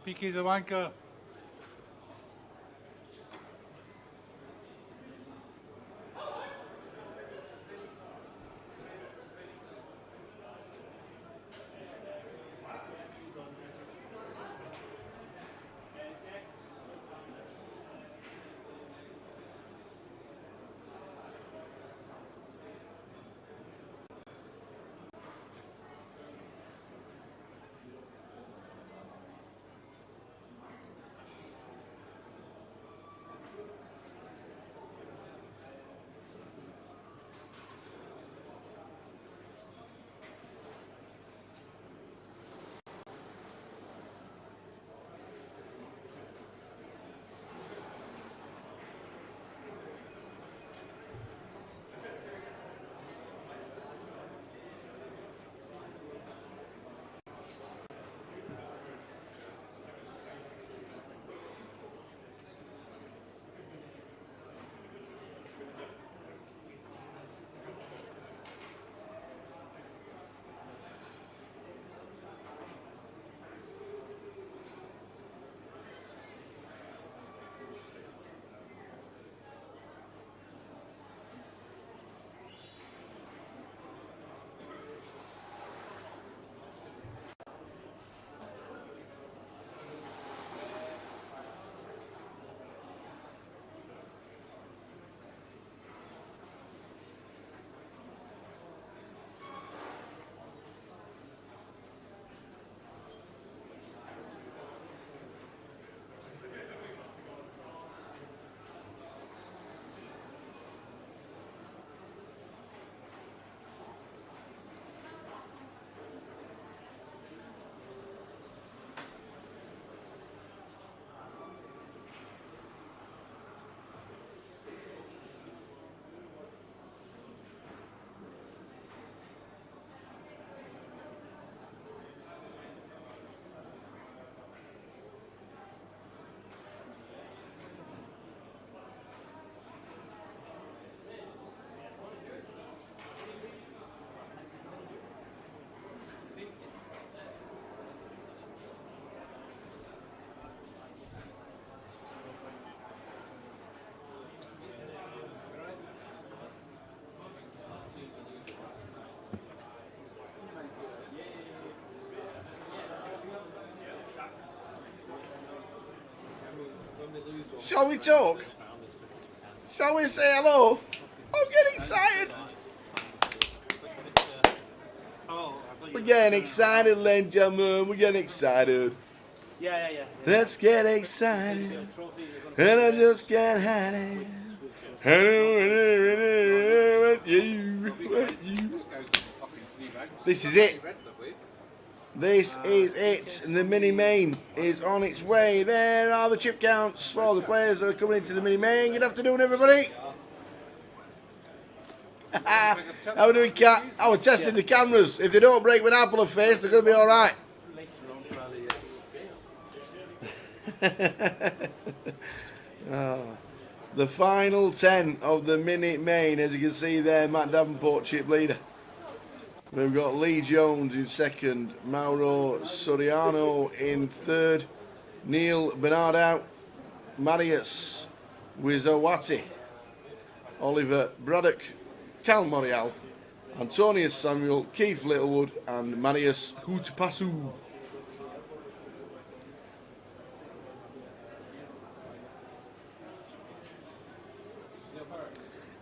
Pique's a wanker. Shall we talk? Shall we say hello? I'm getting excited. We're getting excited, ladies and gentlemen. We're getting excited. Yeah. Let's get excited. And I just can't hide it. This is it. This is it. And the mini main is on its way. There are the chip counts for the players that are coming into the mini main. Good afternoon, everybody. How are we doing, Cat? I was testing the cameras. If they don't break with an apple of face, they're going to be all right. The final 10 of the mini main, as you can see there, Matt Davenport, chip leader. We've got Lee Jones in second, Mauro Soriano in third, Neil Bernardo, Marius Wizawati, Oliver Braddock, Cal Morial, Antonius Samuel, Keith Littlewood and Marius Hutpasu.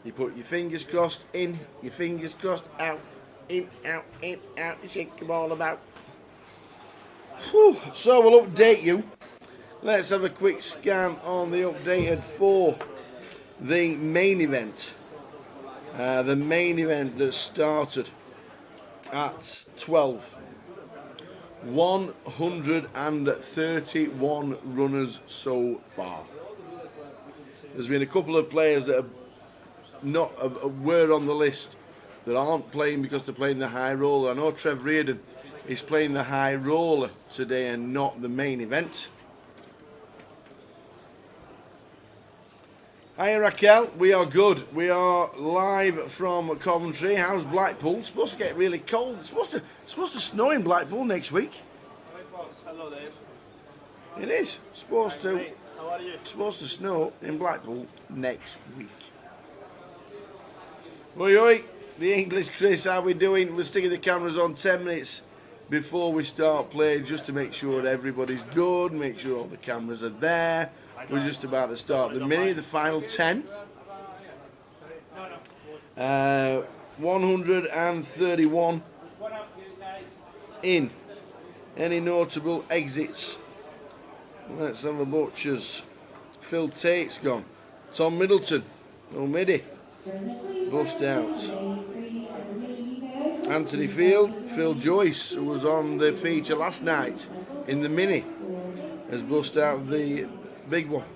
You put your fingers crossed in, your fingers crossed out. In, out, you shake them all about. Whew. So we'll update you. Let's have a quick scan on the updated for the main event. The main event that started at 12. 131 runners so far. There's been a couple of players that were on the list that aren't playing because they're playing the high roller. I know Trev Reardon is playing the high roller today and not the main event. Hi Raquel, we are good. We are live from Coventry. How's Blackpool? It's supposed to get really cold. It's supposed to snow in Blackpool next week. Hello, Dave. It is supposed to snow in Blackpool next week. Oi, oi, the English Chris, how we doing? We're sticking the cameras on 10 minutes before we start playing, just to make sure everybody's good, make sure all the cameras are there. We're just about to start the mini, the final 10. 131 in. Any notable exits? Let's have a butchers. Phil Tate's gone. Tom Middleton, no midi. Bust out. Anthony Field, Phil Joyce, who was on the feature last night in the mini, has bust out of the big one.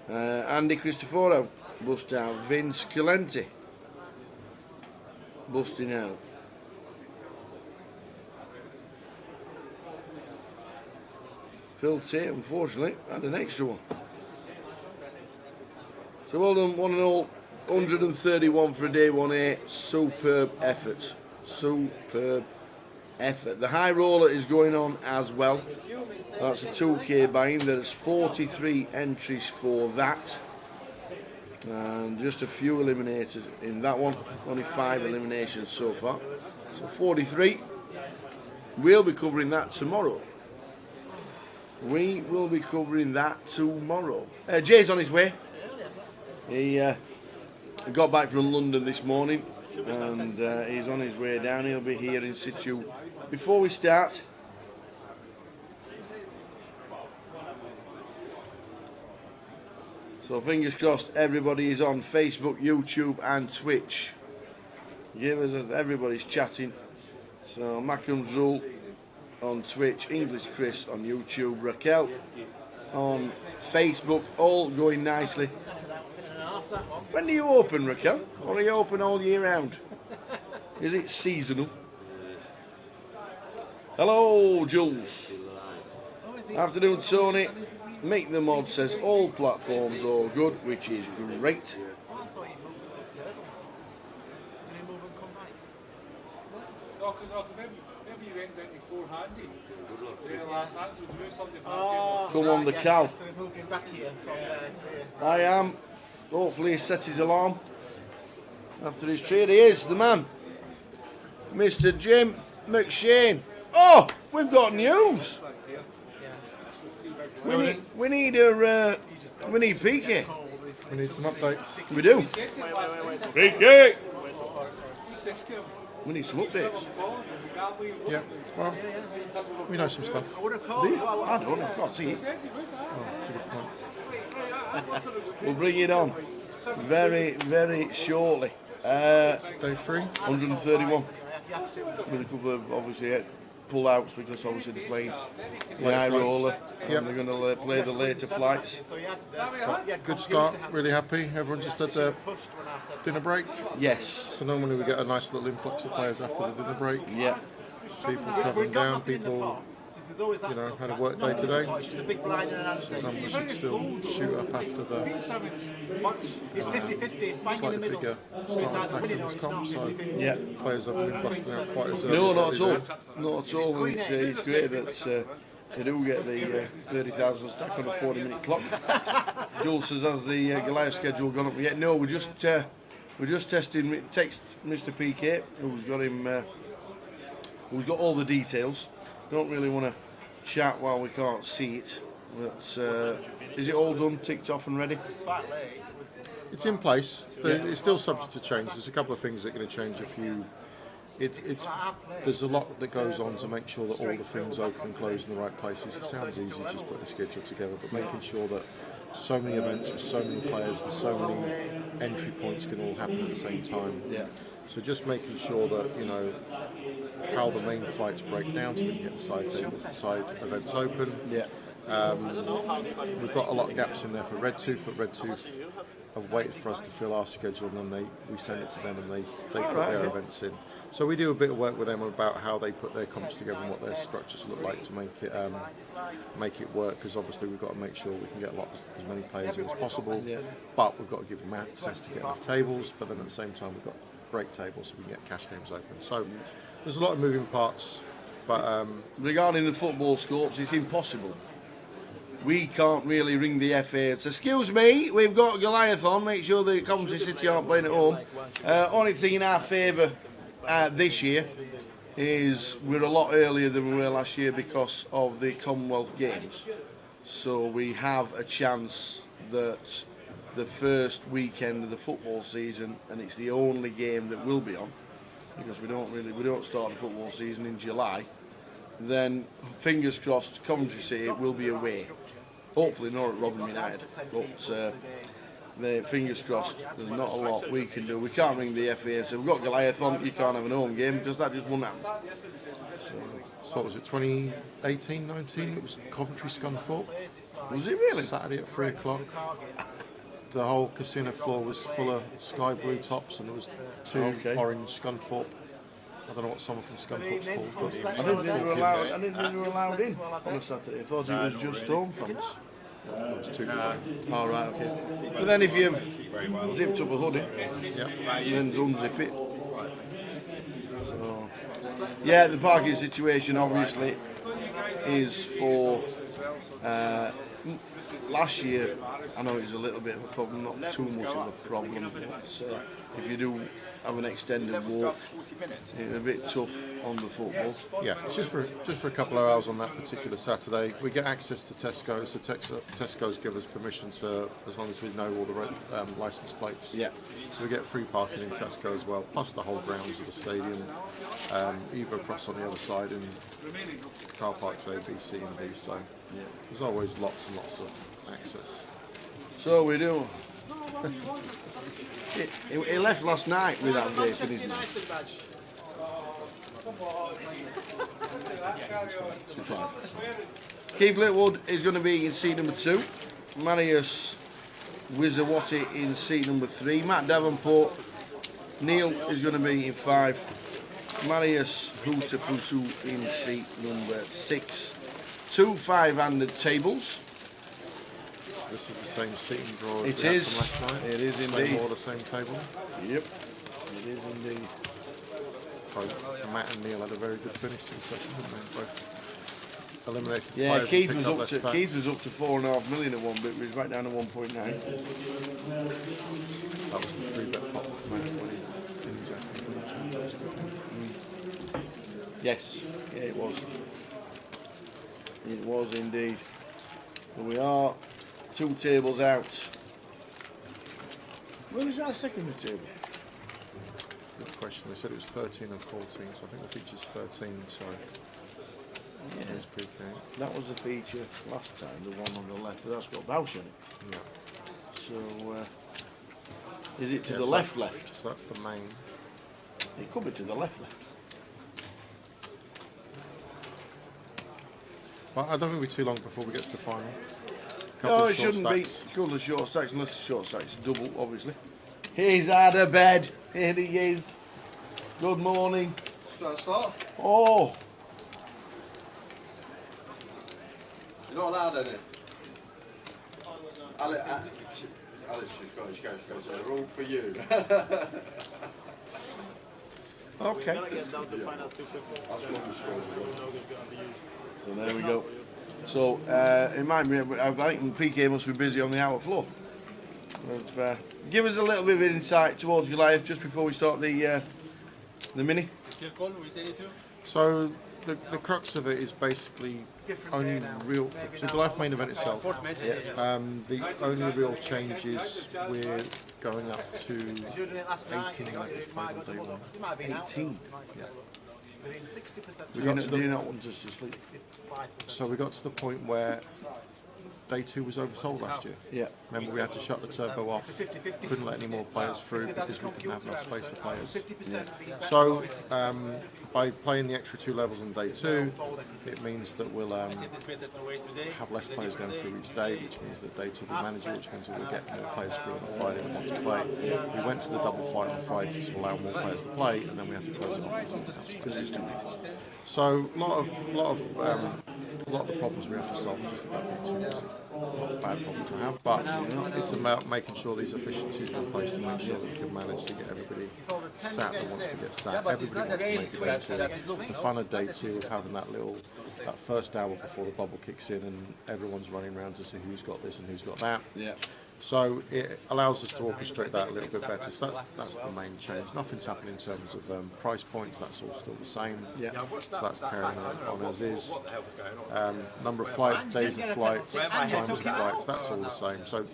Andy Cristoforo, bust out. Vince Calenti, busting out. Phil Tate, unfortunately, had an extra one. So well done, one and all. 131 for a day 1A. Superb effort. Superb effort. The high roller is going on as well. That's a 2K buy-in. There's 43 entries for that. And just a few eliminated in that one. Only 5 eliminations so far. So 43. We'll be covering that tomorrow. We will be covering that tomorrow. Jay's on his way. He got back from London this morning and he's on his way down. He'll be here in situ before we start. So fingers crossed everybody is on Facebook, YouTube and Twitch. Everybody's chatting. So Mackham's Rule on Twitch, English Chris on YouTube, Raquel on Facebook, all going nicely. When do you open, Raquel? Or are you open all year round? Is it seasonal? Hello, Jules. Afternoon, Tony. Make the mod says all platforms are good, which is great. Come on, the cow. I am. Hopefully he set his alarm after his trade. He is the man, Mr. Jim McShane. Oh, we've got news. We need PK. We need some updates. We do. PK. We need some updates. Yeah, well, we know some stuff. Do you? I don't, I can't see it. Oh, that's a good point. We'll bring it on very, very shortly. Day 3. 131. With a couple of, obviously, pull-outs because obviously they're playing the high roller and they're going to play the later flights. But good start, really happy. Everyone just had their dinner break. Yes. So normally we get a nice little influx of players after the dinner break. Yeah. People travelling down, people, you know, had a work day today. So numbers should still shoot up after the slightly bigger start stacking this comp. So Yeah. players haven't been busting out quite as early. No, not as at all. they did. Not at all. It's great that they do get the 30,000 stack on a 40-minute clock. Jules says, has the Goliath schedule gone up yet? No, we're just testing. Text Mr. PK, who's got him. Who's got all the details. Don't really want to chat while we can't see it. But is it all done, ticked off and ready? It's in place, but it's still subject to change. There's a couple of things that are going to change. There's a lot that goes on to make sure that all the things open and close in the right places. It sounds easy just put the schedule together, but making sure that so many events with so many players and so many entry points can all happen at the same time. Yeah. So just making sure that, you know, how the main flights break down so we can get the side events open. Yeah. We've got a lot of gaps in there for Red Tooth, but Red Tooth have waited for us to fill our schedule, and then we send it to them and they put their events in. So we do a bit of work with them about how they put their comps together and what their structures look like to make it work, because obviously we've got to make sure we can get as many players in as possible, but we've got to give them access to get enough tables, but then at the same time we've got break tables so we can get cash games open. So there's a lot of moving parts But regarding the football scopes, it's impossible. We can't really ring the FA and say, excuse me, we've got Goliath on, make sure the Coventry City aren't playing at home. Only thing in our favour this year is we're a lot earlier than we were last year because of the Commonwealth Games. So we have a chance that the first weekend of the football season, and it's the only game that will be on, because we don't start the football season in July, then fingers crossed Coventry City will be away. Hopefully not at Rotherham United, but fingers crossed, there's not a lot we can do. We can't ring the FA and say, we've got Goliath on, you can't have an home game, because that just won't happen. so what was it, 2018, 19? It was Coventry Scunthorpe. Was it really? Saturday at 3 o'clock. The whole casino floor was full of sky blue tops, and there was two orange Scunthorpe. I don't know what someone from Scunthorpe's called, but I didn't think they were allowed in on a Saturday. I thought it was just home fans. there was two. Oh, right, okay. But then if you've zipped up a hoodie, then unzip it. So, yeah, the parking situation obviously is for last year. I know it was a little bit of a problem, not too much of a problem, but if you do have an extended walk, it's a bit tough on the football. Yeah, it's just for a couple of hours on that particular Saturday. We get access to Tesco's, so Tesco's give us permission to, as long as we know all the licence plates. Yeah. So we get free parking in Tesco as well, plus the whole grounds of the stadium, either across on the other side in car parks A, B, C and D, so there's always lots and lots of access. So we do. He left last night with that vape in his mouth. 2-5. Keith Littlewood is going to be in seat number 2. Marius Wizawati in seat number 3. Matt Davenport, Neil is going to be in 5. Marius Hutapusu in seat number 6. 2 5-handed tables. This is the same seating draw as it we had is. from last night. It is same indeed. order, same table. Yep. It is indeed. Both Matt and Neil had a very good finish to the session, didn't they? Both eliminated the Yeah, players Keith and was picked up their to stats. 4.5 million at one bit, but he's back down to 1.9. That was the 3-bet pot with Matt when he didn't jack and that was a good game. Yes, yeah, it was. It was indeed. But we are 2 tables out. Where is our secondary table? Good question. They said it was 13 and 14, so I think the feature's 13, so Yeah, it's pretty game. that was the feature last time, the one on the left, but that's got Bausch in it. Yeah. So, is it to Yeah, the so left? So that's the main. It could be to the left. But I don't think it'll be too long before we get to the final. No, of it short shouldn't stacks. be. A couple of short stacks, unless the short stacks double, obviously. He's out of bed. Here he is. Good morning. Start. Oh, You're not allowed any. Alice, she goes. They're all for you. okay. So there we go. So it might be. I think PK must be busy on the outer floor. But, give us a little bit of insight towards Goliath just before we start the mini. So the crux of it is basically only real. So Goliath main event itself. The only real change is we're going up to 18 levels played on day 1. 18. We got to Do you the, not want us to sleep? so we got to the point where day 2 was oversold last year. Yeah. Remember, we had to shut the turbo off. Couldn't let any more players through because we didn't have enough space for players. So by playing the extra 2 levels on day 2, it means that we'll have less players going through each day, which means that day 2 will be manageable, which means that we'll get more players through on Friday that want to play. We went to the double fight on Friday to allow more players to play, and then we had to close it off because it's too easy. So a lot of the problems we have to solve are just about being too easy. not a bad problem to have, but it's about making sure these efficiencies are in place to make sure that we can manage to get everybody sat that wants to get sat. Everybody wants to make it day 2. The fun of day 2 of having that first hour before the bubble kicks in and everyone's running around to see who's got this and who's got that. Yeah. So it allows us to orchestrate that a little bit better. So that's the main change. Nothing's happened in terms of price points. That's all still the same. Yeah. So that's carrying on as is. Number of flights, days of flights, times of flights. That's all the same. So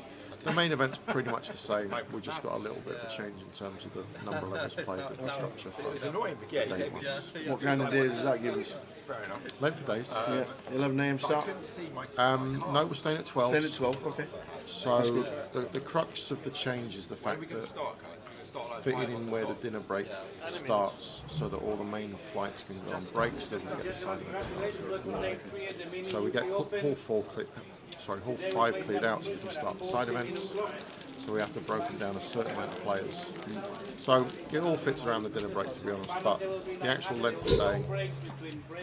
the main event's pretty much the same. We just got a little bit of a change in terms of the number of levels played with the structure for day 1. What kind of days does that give us? Length of days. Yeah. 11 a.m. start. No, we're staying at 12. Staying at 12. Okay. So the crux of the change is the fact that fitting in where the dinner break starts so that all the main flights can go on breaks, then we get the side event started. So we get hall 5 cleared out so we can start the side events. So we have to broken down a certain amount of players. So it all fits around the dinner break, to be honest, but the actual length of the day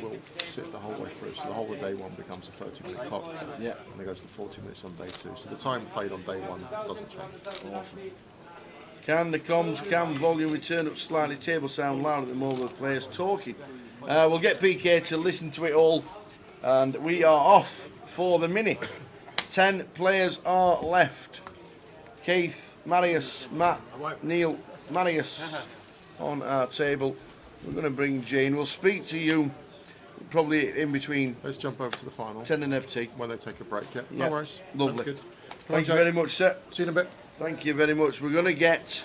will sit the whole way through. So the whole of day 1 becomes a 30-minute clock, yeah, and it goes to 40 minutes on day 2. So the time played on day 1 doesn't change. Awesome. Can the comms, cam volume return up slightly? Table sound loud at the moment with players talking. We'll get PK to listen to it all, and we are off for the mini. 10 players are left. Keith, Marius, Matt, Neil, Marius on our table. We're going to bring Jane. We'll speak to you probably in between. Let's jump over to the final. 10 and FT. When they take a break, yeah. Yeah. No worries. Lovely. Good. Thank you very much, sir. See you in a bit. Thank you very much. We're going to get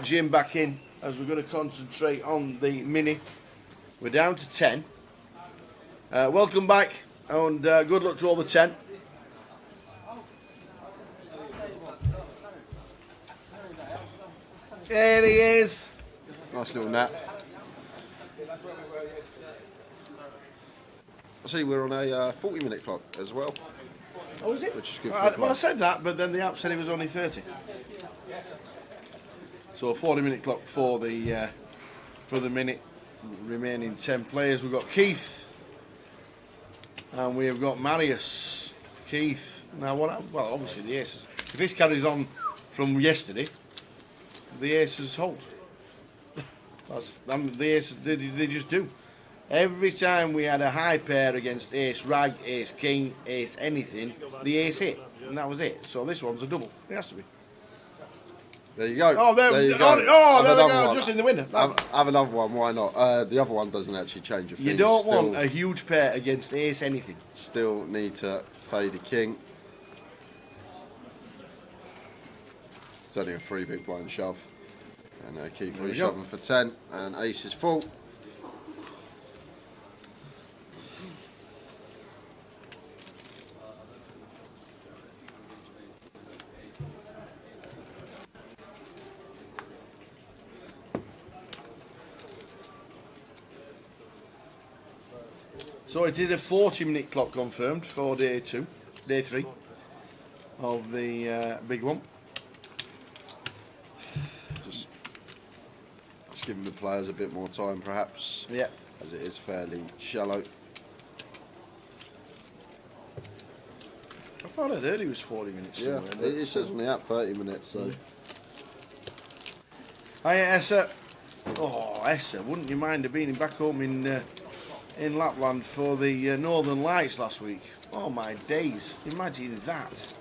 Jim back in as we're going to concentrate on the mini. We're down to 10. Welcome back and good luck to all the 10. There he is. Nice little nap. I see we're on a 40-minute clock as well. Oh, is it? Which is good for the Well, I club. said that, but then the app said it was only 30. So a 40-minute clock for the minute. Remaining 10 players. We've got Keith, and we have got Marius. Keith. Now, well, obviously the aces. If this carries on from yesterday, the aces hold. The aces, they just do. Every time we had a high pair against ace rag, ace king, ace anything, the ace hit, and that was it. So this one's a double. It has to be. There you go. Oh, there you oh, go. oh, there we Have go, another just one. in the window. Have another one, why not? The other one doesn't actually change a thing. You don't Still- want a huge pair against ace anything. Still need to fade a king. It's only a 3 big blind shove. And Keith There we reshoving go. for 10, and ace is full. So it is a 40-minute clock confirmed for day 3 of the big one. Just giving the players a bit more time, perhaps, Yeah. as it is fairly shallow. I thought I'd heard he was 40 minutes. Yeah, somewhere, it says on the app 30 minutes, so. Hiya, Essa. Oh, Essa, wouldn't you mind being back home in Lapland for the Northern Lights last week? Oh my days! Imagine that.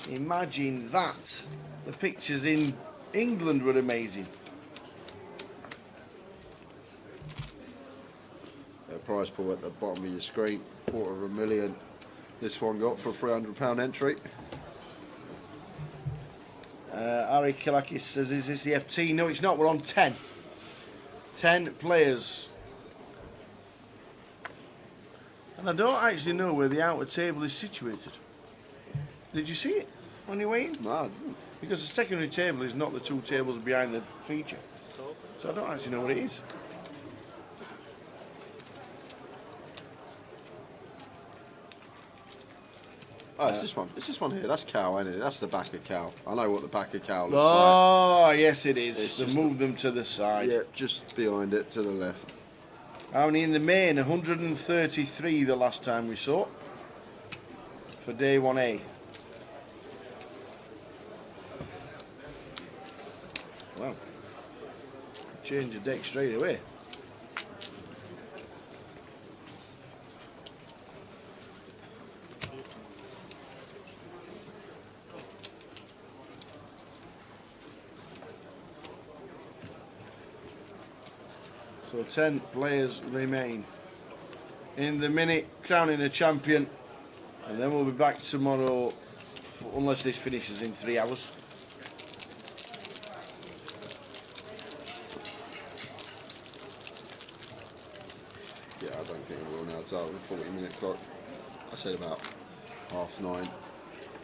Imagine that. The pictures in England were amazing. Prize pool at the bottom of your screen, $250,000. This one got for a £300 entry. Ari Kilakis says, is this the FT? No, it's not. We're on 10. 10 players. And I don't actually know where the outer table is situated. Did you see it on your way in? No, I didn't. Because the secondary table is not the 2 tables behind the feature. So I don't actually know what it is. Oh, it's this one. It's this one here. That's cow, ain't it? That's the back of cow. I know what the back of cow looks Oh, yes it is. It's They just moved them to the like. side. Yeah, just behind it to the left. How many in the main? 133 the last time we saw. for day 1A. Wow. Change the deck straight away. So 10 players remain in the minute, crowning a champion, and then we'll be back tomorrow, unless this finishes in 3 hours. Yeah, I don't think we'll now tell the 40-minute clock. I said about 9:30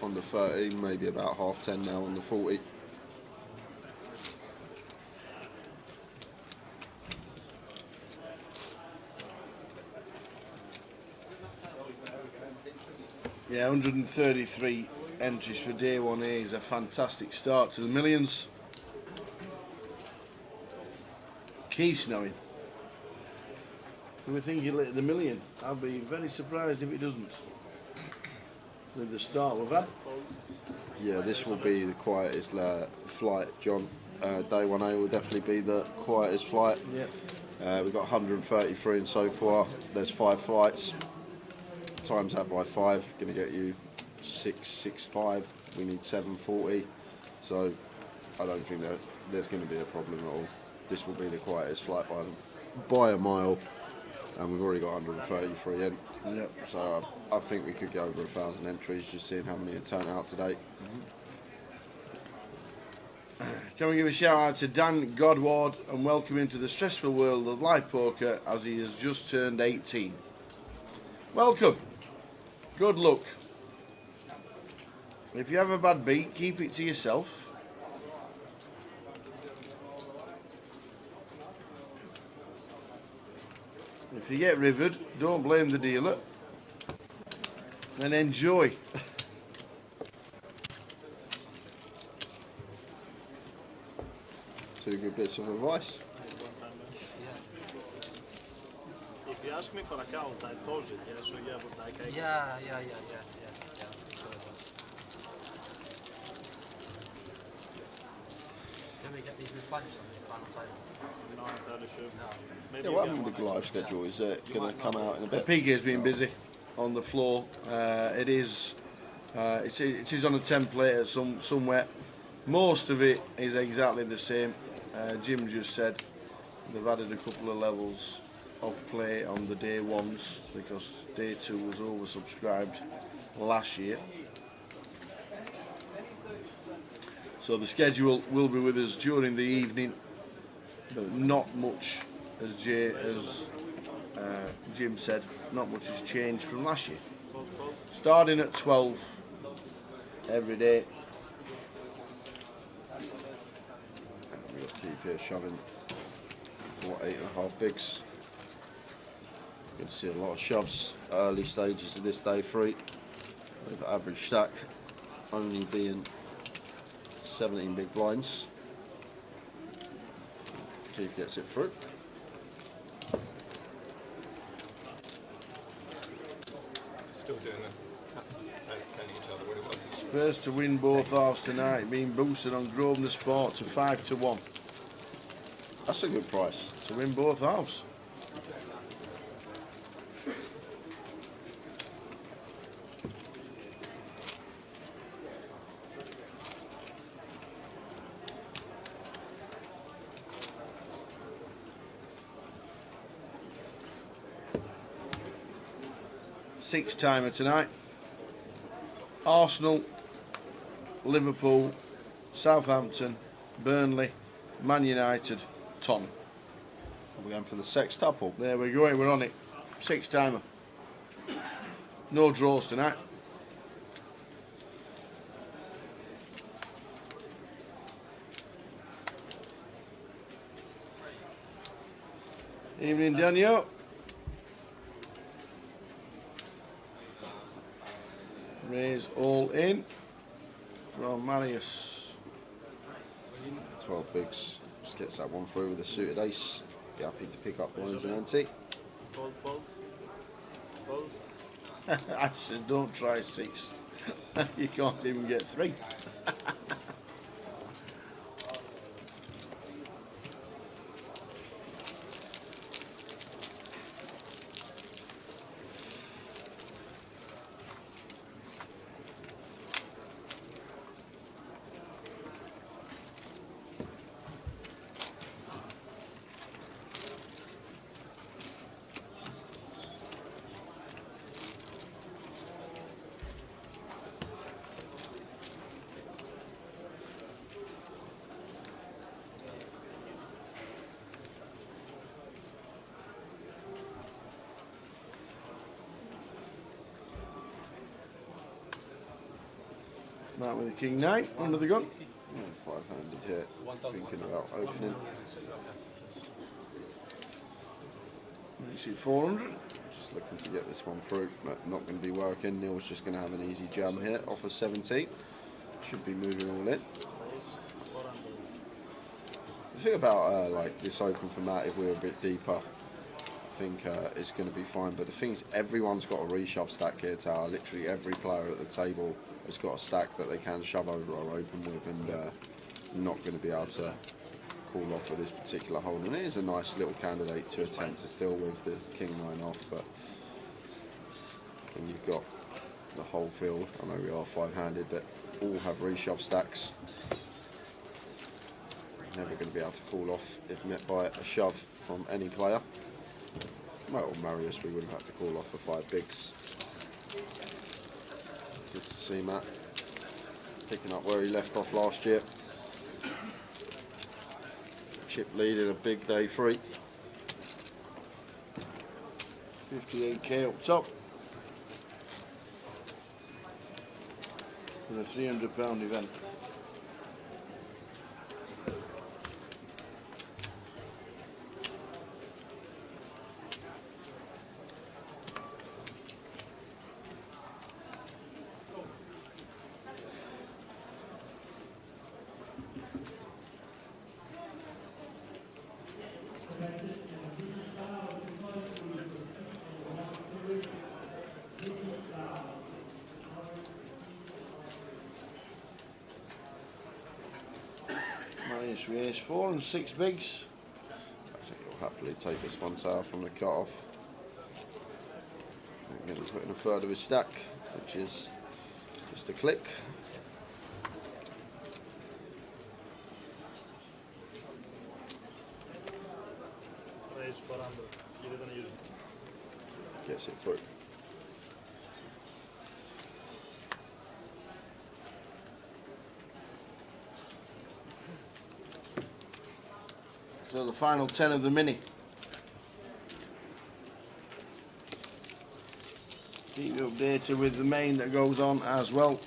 on the 30, maybe about 10:30 now on the 40. Yeah, 133 entries for day 1A is a fantastic start to the millions. Keith's knowing. Do we think he'll hit the million? I'll be very surprised if it doesn't. With the start we've had. Yeah, this will be the quietest flight, John. Day 1A will definitely be the quietest flight. Yep. We've got 133 in so far. There's 5 flights. Times that by 5, going to get you 665. We need 740. So I don't think that there's going to be a problem at all. This will be the quietest flight by a mile, and we've already got 133 in. Yep. So I think we could go over 1,000 entries, just seeing how many have turned out today. Can we give a shout out to Dan Godward and welcome him to the stressful world of live poker as he has just turned 18. Welcome. Good luck. If you have a bad beat, keep it to yourself. If you get rivered, don't blame the dealer. And enjoy. 2 good bits of advice. If you ask me for account, I pause it, yeah, so yeah, but like I... Yeah. Can we get these replenished on the final table? No, I'm fairly sure. No. Maybe Yeah, you what get happened with the one Goliath schedule? Is it going to come out in a The bit? PK's been busy on the floor. It is on a template somewhere. Most of it is exactly the same. Jim just said they've added a couple of levels of play on the day 1s because day 2 was oversubscribed last year. So the schedule will be with us during the evening, but not much, as Jim said, not much has changed from last year. Starting at 12 every day. We've got Keith here shoving for 8.5 bigs. Good to see a lot of shoves early stages of this day 3, with average stack only being 17 big blinds. Keith gets it through. Still doing this, telling each other what it was. Spurs to win both halves tonight, being boosted on Grosvenor Sport to 5-1 That's a good price. to win both halves. Six-timer tonight. Arsenal, Liverpool, Southampton, Burnley, Man United, Tottenham. We're going for the sextuple. There we go, we're on it. Six-timer. No draws tonight. Evening, Daniel. Raise all in from Marius. 12 bigs. Just gets that one through with a suited ace. Be happy to pick up blinds and ante. Fold. I said, don't try 6. You can't even get 3. Mark with the King 9 under the gun. Yeah, 5-handed here. Thinking about opening. Makes it 400. Just looking to get this one through, but not going to be working. Neil's just going to have an easy jam here off of 17. Should be moving all in. The thing about like this open format, if we're a bit deeper, I think it's going to be fine. But the thing is, everyone's got a reshove stack here, Tower. Literally every player at the table has got a stack that they can shove over or open with, and not going to be able to call off for this particular hold. And it is a nice little candidate to attempt to steal with the King 9 off, but when you've got the whole field, I know we are 5-handed, but all have reshove stacks. Never going to be able to call off if met by a shove from any player. Well, Marius, we would have had to call off for 5 bigs. Good to see Matt picking up where he left off last year. Chip leading a big day 3. 58k up top. For a £300 event. Marius with ace 4 and 6 bigs. I think he'll happily take this one Tower from the cut-off. Again, he's putting a third of his stack, which is just a click. Raise 400. You didn't use it. Gets it through. So the final 10 of the mini. Keep you updated with the main that goes on as well.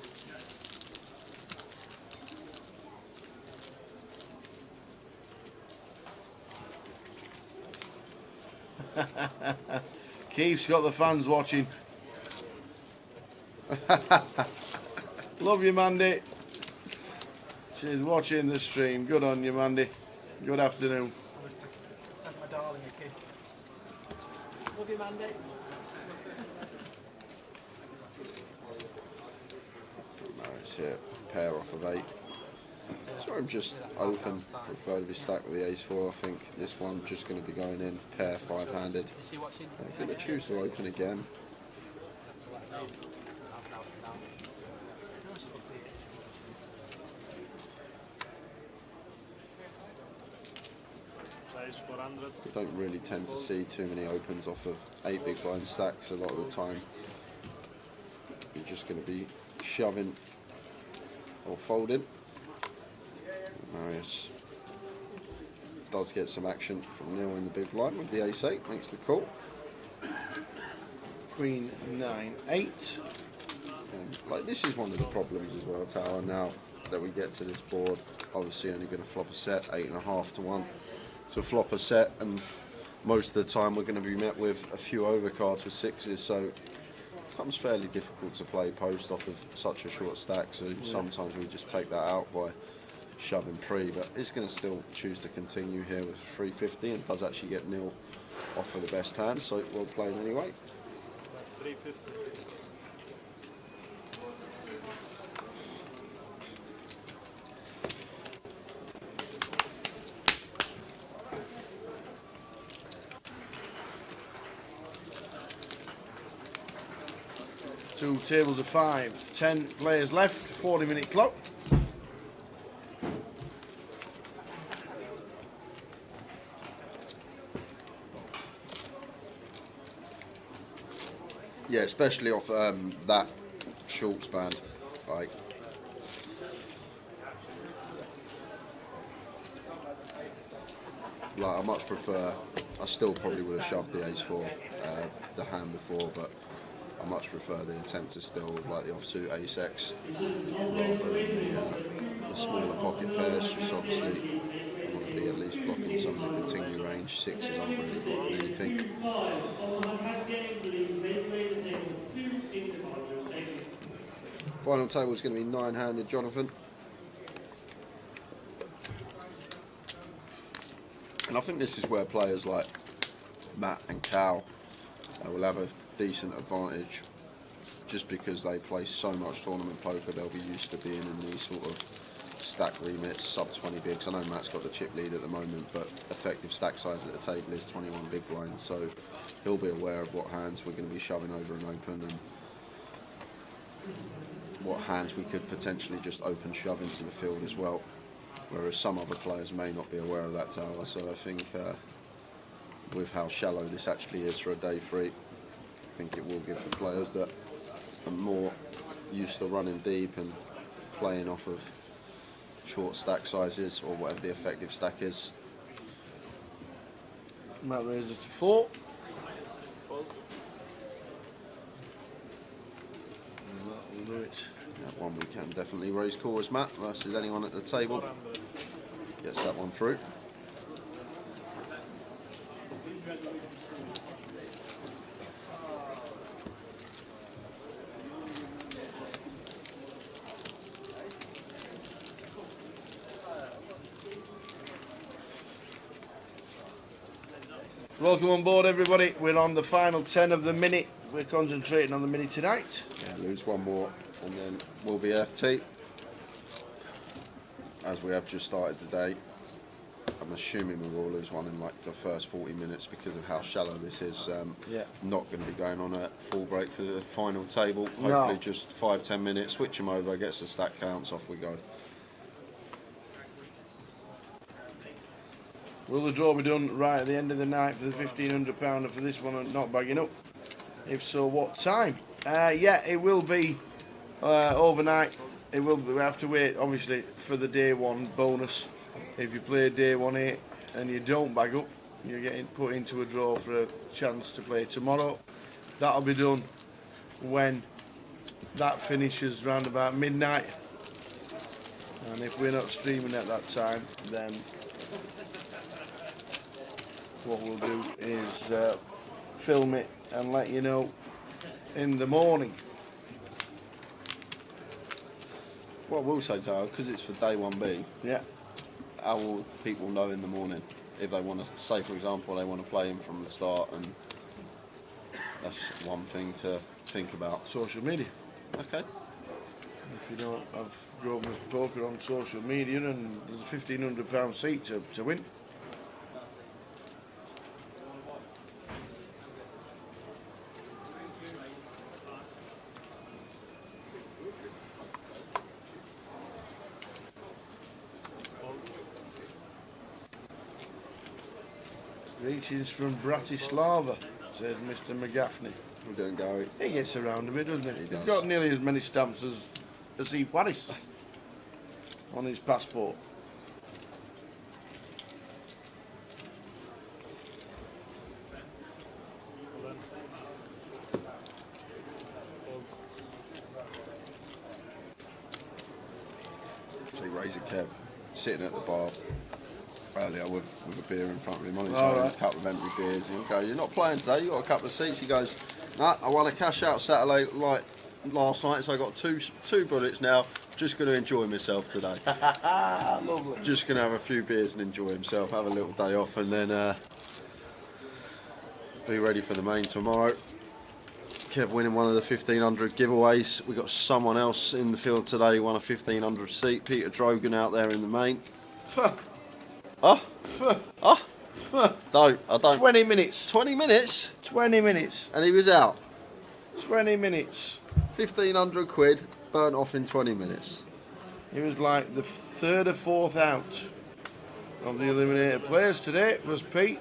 Keith's got the fans watching. Love you, Mandy. She's watching the stream. Good on you, Mandy. Good afternoon. Send my darling a kiss. Love you, Mandy. Marius here, pair off of 8. So I'm just open for a third of his stack with the ace 4. I think this one just going to be going in pair 5-handed. I'm going to choose to open again. Raise 400. We don't really tend to see too many opens off of 8 big blind stacks a lot of the time. You're just going to be shoving or folding. Marius does get some action from Neil in the big blind with the ace 8, makes the call. Queen 9, 8. And like this is one of the problems as well, Tower, now that we get to this board. Obviously only going to flop a set, 8.5 to 1 to flop a set, and most of the time we're going to be met with a few overcards with 6s, so it becomes fairly difficult to play post off of such a short stack, so sometimes we just take that out by shoving pre, but it's going to still choose to continue here with 350 and does actually get Neil off for the best hand, so well played anyway. 350. Two tables of 5, 10 players left, 40-minute clock. Yeah, especially off that short span, like. I much prefer. I still probably would have shoved the ace-4, the hand before, but I much prefer the attempt to still like the offsuit ace-x rather than the smaller pocket pairs. Just obviously, I want to be at least blocking some of the continue range. Sixes aren't really blocking anything. Final table is going to be 9-handed, Jonathan. And I think this is where players like Matt and Cal will have a decent advantage, just because they play so much tournament poker. They'll be used to being in these sort of stack remits, sub 20 bigs. I know Matt's got the chip lead at the moment, but effective stack size at the table is 21 big blinds, so he'll be aware of what hands we're going to be shoving over and open, and what hands we could potentially just open shove into the field as well, whereas some other players may not be aware of that tower. So I think with how shallow this actually is for a day 3, I think it will give the players that are more used to running deep and playing off of short stack sizes, or whatever the effective stack is. Matt raises to 4. And that'll do it. That one we can definitely raise call as Matt versus anyone at the table. Gets that one through. Welcome on board, everybody. We're on the final 10 of the minute. We're concentrating on the minute tonight. Yeah, lose one more and then we'll be FT. As we have just started the day, I'm assuming we will lose one in like the first 40 minutes because of how shallow this is. Not going to be going on a full break for the final table. Hopefully just 5-10 minutes, switch them over, gets the stack counts, off we go. Will the draw be done right at the end of the night for the £1,500 for this one and not bagging up? If so, what time? Yeah, it will be overnight. It will be, we have to wait, obviously, for the day 1 bonus. If you play day 1-8 and you don't bag up, you're getting put into a draw for a chance to play tomorrow. That'll be done when that finishes round about midnight. And if we're not streaming at that time, then what we'll do is film it and let you know in the morning. What I will say, Tara, because it's for day 1B, Yeah. how will people know in the morning if they want to, say for example, they want to play him from the start, and that's one thing to think about. Social media. Okay. If you don't have Grover's Poker on social media, and there's a £1,500 seat to win. Greetings from Bratislava, says Mr. McGaffney. We're doing Gary. He gets around a bit, doesn't he? He He's does. got nearly as many stamps as Eve Harris on his passport. See Razor Kev sitting at the bar earlier with a beer in front of him on his All own, right. a couple of empty beers. He'll go, "You're not playing today, you got a couple of seats." He goes, "Nah, I won a cash out Saturday like last night, so I got two bullets now. Just going to enjoy myself today." Lovely. Just going to have a few beers and enjoy himself, have a little day off, and then be ready for the main tomorrow. Kev winning one of the 1500 giveaways. We got someone else in the field today who won a 1500 seat. Peter Drogan out there in the main. Oh, no, I don't. 20 minutes. 20 minutes, 20 minutes. and he was out. 20 minutes. 1500 quid burnt off in 20 minutes. He was like the third or fourth out of the eliminated players today. Was Pete.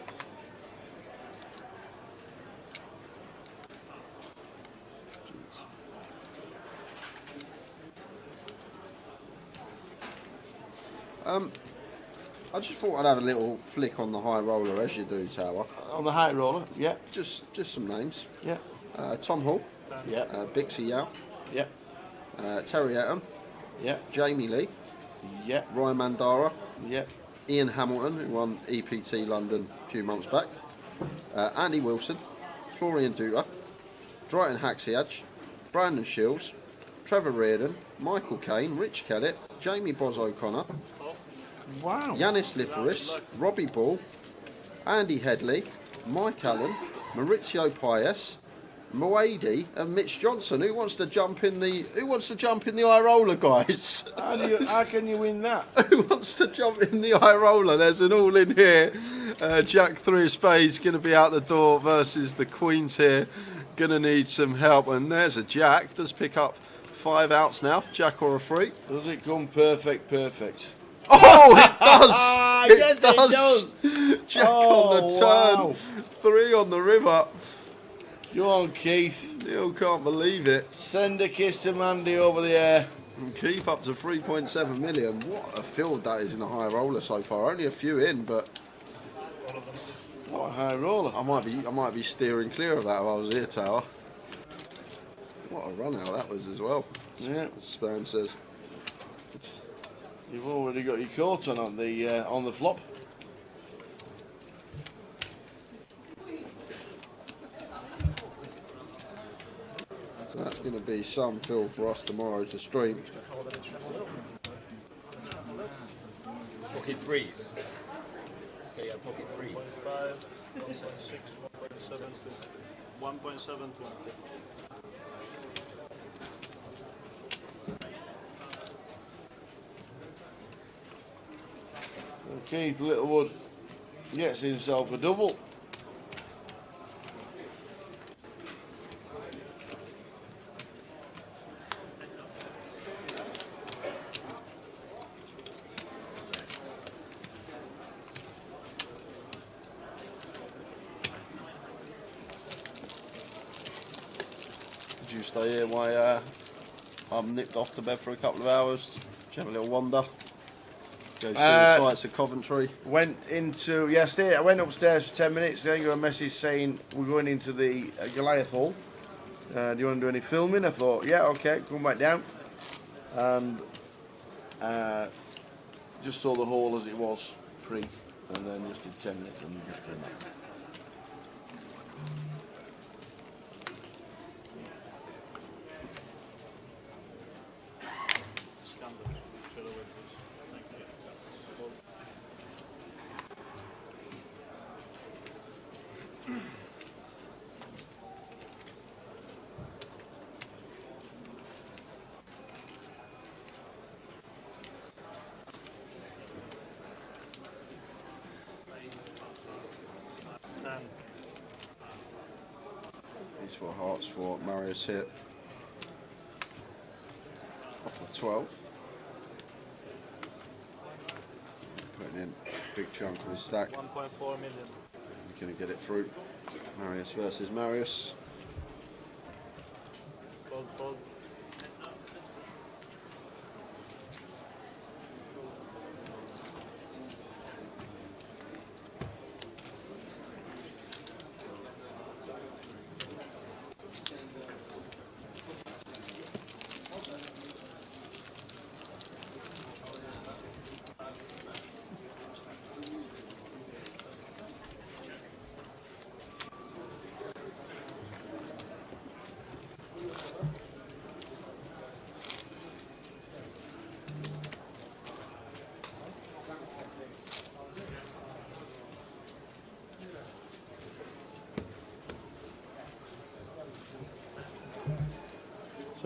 I just thought I'd have a little flick on the high roller as you do, Tower. On the high roller, yeah, Just some names. yeah, Tom Hall, yeah, Bixie Yao, yeah, Terry Etam, yeah, Jamie Lee, yeah, Ryan Mandara, yeah, Ian Hamilton, who won EPT London a few months back, Andy Wilson, Florian Duta, Drayton Haxiaj, Brandon Shields, Trevor Reardon, Michael Kane, Rich Kellett, Jamie Boz O'Connor, wow. Yanis Liparis, Robbie Ball, Andy Headley, Mike Allen, Maurizio Paes, Moady, and Mitch Johnson. Who wants to jump in the high roller, guys? How can you win that? Who wants to jump in the high roller? There's an all in here. Jack 3 of spades going to be out the door versus the Queens here. Going to need some help. And there's a Jack. Does pick up 5 outs now. Jack or a 3. Does it come perfect? Perfect. Oh, it does! Yes, it does. Jack Oh, on the turn. wow. 3 on the river. Go on, Keith. Neil can't believe it. Send a kiss to Mandy over the air. And Keith up to 3.7 million. What a field that is in a high roller so far. Only a few in, but What a high roller. I might be steering clear of that if I was here, Tower. What a run out that was as well. Yeah, As Span says. you've already got your coat on the flop. So that's going to be some fill for us tomorrow to stream. Pocket threes. Say pocket threes. 1.5, 1.6, 1.7, 1.720. Keith Littlewood gets himself a double. Did you stay here while I'm nipped off to bed for a couple of hours? Did you have a little wander? Go see the sights of Coventry. Went into yesterday. I went upstairs for 10 minutes. Then got a message saying we're going into the Goliath hall. Do you want to do any filming? I thought, yeah, okay, come back down. And just saw the hall as it was pre, and then just did 10 minutes and we just came back. These 4 hearts for Marius hit. Off of 12. Putting in a big chunk of his stack. 1.4 million. He's going to get it through. Marius versus Marius. Fold, fold.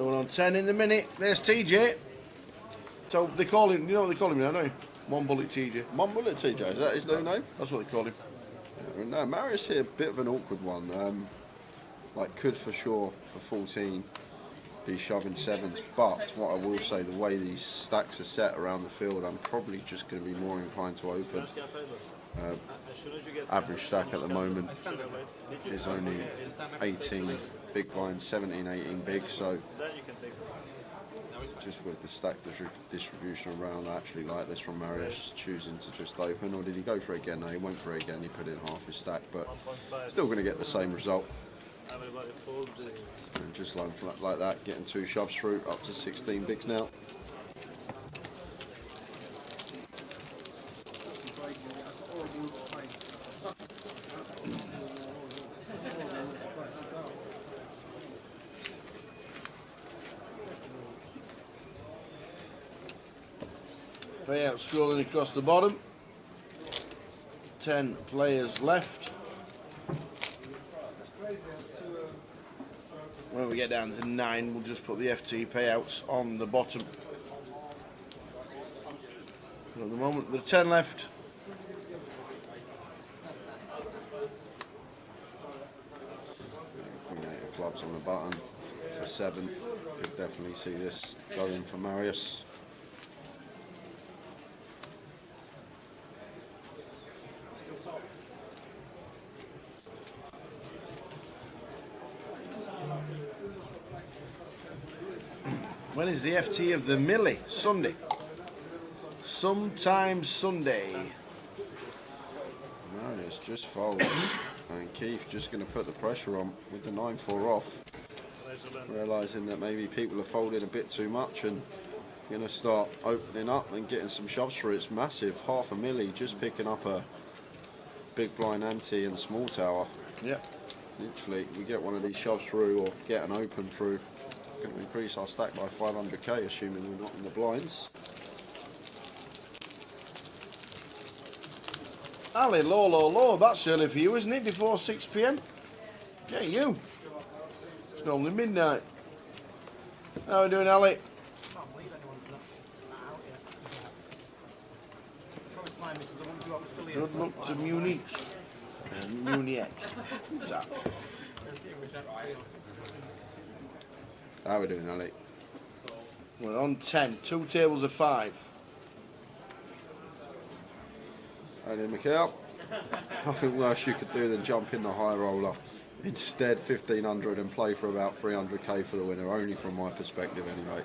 So we're on 10 in the minute. There's TJ. So they call him, you know what they call him now, don't you? One Bullet TJ. One Bullet TJ, is that his new name? That's what they call him. Yeah, no, Marius here, a bit of an awkward one. Like, could for sure, for 14, be shoving 7s. But what I will say, the way these stacks are set around the field, I'm probably just going to be more inclined to open. Average stack at the moment is only 18 big blinds, 17, 18 big, so just with the stack distribution around, I actually like this from Marius choosing to just open. Or did he go for it again? No, he went for it again, he put in half his stack, but still going to get the same result. And just like that, getting 2 shoves through, up to 16 bigs now. Payout scrolling across the bottom. 10 players left. When we get down to 9, we'll just put the FT payouts on the bottom. So at the moment, there are 10 left. Clubs on the button for 7. Could definitely see this going for Marius. When is the FT of the Millie? Sunday. Sometime Sunday. Marius just folds, and Keith just going to put the pressure on with the 9-4 off, realising that maybe people have folded a bit too much and going to start opening up and getting some shoves for it. It's massive, half a milli, just picking up a big blind ante and small tower. Yeah. Literally, we get one of these shoves through or get an open through, going to increase our stack by 500k, assuming we're not in the blinds. Ali, low, that's early for you, isn't it? Before 6 PM? Okay, you. It's normally midnight. How are we doing, Ali? Can't believe anyone's not out yet. I promised my missus I wouldn't do what was silly. Good luck to Munich. Munich. Who's that? How are we doing, Ali? We're on 10. 2 tables of 5. Only Mikhail. Nothing worse you could do than jump in the high roller. Instead, 1500 and play for about 300k for the winner, only from my perspective anyway.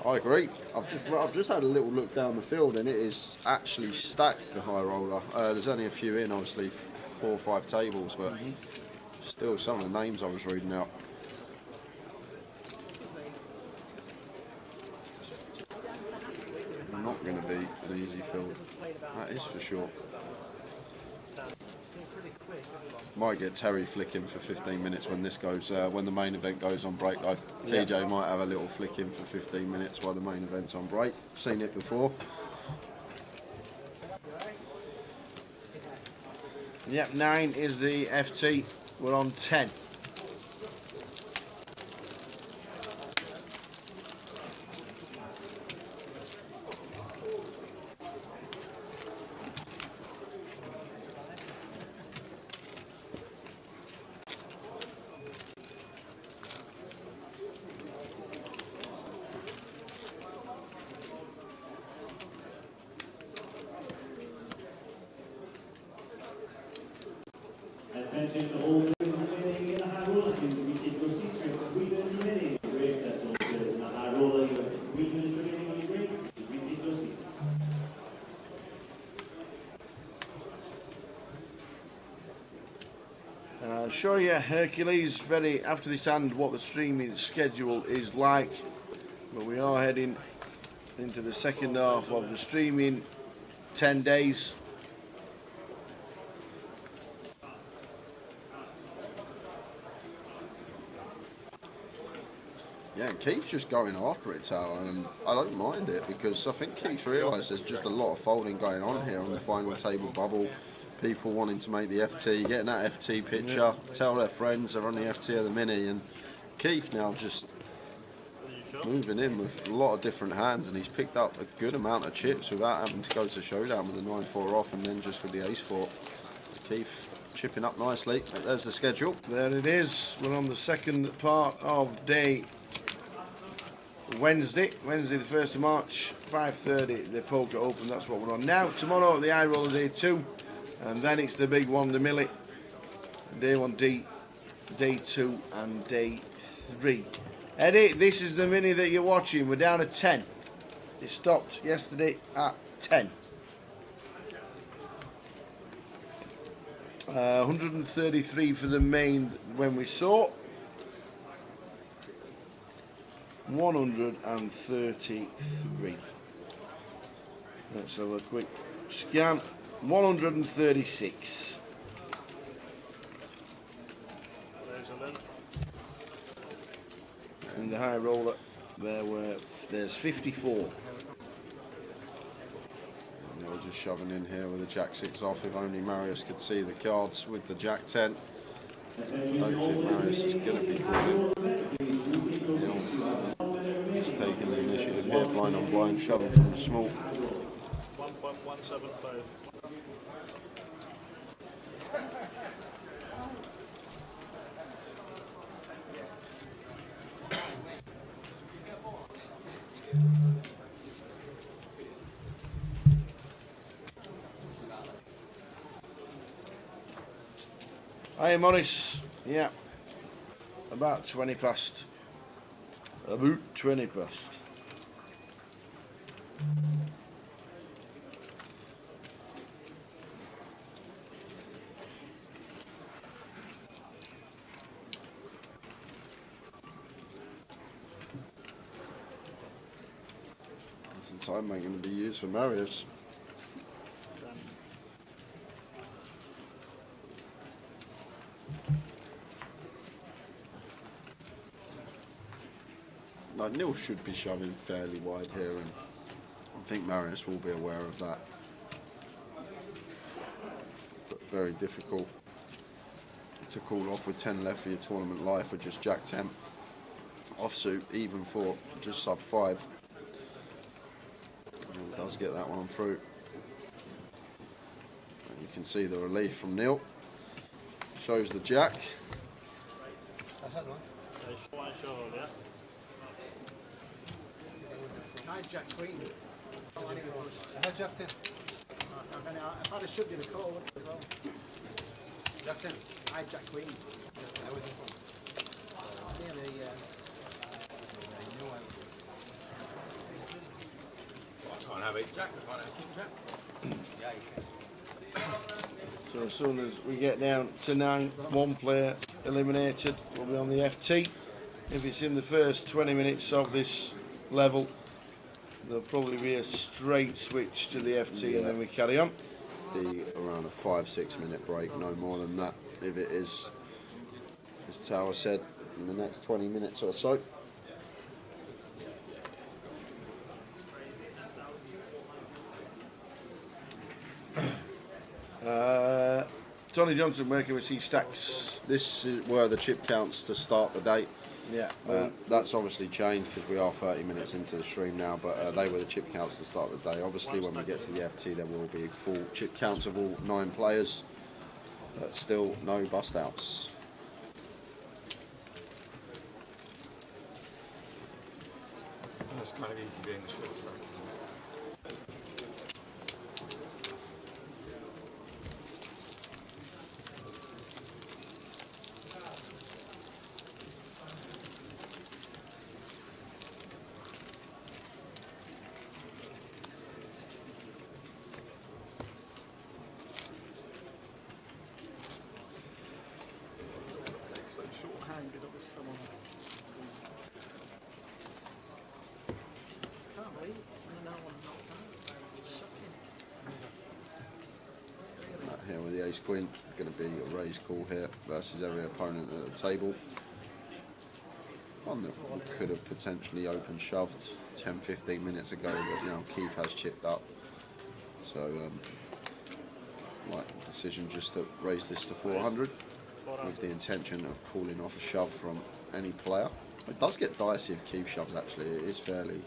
I agree. I've just had a little look down the field and it is actually stacked, the high roller. There's only a few in, obviously 4 or 5 tables, but still some of the names I was reading out. Not going to be an easy field, that is for sure. Might get Terry flicking for 15 minutes when this goes, when the main event goes on break though. TJ might have a little flick in for 15 minutes while the main event's on break. Seen it before. Yep, 9 is the FT. We're on 10. Attention to all those remaining in the high roller, please retake your seats. You have 3 minutes remaining on your break. That's all said in the high roller. You have 3 minutes remaining on your break. Please retake your seats. I'll show you Hercules very after this hand what the streaming schedule is like. But we are heading into the second half of the streaming 10 days. Yeah, and Keith's just going after it, Tower, and I don't mind it because I think Keith's realised there's just a lot of folding going on here on the final table bubble. People wanting to make the FT, getting that FT picture, tell their friends they're on the FT of the mini, and Keith now just moving in with a lot of different hands, and he's picked up a good amount of chips without having to go to showdown with the 9-4 off and then just with the ace-4. Keith chipping up nicely. But there's the schedule. There it is. We're on the second part of day Wednesday the 1st of March, 5:30, the Poker Open. That's what we're on now. Tomorrow, the High Roller Day 2, and then it's the big one, the Millie. Day 1, day 2, and day 3. Eddie, this is the mini that you're watching. We're down at 10. It stopped yesterday at 10. 133 for the main when we saw. 133. Let's have a quick scan. 136. In the high roller, there's 54. And they were just shoving in here with the Jack-6 off. If only Marius could see the cards with the Jack-10. I don't think Marius is going to be calling. Just taking the initiative here, blind on blind, shoving from the small. 1.175. Hi Morris, yeah, about 20 past. About 20 past. Some time ain't going to be used for Marius. Now, Neil should be shoving fairly wide here, and I think Marius will be aware of that. But very difficult to call off with 10 left for your tournament life with just Jack-10. Offsuit, even for just sub-5. Neil does get that one through. And you can see the relief from Neil. Shows the Jack. I Jack Queen. I had Jack 10. I've had a shoved in a call as well. Jack 10. I Jack Queen. I was in front. Nearly, I can't have 8 Jack. I can't have King Jack. Yeah, you can. So as soon as we get down to 9, one player eliminated will be on the FT. If it's in the first 20 minutes of this level, there'll probably be a straight switch to the FT, and then we carry on. Be around a 5-6 minute break, no more than that. If it is, as Tower said, in the next 20 minutes or so. Tony Johnson, where can we see stacks? This were the chip counts to start the day. Yeah. That's obviously changed because we are 30 minutes into the stream now, but they were the chip counts to start the day. Obviously, when we get to the FT, there will be full chip counts of all 9 players, but still no bust outs. It's kind of easy being the short stack, isn't it? So short-handed of someone. I can't believe no one's not time. Shocking. Here with the ace queen, going to be a raise call here versus every opponent at the table. One that we could have potentially open shoved 10-15 minutes ago, but now Keith has chipped up. So, like decision just to raise this to 400 with the intention of calling off a shove from any player. It does get dicey of cube shoves actually. It is fairly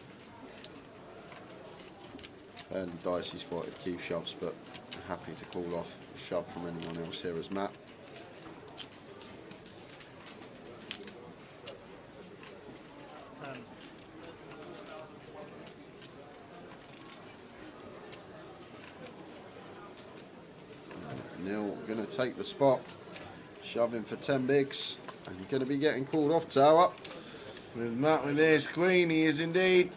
dicey spot of cube shoves, but happy to call off a shove from anyone else here as Matt. Neil going to take the spot, shoving for 10 bigs, and you're going to be getting called off, Tower. With Matt with ace queen, he is indeed.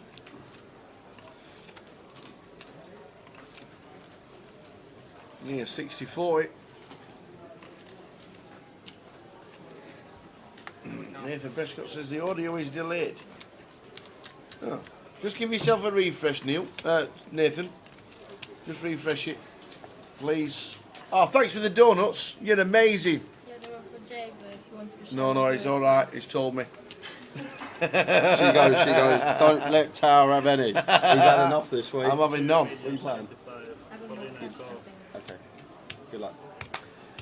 Yeah, 60-40. Nathan Prescott says the audio is delayed. Oh. Just give yourself a refresh, Neil. Nathan. Just refresh it, please. Oh, thanks for the donuts. You're amazing. Yeah, they were for Jay, but if he wants to No, it's all right. He's told me. She goes, don't let Tower have any. He's had enough this week. I'm having none. What are you saying? I don't know. Okay. Good luck.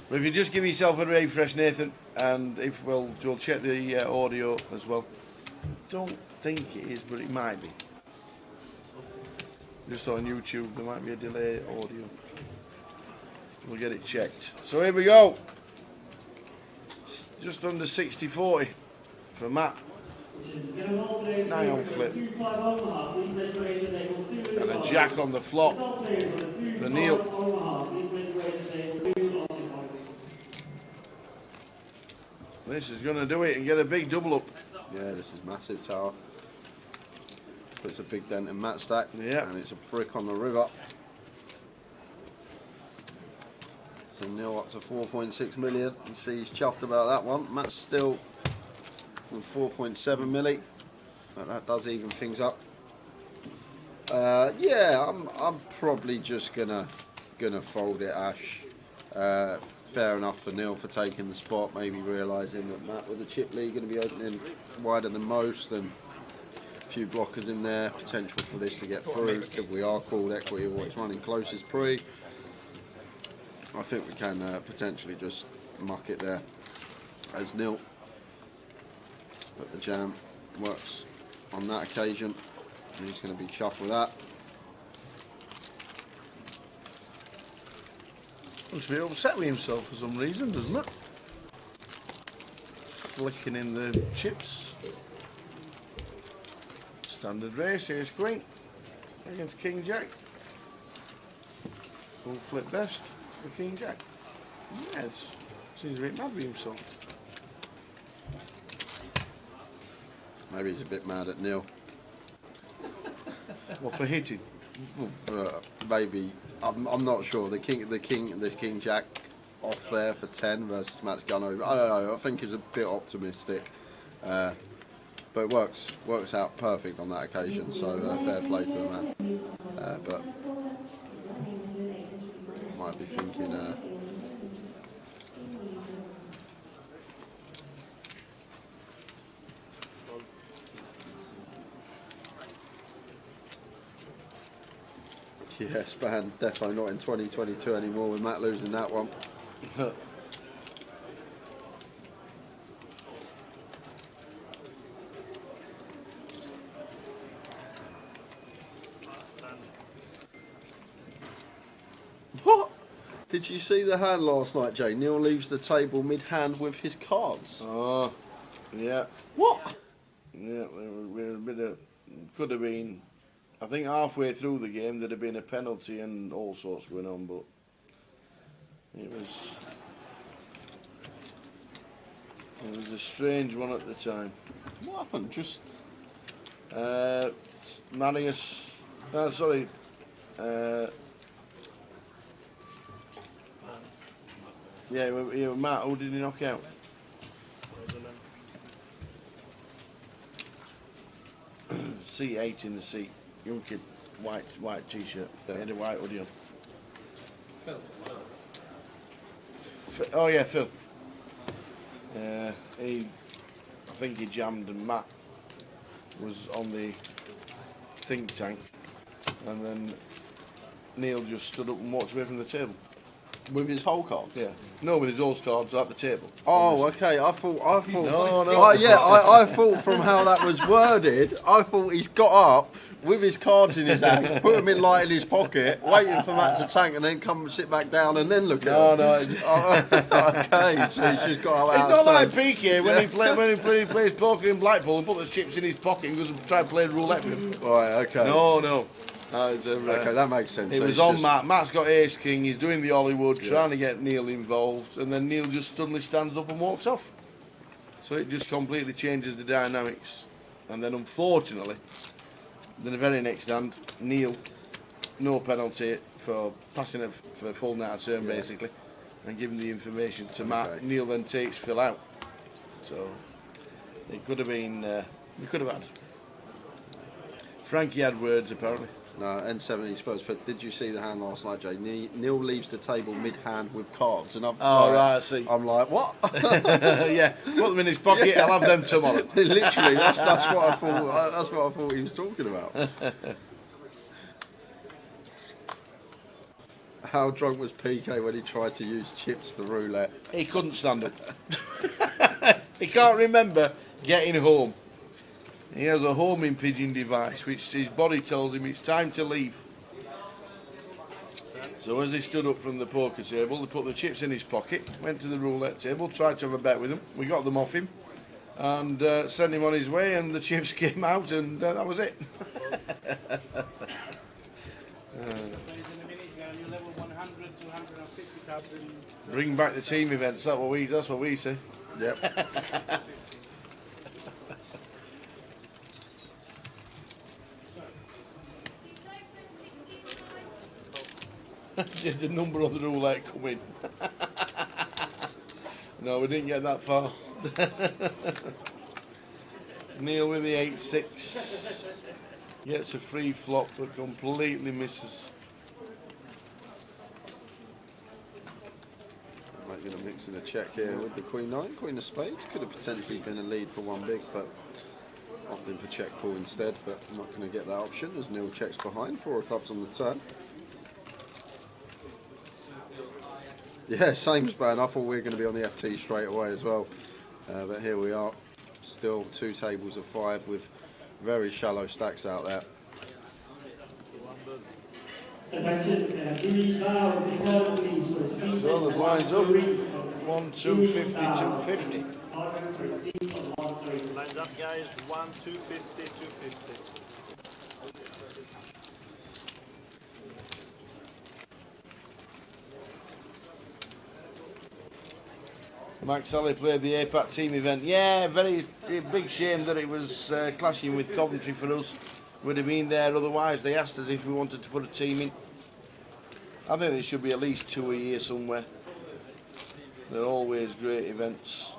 But if you just give yourself a refresh, Nathan, and if we'll check the audio as well. Don't think it is, but it might be. Just on YouTube, there might be a delay audio. We'll get it checked. So here we go. Just under 60-40 for Matt. 9 on flip. And a jack on the flop for Neil. This is going to do it and get a big double up. Yeah, this is massive, Tower. Puts a big dent in Matt's stack. Yeah. And it's a brick on the river. So Neil up to 4.6 million. You see he's chuffed about that one. Matt's still with 4.7 milli. But that does even things up. Yeah, I'm probably just gonna fold it, Ash. Fair enough for Neil for taking the spot, maybe realising that Matt with the chip lead going to be opening wider than most, and a few blockers in there, potential for this to get through. If we are called equity or it's running closest pre, I think we can potentially just muck it there as Neil. But the jam works on that occasion, and he's going to be chuffed with that. Must be upset with himself for some reason, doesn't it? Flicking in the chips. Standard race, here's Queen against King Jack. Full flip best for King Jack. Yeah, it seems a bit mad with himself. Maybe he's a bit mad at Neil. What, for hitting? Maybe I'm not sure. The king Jack off there for 10 versus Matt's gun over. I don't know. I think he's a bit optimistic, but it works out perfect on that occasion. So fair play to the man. But might be thinking. Yeah, Span defo not in 2022 anymore with Matt losing that one. What? Did you see the hand last night, Jay? Neil leaves the table mid-hand with his cards. Oh, yeah. What? Yeah, we're a bit of, could have been. I think halfway through the game there'd have been a penalty and all sorts going on, but it was a strange one at the time. What happened? Just Manius, no, sorry, yeah, Matt, who did he knock out? C8 in the seat. Young kid, white t-shirt, he had a white hoodie on. Phil. Oh yeah, Phil. I think he jammed, and Matt was on the think tank, and then Neil just stood up and walked away from the table. With his whole cards? Yeah. No, with his all cards at the table. Oh, okay. I thought. No. I thought from how that was worded, I thought he's got up with his cards in his hand, put them in light in his pocket, waiting for Matt to tank, and then come and sit back down and then look at him. No. Okay, so he's just got up It's out not of like time. Piquet when he plays poker in Blackpool and put the chips in his pocket and goes and try and play roulette with him. Right, okay. No. Okay, that makes sense. It So was it's on just- Matt. Matt's got ace king. He's doing the Hollywood, trying to get Neil involved, and then Neil just suddenly stands up and walks off. So it just completely changes the dynamics. And then unfortunately, the very next hand, Neil, no penalty for passing it for a full night turn basically, and giving the information to Matt. Okay. Neil then takes Phil out. So it could have been. We could have had. Frankie had words apparently. No, N70 Spurs. But did you see the hand last night, Jay? Neil leaves the table mid-hand with cards, and Right, I see. I'm like, what? Yeah, put them in his pocket. I'll have them tomorrow. Literally, that's what I thought. That's what I thought he was talking about. How drunk was PK when he tried to use chips for roulette? He couldn't stand up. He can't remember getting home. He has a homing pigeon device, which his body tells him it's time to leave. So as he stood up from the poker table, he put the chips in his pocket, went to the roulette table, tried to have a bet with him. We got them off him, and sent him on his way, and the chips came out, and that was it. Bring back the team events. That's what we say. Yep. Did the number on the roulette come in? No, we didn't get that far. Neil with the 8-6 gets a free flop but completely misses. I'm going to mix in a check here with the Queen 9, Queen of Spades. Could have potentially been a lead for one big, but opting for check call instead. But I'm not going to get that option as Neil checks behind. 4 of clubs on the turn. Yeah, same as Ben. I thought we were going to be on the FT straight away as well. But here we are. Still 2 tables of 5 with very shallow stacks out there. So the blinds up. 1, 250, 250. Lines up, guys. 1, 250, 250. Mike Sally played the APAC team event. Yeah, very big shame that it was clashing with Coventry for us. Would have been there otherwise. They asked us if we wanted to put a team in. I think there should be at least 2 a year somewhere. They're always great events.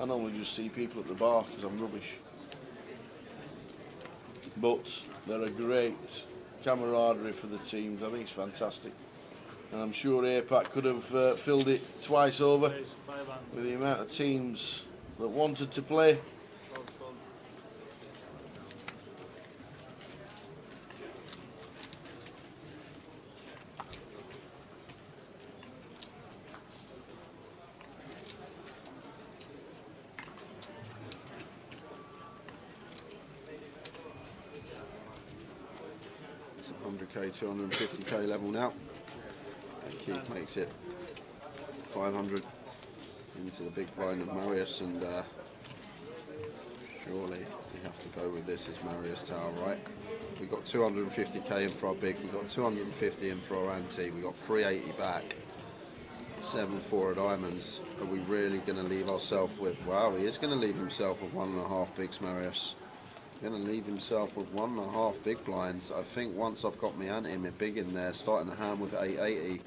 I normally just see people at the bar because I'm rubbish. But they're a great camaraderie for the teams. I think it's fantastic. And I'm sure APAC could have filled it twice over with the amount of teams that wanted to play. It's 100k, 250k level now. And Keith makes it 500 into the big blind of Marius, and surely you have to go with this as Marius Tower, right? We got 250k in for our big, we got 250 in for our ante, we got 380 back, 7-4 of diamonds. Are we really going to leave ourselves with? Wow, he is going to leave himself with 1.5 bigs, Marius. Going to leave himself with 1.5 big blinds. I think once I've got my ante, my big in there, starting the hand with 880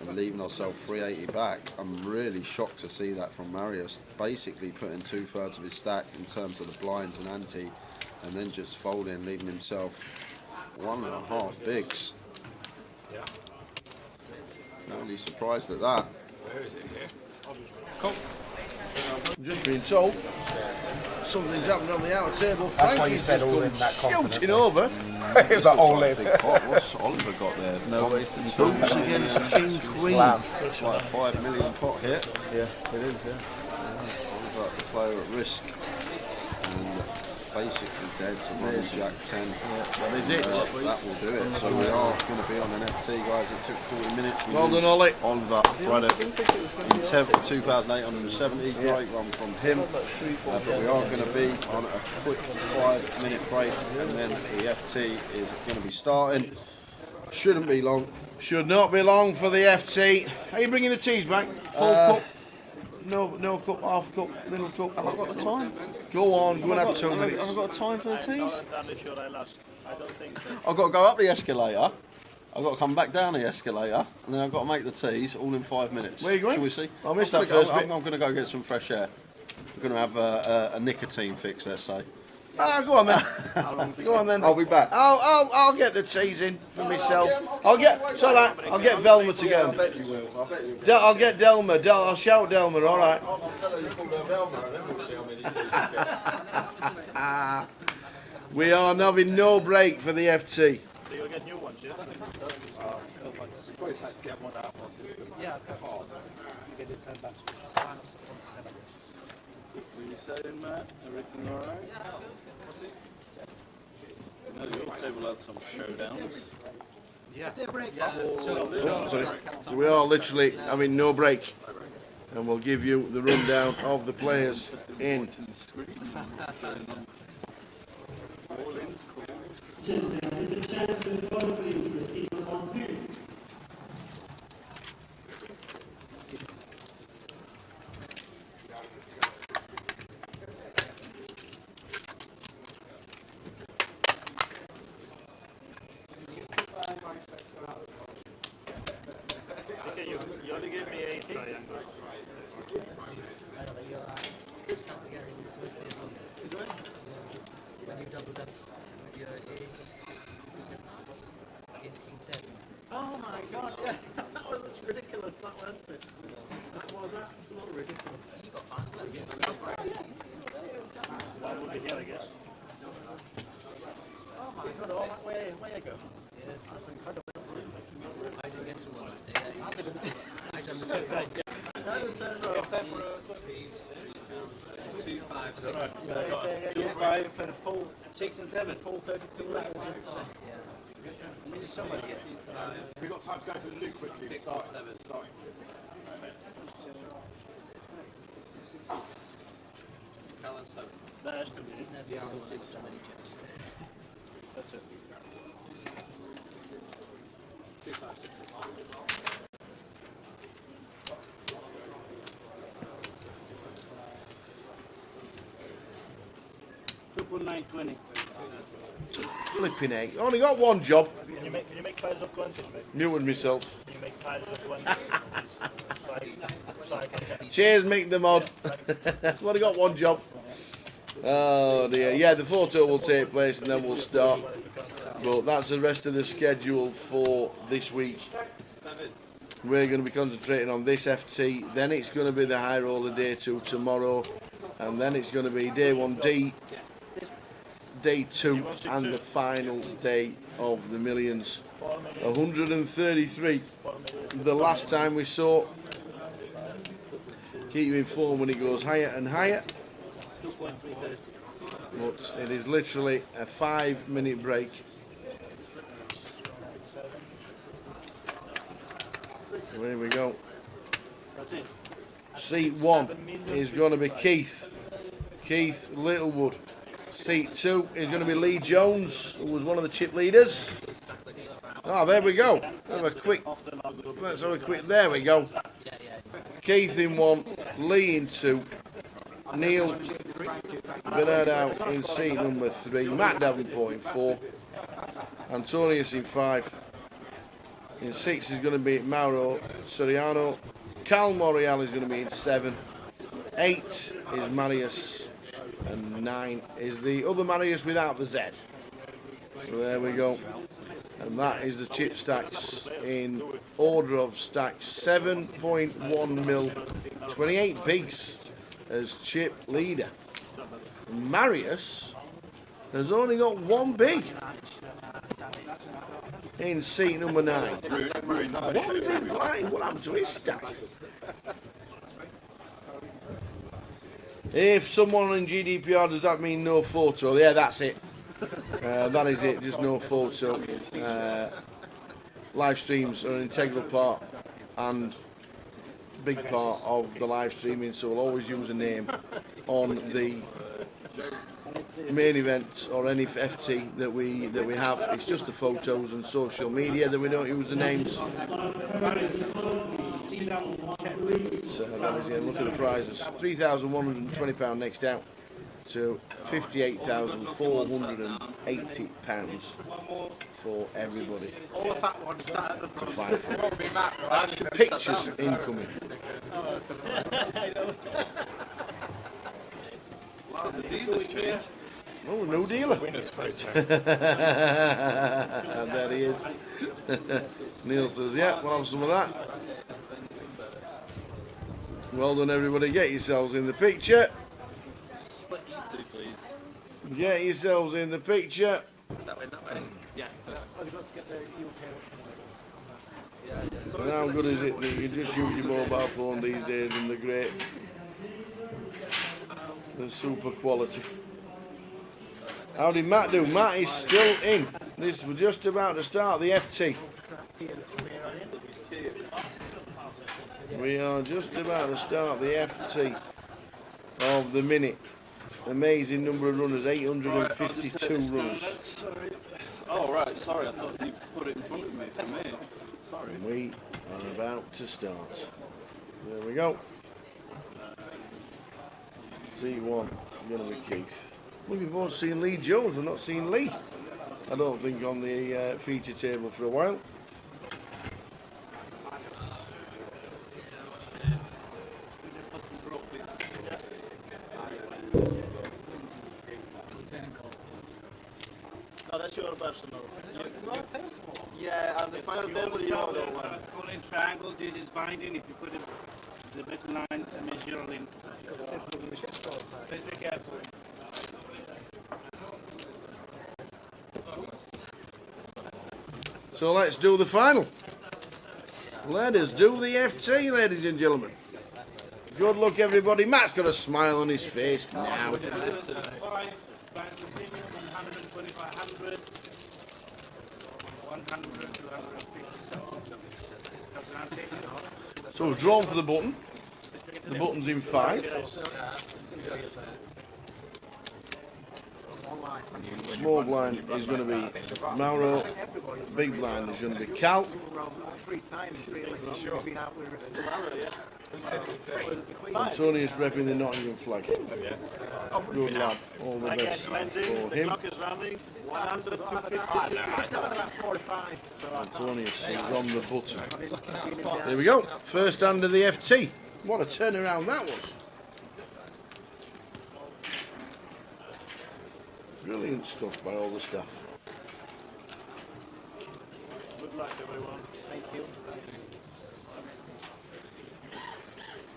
and leaving ourselves 380 back, I'm really shocked to see that from Marius. Basically putting 2/3 of his stack in terms of the blinds and ante, and then just folding, leaving himself 1.5 bigs. Yeah. Really surprised at that. Where is it here? Cool. I'm just being told something's happened on the outer table. That's why you Frankie's said just all come in that confident, shooting though. over. it was like all in. Big pot. What's Oliver got there? No wasting Boots against King Queen. Slam. It's like a $5 million pot hit. Yeah, it is, yeah. Oliver, the player at risk. And basically dead to run Jack 10. That is it. That will do it. So we are going to be on an FT, guys. It took 40 minutes. Well done, Ollie. Oliver Braddock in 10th, 2,870. Great run from him. But we are going to be on a quick 5-minute break, and then the FT is going to be starting. Shouldn't be long. Should not be long for the FT. Are you bringing the teas back? Full cup? No cup, half cup, middle cup. Have I got the time? Go on, go and have 2 minutes. Have I got time for the teas? I'm sure I'll ask. I don't think so. I've got to go up the escalator. I've got to come back down the escalator, and then I've got to make the teas all in 5 minutes. Where are you going? Shall we see? I missed that first bit. I'm going to go get some fresh air. I'm going to have a nicotine fix, let's say. Ah, go on then. Go on then. I'll be back. I'll get the teas in for myself. I'll get Velma to get them. I bet you will. I bet you will. I'll get Delma. I'll shout Delma. All right. I'll tell her you called her Velma, and then we'll see how many teas you get. We are having no break for the FT. You'll get new ones, yeah? Let's get one out of our system. Get it turned back. What you saying, Matt? Everything all right? No, your table had some showdowns. Sorry. We are literally having no break, and we'll give you the rundown of the players in. Gentlemen, Mr. Chairman, the photo please proceed on 2. Okay, you only gave me 8 triangles. Oh my god, yeah. That was ridiculous, that wasn't it? That was absolutely ridiculous. You got past that again. One will be here, I guess. Oh my god, all that way you go. Yeah, that's incredible. I didn't get through one of it. I didn't. I didn't. For the full 6 and 7, full 32 levels yesterday. Yeah. Somebody get. We've got time to go to the loo quickly. 6 and 7. Starting. Callum 7. That has to be. Never seen so many chips. That's it. 6, 5, 6. Triple 920. Flipping egg. Only got one job. Can you make piles of 20s, mate? Muted myself. Can you make piles of 20s? so I can get Cheers, make the mod. I've only got one job. Oh dear. Yeah, the photo will take place and then we'll start. But that's the rest of the schedule for this week. We're going to be concentrating on this FT. Then it's going to be the high roller day 2 tomorrow. And then it's going to be day 1D, day 2, and the final day of the millions. 133. The last time we saw. Keep you informed when it goes higher and higher. But it is literally a 5-minute break. So here we go. Seat 1 is going to be Keith Littlewood. Seat 2 is going to be Lee Jones, who was one of the chip leaders. Oh, there we go. Let's have a quick. There we go. Keith in 1, Lee in 2, Neil Bernard out in seat number 3, Matt Davenport in 4, Antonius in 5. In 6 is going to be Mauro Soriano. Cal Morial is going to be in 7. 8 is Marius. And 9 is the other Marius without the Z. So there we go. And that is the chip stacks in order of stacks. 7.1 mil, 28 bigs as chip leader. And Marius has only got 1 big. in seat number 9. One big blind. What happened to his stack? If someone in GDPR, does that mean no photo? Yeah, that's it. That is it, just no photo. Live streams are an integral part and big part of the live streaming, so we'll always use a name on the main event or any FT that we have. It's just the photos and social media that we don't use the names. So that is it. Look at the prizes. £3,120 next out to £58,480 for everybody. All the fat ones sat at the To front. fight. Pictures incoming. Wow, the dealer's changed. Oh, no dealer. Winner's photo. There he is. Neil says, yeah, we'll have some of that. Well done, everybody. Get yourselves in the picture. Split you two, please. Get yourselves in the picture. That way, that way. Yeah. Oh, you've got to get the UK. And how good is it that you just use your mobile phone these days and they're great. They're super quality. How did Matt do? Matt is still in. We're just about to start the FT. We are just about to start the FT of the minute. Amazing number of runners, 852 runners. Oh, right, sorry, I thought you put it in front of me for me. Sorry. We are about to start. There we go. C1, going to be Keith. Looking forward to seeing Lee Jones. We've not seen Lee, I don't think, on the feature table for a while. No, that's your personal. My personal one. Yeah, and the final table you order one. Pulling triangles, this is binding. If you put it the middle line, and measure in. Please be careful. So let's do the final. Let us do the FT, ladies and gentlemen. Good luck, everybody. Matt's got a smile on his face now. 100, 250. So we've drawn for the button. The button's in 5. Small blind is going to be Mauro. Big blind is going to be Cal. 3 times, really. Sure. Been out with it. Antonius repping the Nottingham flag. Good lad. All the best for him. Clock is running. 100 to 50. Antonius is on the button. There we go. First hand of the FT. What a turnaround that was. Brilliant stuff by all the staff. Good luck, everyone. Thank you.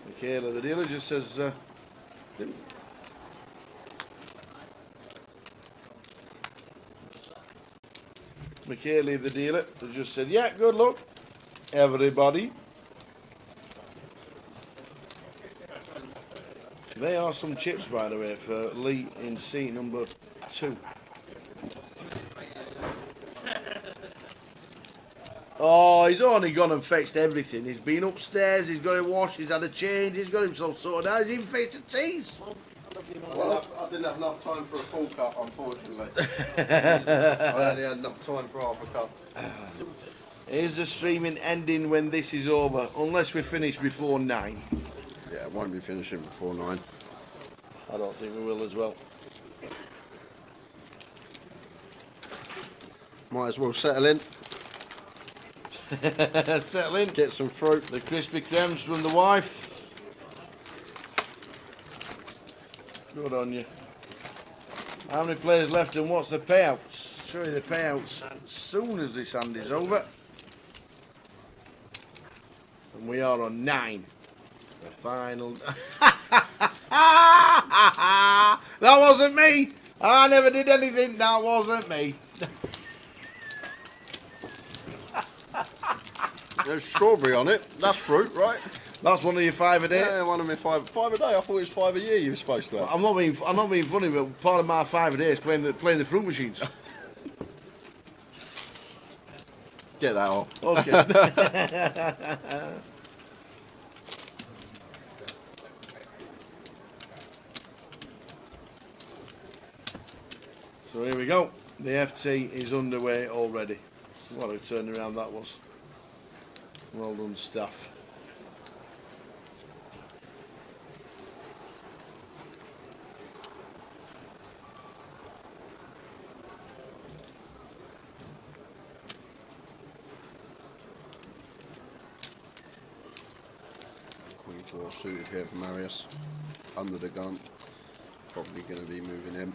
Michaela, the dealer, just says, Michaela, the dealer, has just said, yeah, good luck, everybody. They are some chips, by the way, for Lee in seat number 2. Oh, he's only gone and fetched everything. He's been upstairs, he's got it washed, he's had a change, he's got himself sorted out, he's even fetched the teas. Well, I didn't have enough time for a full cup, unfortunately. I only had enough time for half a cup. Here's the streaming ending when this is over, unless we finish before 9. Yeah, it won't be finishing before 9. I don't think we will as well. Might as well settle in, Settle in. get some fruit. The Krispy Kremes from the wife. Good on you. How many players left and what's the payouts? Show you the payouts as soon as this hand is over. And we are on 9. The final. That wasn't me. I never did anything. That wasn't me. There's strawberry on it. That's fruit, right? That's one of your 5 a day. Yeah, one of my 5 a day. I thought it was 5 a year you were supposed to have. I'm not being funny, but part of my 5 a day is playing the fruit machines. Get that off. Okay. So here we go. The FT is underway already. What a turnaround that was. Well done, staff. Queen 4 suited here for Marius. Under the gun. Probably going to be moving him.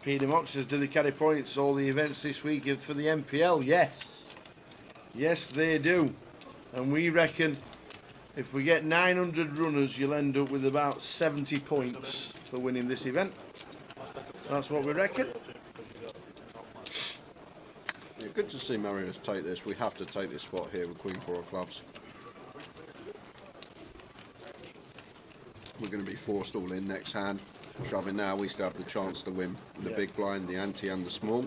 Peter Mox says, do they carry points all the events this week for the MPL? Yes. Yes, they do. And we reckon if we get 900 runners, you'll end up with about 70 points for winning this event. That's what we reckon. Yeah, good to see Marius take this. We have to take this spot here with Queen 4 of clubs. We're going to be forced all in next hand. Shoving now, we still have the chance to win the big blind, the ante and the small.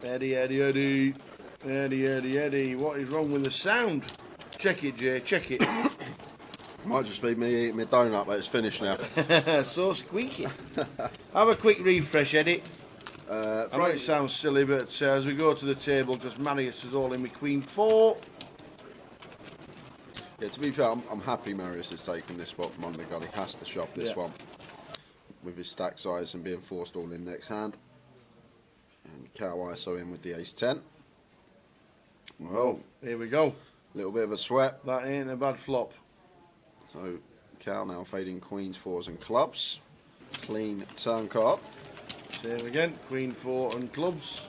Eddie, what is wrong with the sound? Check it, Jay, check it. Might just be me eating my donut, but it's finished now. So squeaky. Have a quick refresh, Eddie. I know it sounds silly, but as we go to the table, because Marius is all in with Queen 4. Yeah, to be fair, I'm happy Marius is taking this spot from under the gun. He has to shove this one with his stack size and being forced all in next hand. And Cow ISO in with the ace 10. Well, here we go. A little bit of a sweat. That ain't a bad flop. So Cow now fading queens, 4s and clubs. Clean turn card. Same again, Queen 4 and clubs.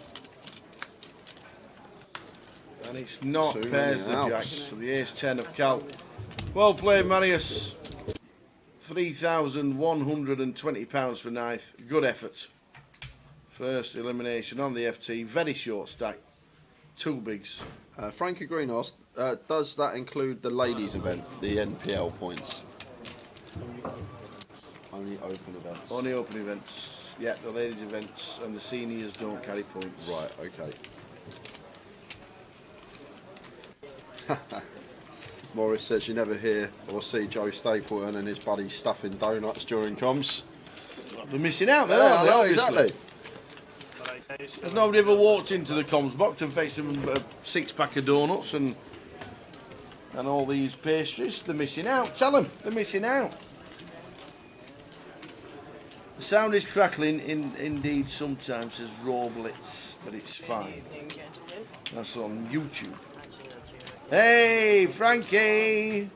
And it's not Too pairs many the outs. jacks, so the ace 10 of Cal. Well played, Marius. £3,120 for ninth. Good effort. First elimination on the FT. Very short stack. 2 bigs. Frankie Greenhouse, does that include the ladies event, the NPL points? Only open events. Only open events. Yeah, the ladies events and the seniors don't carry points. Right, okay. Morris says you never hear or see Joe Stapleton and his buddies stuffing donuts during comms. They're missing out there, Yeah, aren't they, I know, obviously? exactly. Has nobody ever walked into the comms box and faced them a 6-pack of donuts and all these pastries? They're missing out. Tell them they're missing out. The sound is crackling indeed sometimes as raw blitz, but it's fine. That's on YouTube. Hey, Frankie!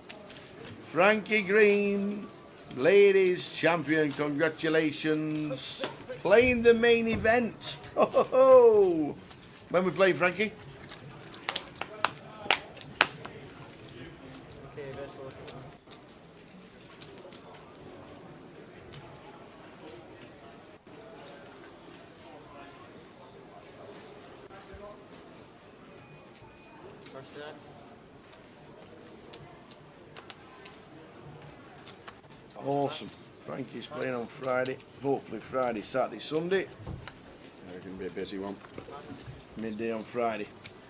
Frankie Green, ladies champion, congratulations. Playing the main event. Ho, ho, ho. When we play, Frankie? Awesome. Frankie's playing on Friday. Hopefully Friday, Saturday, Sunday. It's going to be a busy one. Midday on Friday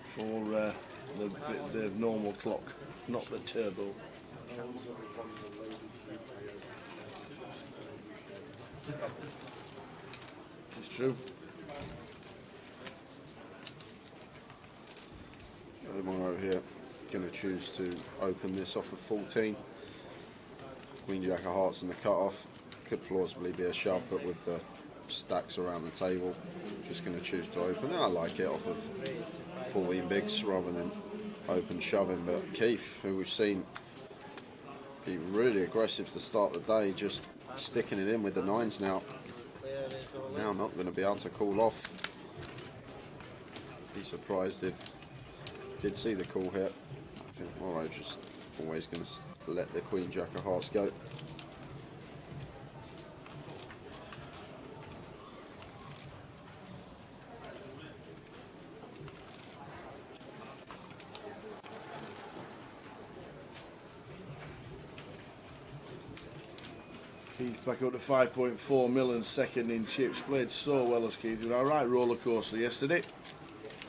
for the normal clock, not the turbo. It's true. The one over here, going to choose to open this off of 14. Queen Jack of Hearts in the cut-off. Could plausibly be a shove, but with the stacks around the table, just going to choose to open it. I like it off of 14 bigs rather than open shoving. But Keith, who we've seen be really aggressive to start the day, just sticking it in with the nines now. Now not going to be able to call off. Be surprised if did see the call here. I think Morrow just always going to let the Queen Jack of Hearts go. Keith back up to 5.4 million, second in chips. Played so well as Keith. All right, roller coaster yesterday.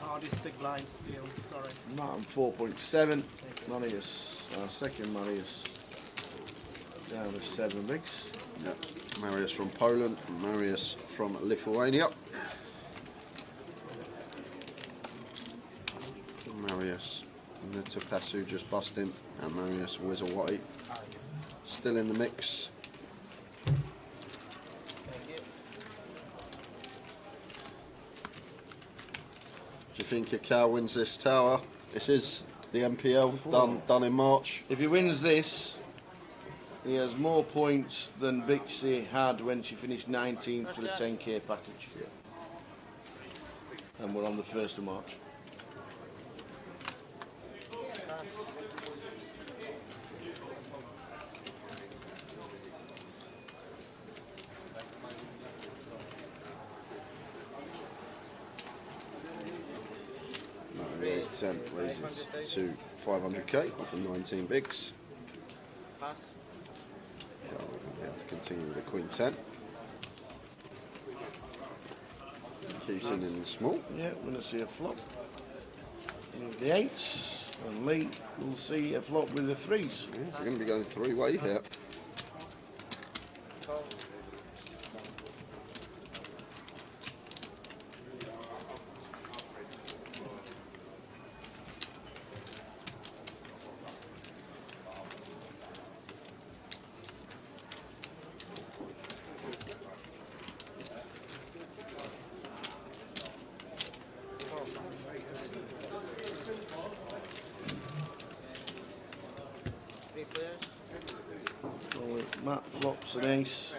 Oh, this big blind steal, sorry. Martin 4.7. Marius, our second Marius, down to 7 bigs. Yep. Marius from Poland, Marius from Lithuania. Marius Nitupasu just busting, and Marius Wizawati still in the mix. Do you think if Cal wins this tower, this is the MPL done in March? If he wins this, he has more points than Bixie had when she finished 19th for the 10k package. Yeah. And we're on the 1st of March. Raise 10 raises to 500k off of 19 bigs. Cal will be able to continue with the Queen 10. Keaton in the small. Yeah, we're going to see a flop with the 8s, and Lee will see a flop with the 3s. Yes, we're going to be going 3-way here. Matt flops an ace.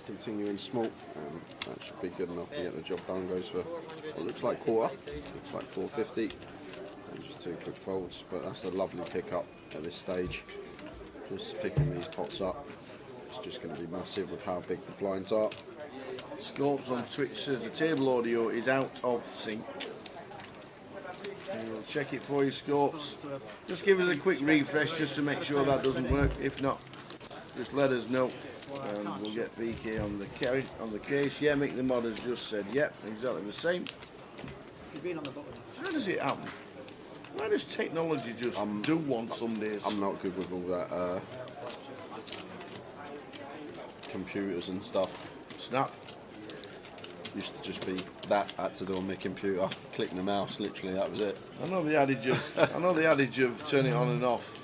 Continuing small, and that should be good enough to get the job done. Goes for what looks like quarter, looks like 450, and just 2 quick folds. But that's a lovely pickup at this stage. Just picking these pots up, it's just going to be massive with how big the blinds are. Scopes on Twitch says the table audio is out of sync. We'll check it for you, Scopes. Just give us a quick refresh just to make sure that doesn't work. If not, just let us know, and we'll get BK on the case. Yeah, Mick the Mod has just said, yep, exactly the same. You've been on the button. How does it happen? Why does technology just do one some days? I'm not good with all that computers and stuff. Snap. Used to just be that, had to do on my computer, clicking the mouse, literally that was it. I know the adage of turn it on and off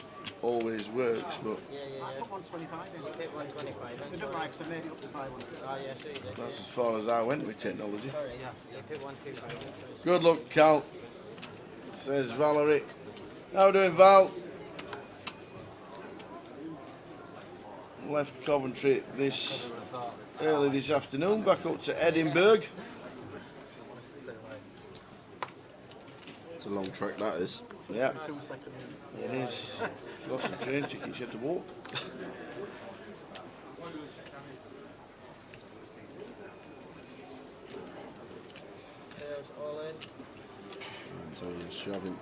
always works, but I put 125 in. You picked 125 in. I don't like, so I made it up to 500. Oh, yeah, so you did. that's as far as I went with technology. Sorry, yeah. You picked 125. Good luck, Cal, says Valerie. How doing, Val? Left Coventry this early this afternoon, back up to Edinburgh. It's a long trek, that is. Yeah, it is. Lots of train tickets, you had to walk. Antonio's shoving.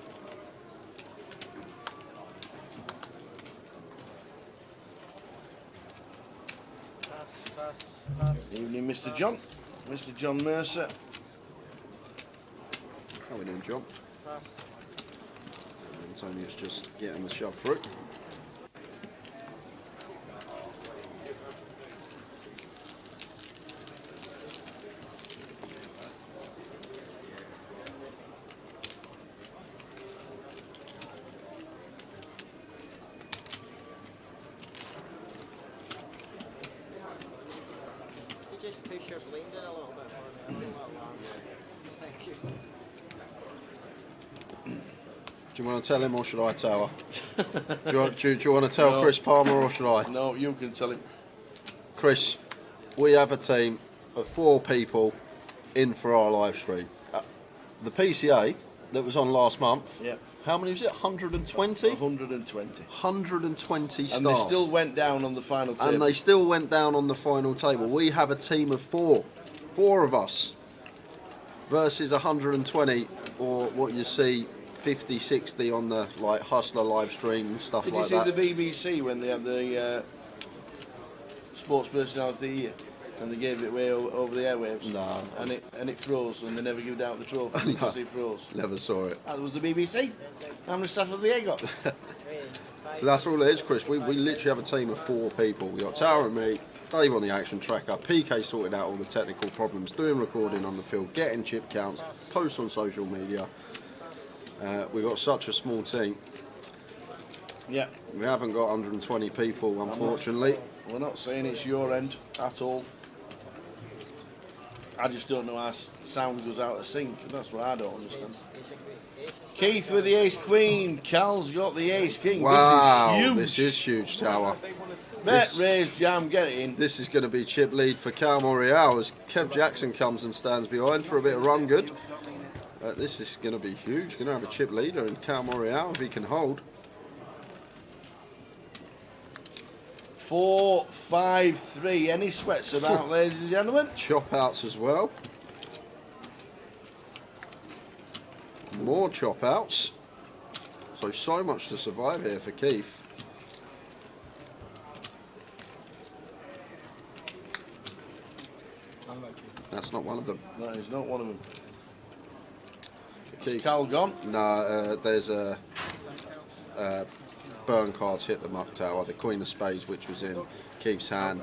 Evening, Mr. John. Mr. John Mercer. How we doing, John? Antonio's just getting the shove through. Just push your blade in a little bit for me. A little longer. Thank you. Do you want to tell him or should I tell her? do you want to tell Chris Palmer or should I? No, you can tell him. Chris, we have a team of 4 people in for our live stream. The PCA that was on last month, Yep. how many was it? 120? 120. 120 staff. And they still went down on the final table. And they still went down on the final table. We have a team of 4. 4 of us versus 120, or what you see 50, 60 on the like Hustler live stream and stuff Did like you that. see the BBC when they had the Sports Personality of the Year and they gave it away over the airwaves? No. And it froze and they never gave out the trophy because it froze. Never saw it. That was the BBC. How many staff have they got? So that's all it is, Chris. We literally have a team of 4 people. We got Tower and me, Dave on the action tracker, PK sorting out all the technical problems, doing recording on the field, getting chip counts, posts on social media. We've got such a small team. Yeah. We haven't got 120 people, unfortunately. We're not saying it's your end at all. I just don't know how sound goes out of sync. That's what I don't understand. Keith with the ace queen. Cal's got the ace king. Wow, this is huge. this is huge, Tower. Bet, raise, jam, get it in. This is going to be chip lead for Cal Morial as Kev Jackson comes and stands behind for a bit of run good. This is going to be huge. Going to have a chip leader in Cal Morial if he can hold. 4, 5, 3. Any sweats about, ladies and gentlemen? Chop outs as well. More chop outs. So much to survive here for Keith. That's not one of them. That is not one of them. Keith. Is Cal gone? No, there's a burn cards hit the muck tower. The Queen of Spades, which was in Keith's hand.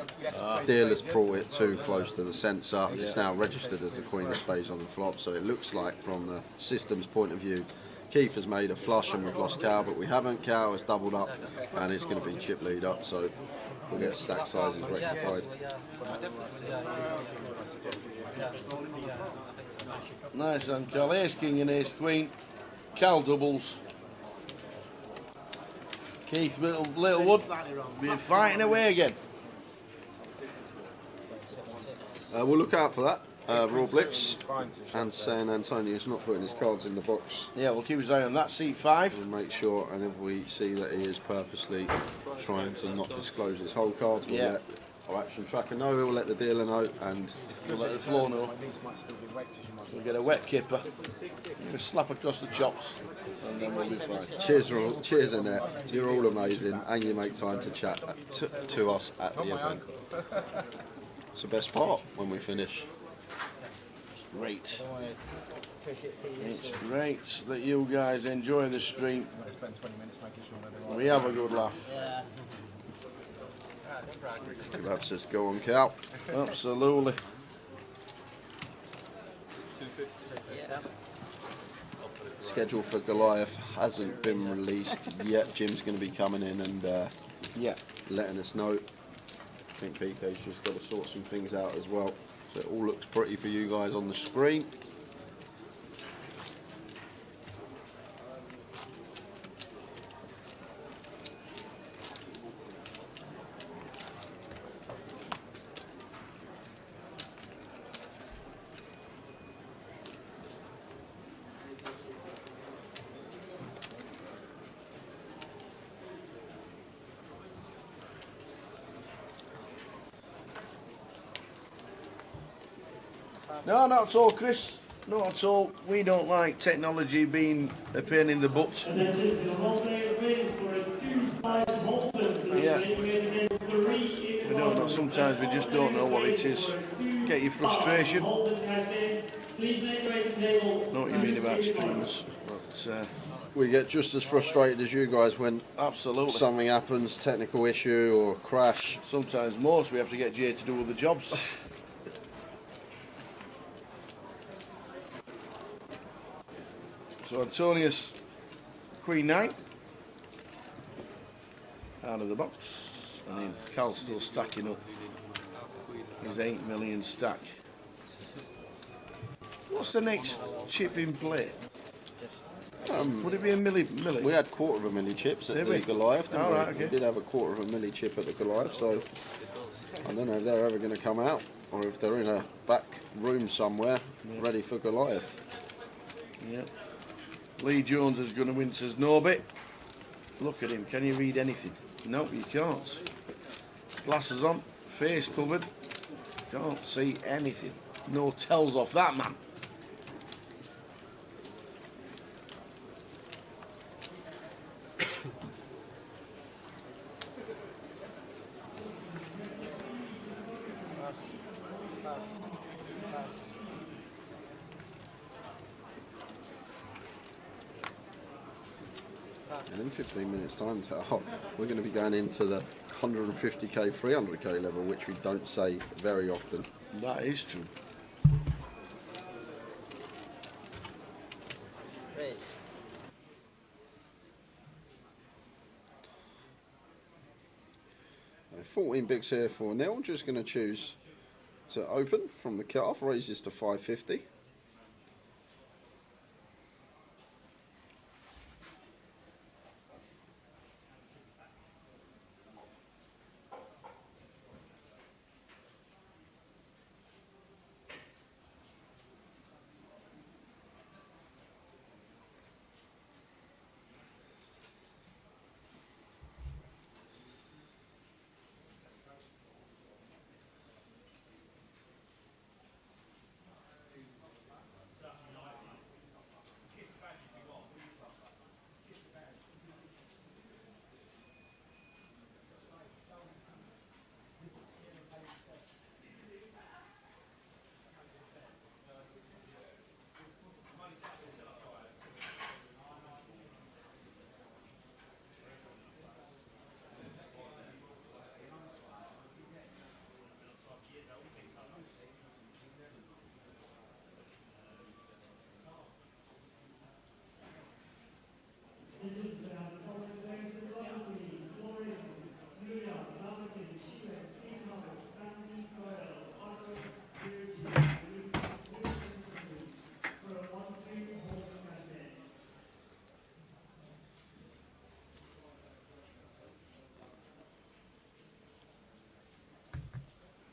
Dealer's brought it too close to the sensor. It's now registered as the Queen of Spades on the flop, so it looks like from the system's point of view, Keith has made a flush and we've lost Cal, but we haven't. Cal has doubled up and it's going to be chip lead up, so we'll get stack sizes rectified. Nice one, Cal. Ace king and ace queen. Cal doubles. Keith Littlewood be fighting away again. We'll look out for that. Raw Blitz and San Antonio's not putting his cards in the box. Yeah, we'll keep his eye on that. Seat 5. We'll make sure, and if we see that he is purposely trying to not disclose his whole cards, we'll let our action tracker know, we'll let the dealer know, and we'll let the floor know. We'll get a wet kipper, we'll slap across the chops, and then we'll be fine. Cheers Annette, you're all amazing, and you make time to chat to us at the event. It's the best part when we finish. Great. It's great that you guys enjoy the stream. We have a good laugh. Kebab says go on, Cal. Absolutely. Schedule for Goliath hasn't been released yet. Jim's going to be coming in and letting us know. I think PK's just got to sort some things out as well. So it all looks pretty for you guys on the screen. No, not at all, Chris. Not at all. We don't like technology being a pain in the butt. Attention, the whole players waiting for a 2-5 Holden. Yeah. We We don't know. Sometimes we just don't know what it is. Get your frustration. Holden captain. Please make your way to the table. Know what you mean about streamers. But, We get just as frustrated as you guys when absolutely something happens, technical issue or crash. Sometimes most we have to get Jay to do other jobs. So Antonius, Queen 9, out of the box, and then Cal's still stacking up his 8 million stack. What's the next chip in play? Would it be a milli? We had quarter of a milli chips at the Goliath, didn't we? Right, okay. We did have a quarter of a milli chip at the Goliath, so I don't know if they're ever going to come out or if they're in a back room somewhere ready for Goliath. Yeah. Lee Jones is going to win, says Norbit. Look at him, can you read anything? No, you can't. Glasses on, face covered, can't see anything. No tells off that man. And in 15 minutes time, we're going to be going into the 150k, 300k level, which we don't say very often. That is true. Right. 14 bigs here for Neil. Just going to choose to open from the cut-off, raises to 550.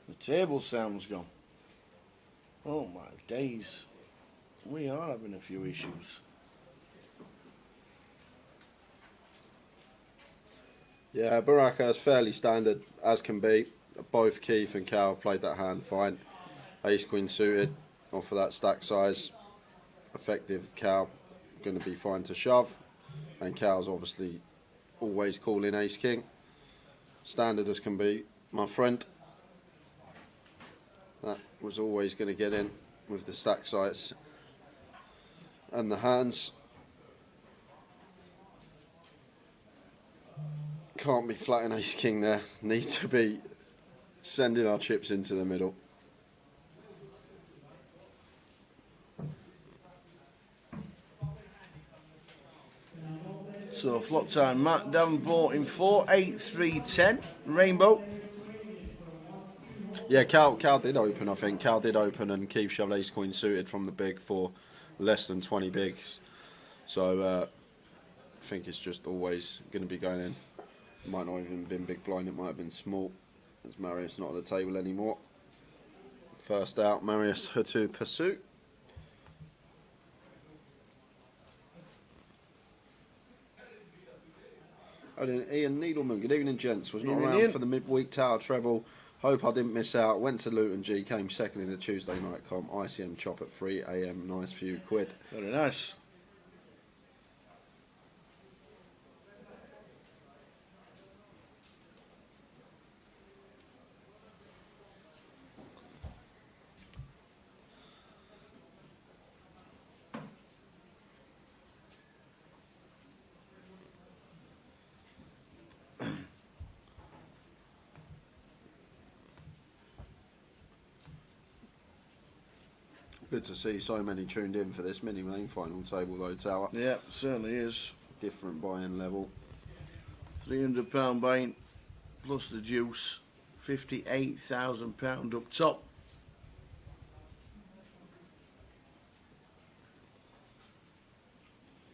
The table sound's gone. Oh my days. We are having a few issues. Yeah, Baraka is fairly standard, as can be. Both Keith and Cal have played that hand fine. Ace Queen suited, off of that stack size. Effective Cal, going to be fine to shove. And Cal's obviously always calling Ace King. Standard as can be, my friend. That was always going to get in with the stack size and the hands. Can't be flatting Ace King there. Need to be sending our chips into the middle. So flop time, Matt Davenport in 4, 8, 3, 10. Rainbow. Yeah, Cal did open, I think. Cal did open and Keith shoved Ace Queen suited from the big for less than 20 bigs. So I think it's just always going to be going in. It might not have even been big blind, it might have been small. As Marius not on the table anymore. First out, Marius Hutu Pursuit. Oh, then Ian Needleman, good evening gents. Was not Evening, around Ian. for the midweek tower treble. Hope I didn't miss out. Went to Luton G, came second in the Tuesday night comp. ICM chop at 3 AM. Nice few quid. Very nice. Good to see so many tuned in for this mini main final table though, Tower. Yeah, certainly is. Different buy-in level. £300 buy-in plus the juice. £58,000 up top.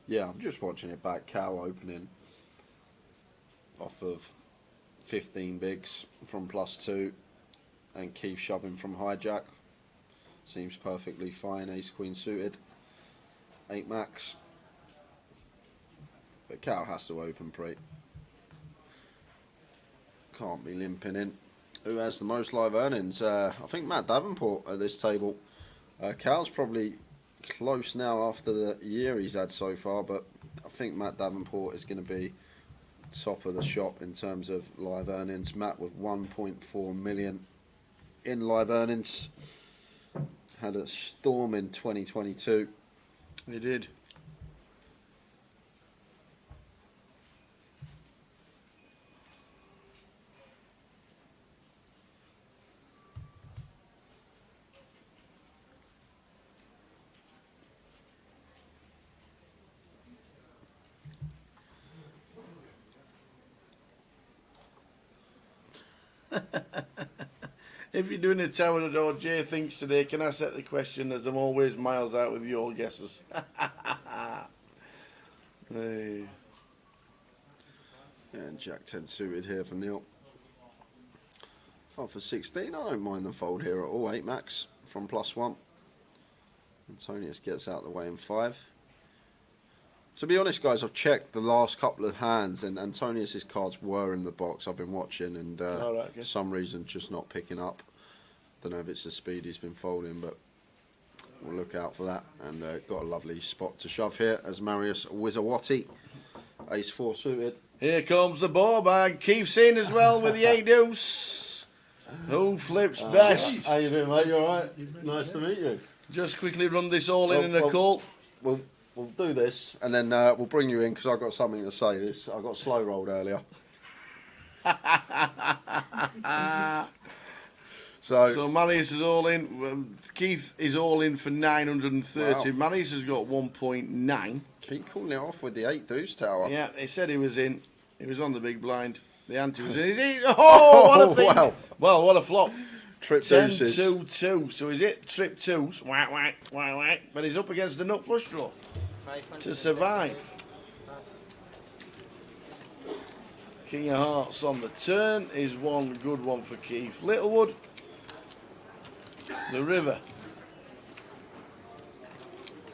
Yeah, I'm just watching it back. Cow opening off of 15 bigs from +2 and Keith shoving from hijack. Seems perfectly fine. Ace Queen suited. 8 max. But Cow has to open pre. Can't be limping in. Who has the most live earnings? I think Matt Davenport at this table. Cow's probably close now after the year he's had so far, but I think Matt Davenport is going to be top of the shop in terms of live earnings. Matt with 1.4 million in live earnings. Had a storm in 2022. He did. If you're doing a tower the door, Jay thinks today, can I set the question as I'm always miles out with your guesses? Hey. And Jack 10 suited here for Neil. Oh, for 16, I don't mind the fold here at all. 8 max from +1. Antonius gets out of the way in 5. To be honest, guys, I've checked the last couple of hands, and Antonius's cards were in the box. I've been watching, and okay. for some reason, just not picking up. Don't know if it's the speed he's been folding, but we'll look out for that. And got a lovely spot to shove here as Marius Wizawati, Ace 4 suited. Here comes the ball bag. Keith's in as well with the 8 deuce. Who flips best? How you doing, mate? You all right? Nice to meet you. Just quickly run this all in a call. We'll do this, and then we'll bring you in because I've got something to say. I got slow rolled earlier. So Marius is all in. Keith is all in for 930. Wow. Marius has got 1.9. Keep calling it off with the 8 deuce tower. Yeah, he said he was in. He was on the big blind. The ante was in. He's in. Oh, what a thing! Wow. Well, what a flop. Trip 10, deuces. 2, 2. So he's hit trip 2s. Whack, whack, whack, whack. But he's up against the nut flush draw to survive. King of Hearts on the turn is one good one for Keith Littlewood. The river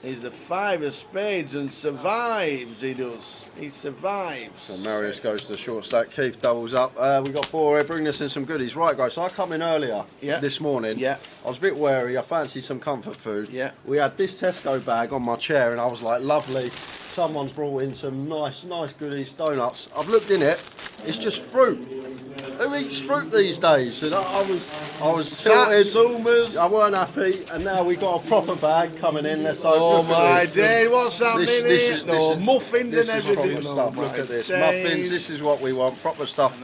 is the 5 of spades and survives, he does. He survives. So Marius goes to the short stack. Keith doubles up. We got Bore bringing us in some goodies. Right, guys, so I come in earlier this morning. Yeah. I was a bit wary. I fancied some comfort food. Yeah. We had this Tesco bag on my chair, and I was like, lovely. Someone's brought in some nice goodies, donuts. I've looked in it. It's just fruit. Who eats fruit these days? And I was tilted. Satsumas. I weren't happy, and now we got a proper bag coming in. Let's open. Oh my this. day, what's happening here? No, muffins this and is everything. proper Oh stuff. my Look at this. days. Muffins, this is what we want. Proper stuff.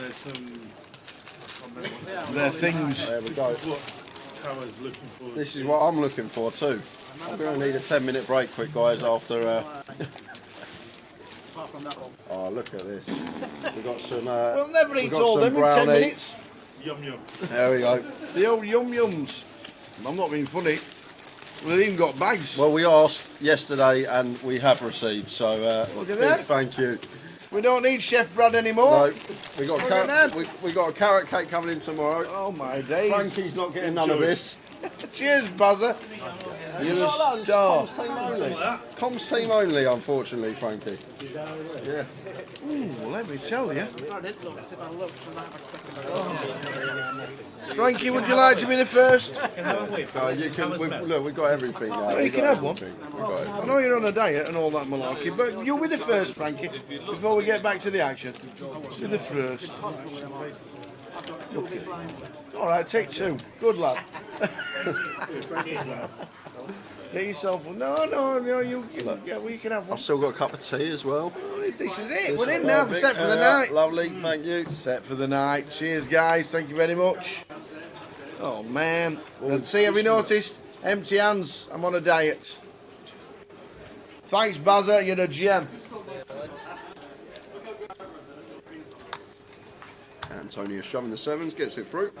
They're things. There we go. Tower's looking for. This is what I'm looking for too. I'm going to need a 10-minute break quick, guys, after... Oh, look at this. We've got some... We'll never we've eat got all some them in 10 brownie. minutes. Yum yum. There we go. The old yum yums. I'm not being funny. We've even got bags. Well, we asked yesterday and we have received, so Look at big that. thank you. We don't need Chef Brad anymore. No, we got Look at that. we got a carrot cake coming in tomorrow. Oh my days. Frankie's not getting none of this. Cheers, Buzzer. You're a star. only. Comms team only, unfortunately, Frankie. Yeah. Ooh, let me tell you. Frankie, would you like to be the first? You can. Look, we've got everything now. You can have one. I know you're on a diet and all that malarkey, but you'll be the first, Frankie, before we get back to the action. Be the first. Okay. All right, take two. Good lad. Get yourself. No. You can have one. I've still got a cup of tea as well. This is it. We're in now. We're set for the night. Lovely, thank you. Set for the night. Cheers, guys. Thank you very much. Oh man. And see, have you noticed? Empty hands. I'm on a diet. Thanks, Bazza. You're a gem. Antonio shoving the sevens, gets it through.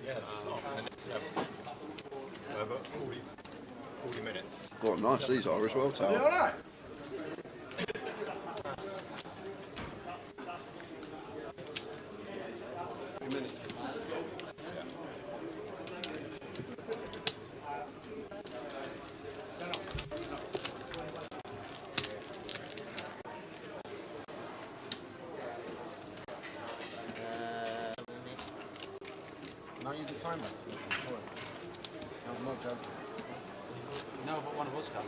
Yes, after the next level. So about 40 minutes. Quite nice, these are as well, Tal. You alright? Can I use a timer to get to the toilet? No, I'm not joking. No, but one of us can.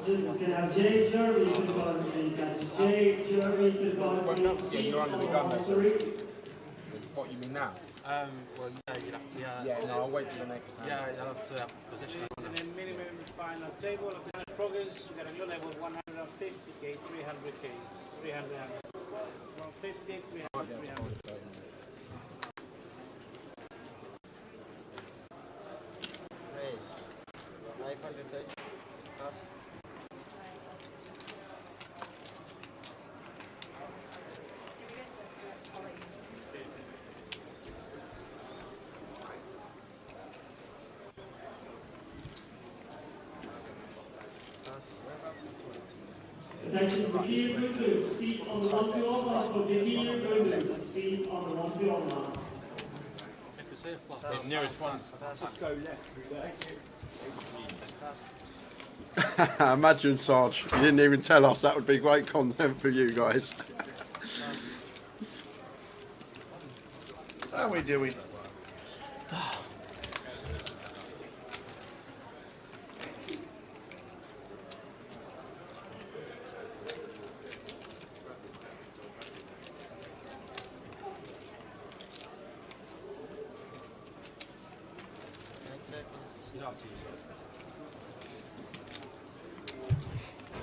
We can have Jay Jeremy to the bottom, please. That's Jay Jeremy to the bottom, please. You're under the gun there, so. What, you mean now? Well, yeah, you'd have to, Yeah, no, I'll wait till the next time. yeah, you'll have to have position. And then minimum final table of the progress, you got a new level 150k, 300k, 300, 150, 300, 300. Attention, Bakir Gunduz, seat on the 1-2 line for Bakir Gunduz, seat on the 1-2 line. The nearest ones. Just go left. Imagine, Sarge, you didn't even tell us. That would be great content for you guys. How are we doing?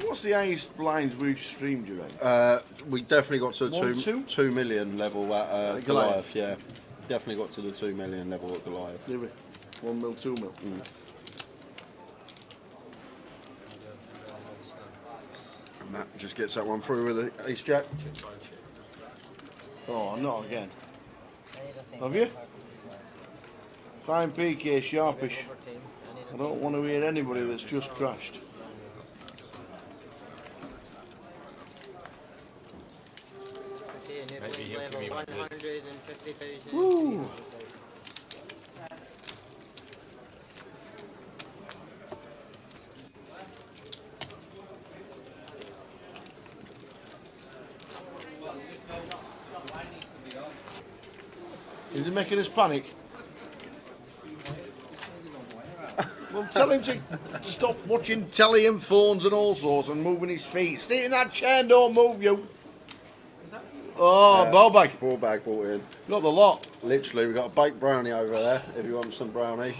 What's the highest blinds we've streamed you in? We definitely got to the 2 2 million level at Goliath. Yeah, definitely got to the 2 million level at Goliath. Did we? 1 mil, 2 mil. Matt just gets that one through with the ace jack. Oh, not again. Have you? Fine PK, sharpish. I don't want to hear anybody that's just crashed. Maybe he'll give me 150,000. Woo! Is he making us panic? Well, tell him to stop watching telly and phones and all sorts and moving his feet. Stay in that chair and don't move you. Oh, ball bag. Ball bag brought in. Not the lot. Literally, we've got a baked brownie over there if you want some brownie.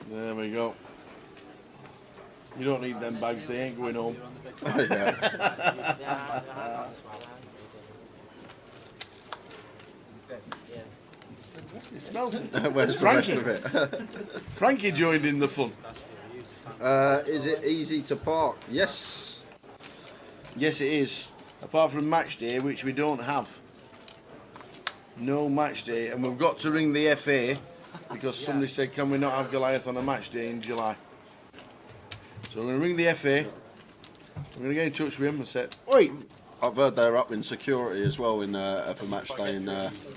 There we go. You don't need them bags, they ain't going home. It smells it. Where's the rest of it? Frankie joined in the fun. Is it easy to park? Yes. Yes, it is. Apart from match day, which we don't have. No match day, and we've got to ring the FA because somebody said, can we not have Goliath on a match day in July? So we're going to ring the FA I'm going to get in touch with him and say, oi! I've heard they're up in security as well in for match day in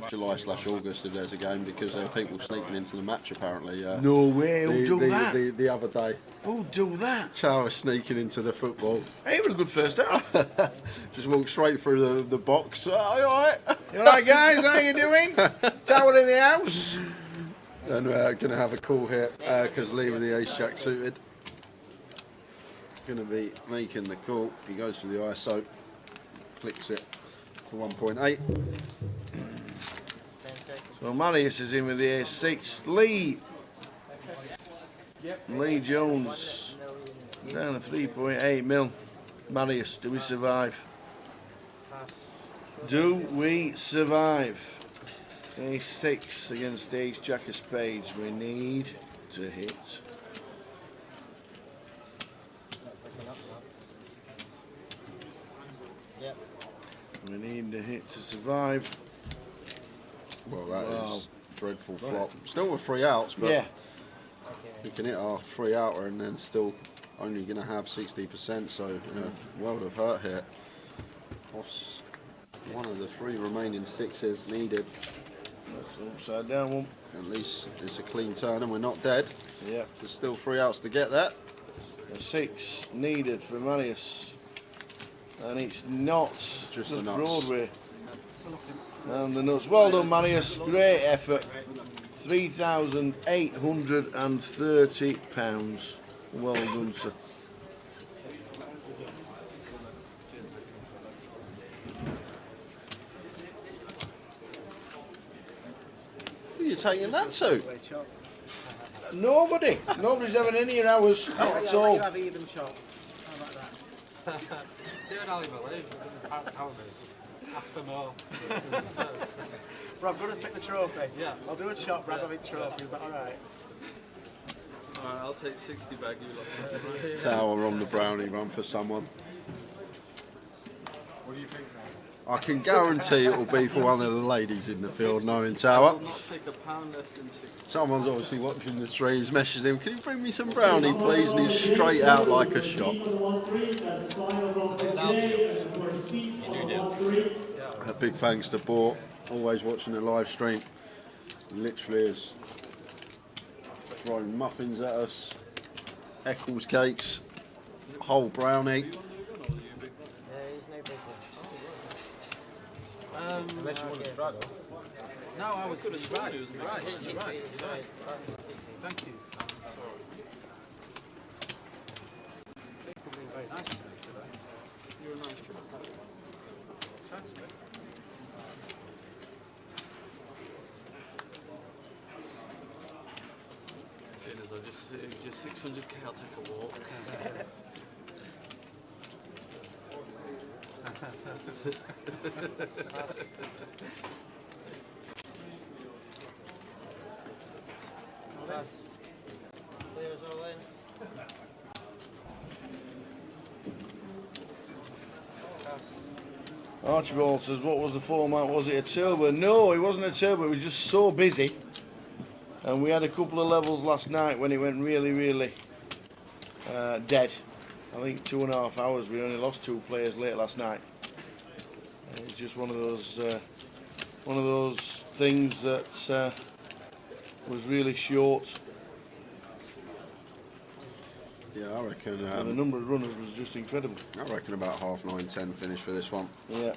July/August if there's a game, because there are people sneaking into the match apparently. No way, who'll do that? The other day. Who'll do that? Chow was sneaking into the football. Hey, what a good first half. Just walked straight through the box. Oh, you alright? You alright, guys? How you doing? Tower in the house. And we're going to have a call here because Lee with the ace jack suited. Going to be making the call. He goes for the ISO. Clicks it to 1.8. So Marius is in with the ace-6. Lee Jones down to 3.8 mil. Marius, do we survive? Do we survive? Ace-6 against ace-jack of spades. We need to hit. We need to hit to survive. Well, that is dreadful flop. Still with 3 outs, but yeah, we can hit our 3 outer and then still only going to have 60%. So in a world of hurt here. Off's one of the 3 remaining 6s needed. That's an upside down one. At least it's a clean turn and we're not dead. Yeah. There's still 3 outs to get that. A 6 needed for Marius. And it's not just the nuts. Broadway. And the nuts. Well done, Marius. Great effort. £3,830. Well done, sir. Who are you taking that to? Nobody. Nobody's having any of ours at all. You have even shot. How about that? Do an alley ask for more. Rob, I'm going to take the trophy. Yeah. I'll do a shot, Brad, of each trophy. Is that alright? Alright, I'll take 60 bag. Tower on the brownie run for someone. What do you think, man? I can guarantee it will be for one of the ladies in the field, knowing Tower. I'll not take a pound less than 60. Someone's obviously watching the streams, messaging him, can you bring me some brownie please? And he's straight out like a shot. A big thanks to Bort, always watching the live stream. Literally has thrown muffins at us, Eccles cakes, whole brownie. Unless you want to struggle. No, I was Could have sworn he was right. making You're right. Thank you. People being very nice to me today. You're a nice chap. Tried to be. Seeing as I just 600k, I'll take a walk. Archibald says, what was the format? Was it a turbo? No, it wasn't a turbo. It was just so busy. And we had a couple of levels last night when it went really, really dead. I think 2.5 hours. We only lost 2 players late last night. It's just one of those things that was really short. Yeah, I reckon. And the number of runners was just incredible. I reckon about 9:30, 10 finish for this one. Yeah.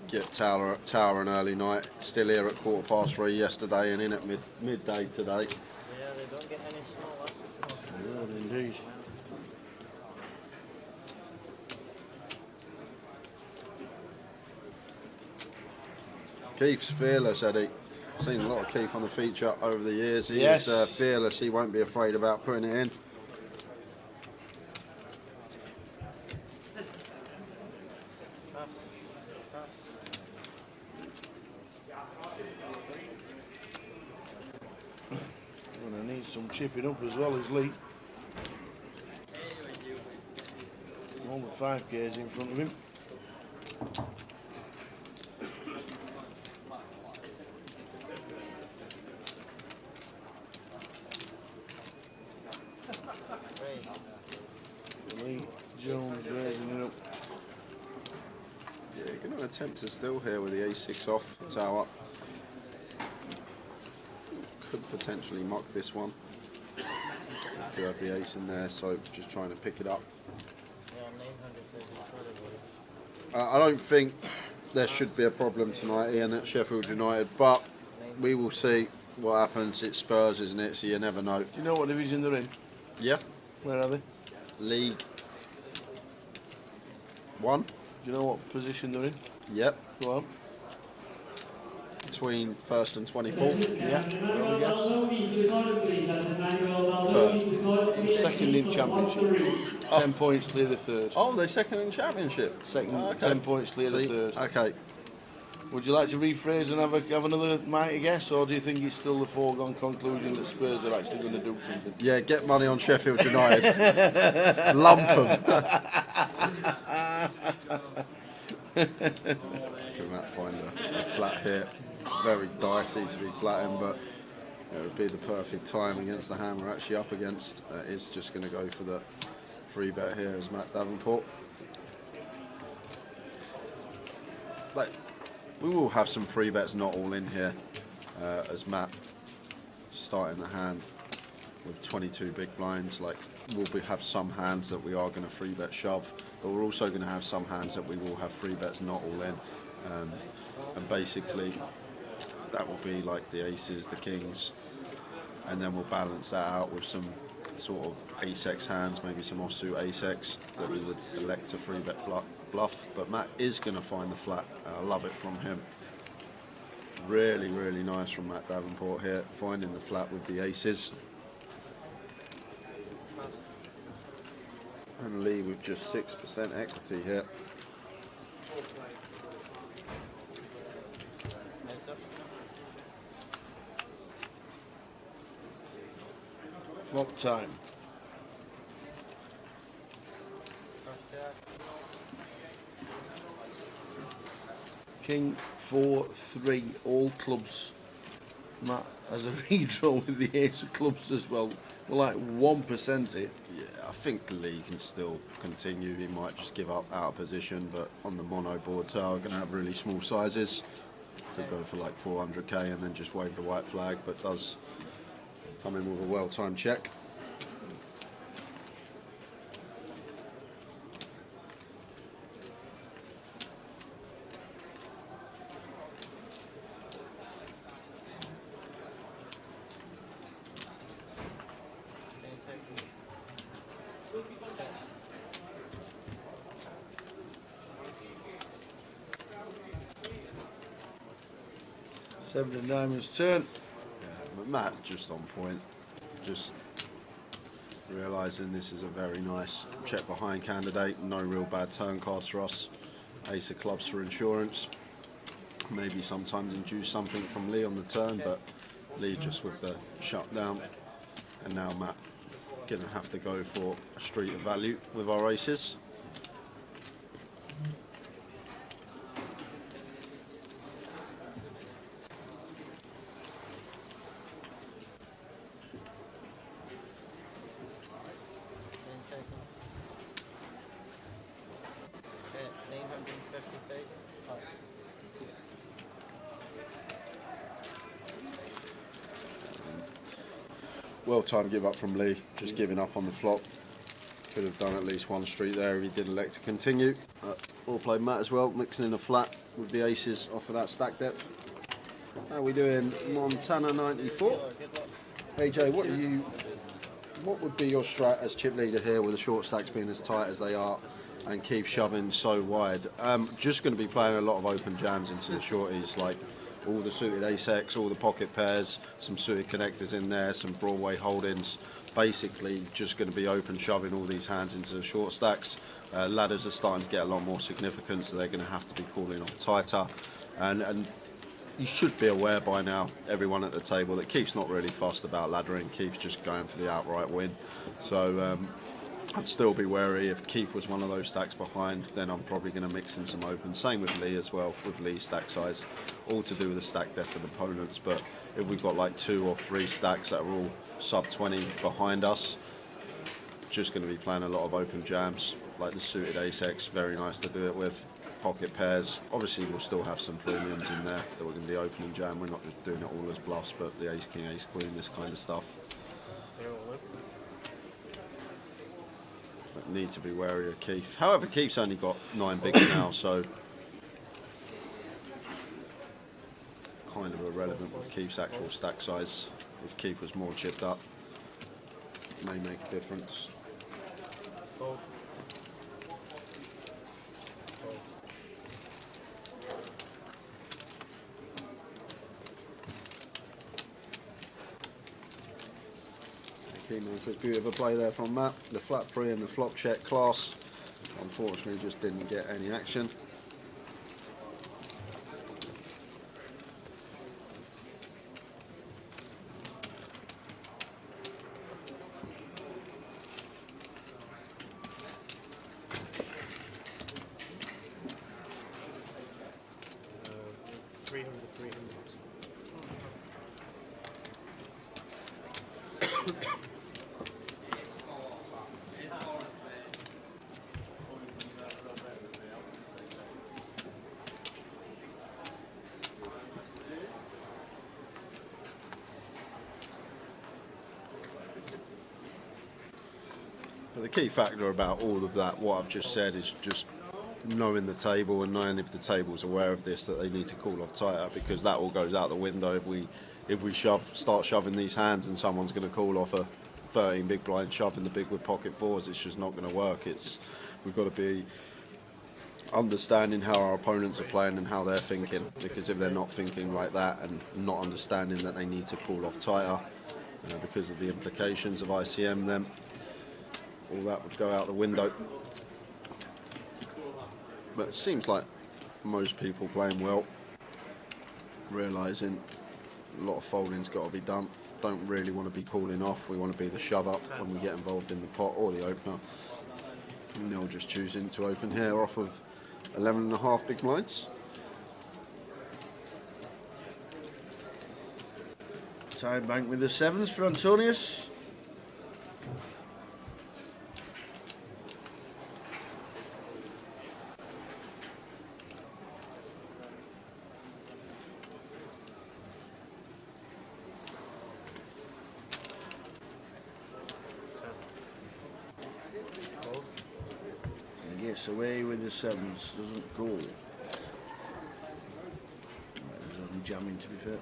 Get Tower an early night. Still here at 3:15 yesterday and in at midday today. Yeah, they don't get any smaller. Good indeed. Keith's fearless, Eddie. Seen a lot of Keith on the feature over the years. He Yes. is fearless. He won't be afraid about putting it in. And I need some chipping up as well as Lee. All the 5Ks in front of him. tempter still here with the a6 off, tower. Could potentially muck this one. Do have the ace in there, so just trying to pick it up. I don't think there should be a problem tonight, Ian, at Sheffield United, but we will see what happens. It's Spurs, isn't it? So you never know. Do you know what division they're in? Yeah. Where are they? League 1. Do you know what position they're in? Yep. Go on. Between 1st and 24th. Yeah. Well, guess. Second in Championship. 10 points clear the third. Oh, they're second in Championship. Second, okay. 10 points clear the third. Okay. Would you like to rephrase and have another mighty guess, or do you think it's still the foregone conclusion that Spurs are actually going to do something? Yeah, get money on Sheffield United. Lump them. Can Matt find a flat here? Very dicey to be flattened, but it would be the perfect time against the hand we're actually up against. Is just going to go for the free bet here as Matt Davenport. But we will have some free bets not all in here as Matt starting the hand with 22 big blinds. Like we'll have some hands that we are going to free bet shove, but we're also going to have some hands that we will have free bets not all in, and basically that will be like the aces, the kings, and then we'll balance that out with some sort of ace-x hands, maybe some offsuit ace-x that we would elect to free bet bluff. But Matt is going to find the flat. I love it from him. Really, really nice from Matt Davenport here, finding the flat with the aces. And Lee with just 6% equity here. Flop time. King 4-3, all clubs. Matt has a redraw with the ace of clubs as well. We're like 1% here. Yeah, I think Lee can still continue. He might just give up out of position, but on the mono boards are going to have really small sizes. Could go for like 400k and then just wave the white flag, but does come in with a well-timed check. Seven of diamonds turn. Yeah, but Matt's just on point. Just realising this is a very nice check behind candidate. No real bad turn cards for us. Ace of clubs for insurance. Maybe sometimes induce something from Lee on the turn, but Lee just with the shutdown. And now Matt gonna have to go for a street of value with our aces. Well-timed give up from Lee, just giving up on the flop. Could have done at least one street there if he did elect to continue. All played Matt as well, mixing in a flat with the aces off of that stack depth. How are we doing? Montana 94. AJ, what would be your strat as chip leader here with the short stacks being as tight as they are and keep shoving so wide? Just going to be playing a lot of open jams into the shorties, like all the suited ace-x, all the pocket pairs, some suited connectors in there, some Broadway holdings. Basically just going to be open shoving all these hands into the short stacks. Ladders are starting to get a lot more significant, so they're going to have to be calling off tighter. And you should be aware by now, everyone at the table, that Keith's not really fussed about laddering. Keith's just going for the outright win. So I'd still be wary. If Keith was one of those stacks behind, then I'm probably going to mix in some open. Same with Lee as well, with Lee's stack size. All to do with the stack depth of opponents. But if we've got like 2 or 3 stacks that are all sub 20 behind us, just going to be playing a lot of open jams, like the suited ace-x, very nice to do it with. pocket pairs. Obviously we'll still have some premiums in there that we're going to be opening jam. We're not just doing it all as bluffs, but the ace king, ace queen, this kind of stuff. But need to be wary of Keith. However, Keith's only got 9 bigs now, so kind of irrelevant with Keith's actual stack size. If Keith was more chipped up, it may make a difference. Says beautiful play there from Matt. The flat pre and the flop check class unfortunately just didn't get any action. But the key factor about all of that, what I've just said, is just knowing the table and knowing if the table's aware of this, that they need to call off tighter, because that all goes out the window if we start shoving these hands and someone's going to call off a 13 big blind shoving the big with pocket fours. It's just not going to work. We've got to be understanding how our opponents are playing and how they're thinking, because if they're not thinking like that and not understanding that they need to call off tighter because of the implications of ICM, then all that would go out the window. But it seems like most people playing well, realising a lot of folding's got to be done. Don't really want to be calling off. We want to be the shove up when we get involved in the pot or the opener. And they'll just choosing to open here off of 11.5 big blinds. Side bank with the 7s for Antonius. Gets away with the 7s, doesn't call. It was only jamming, to be fair.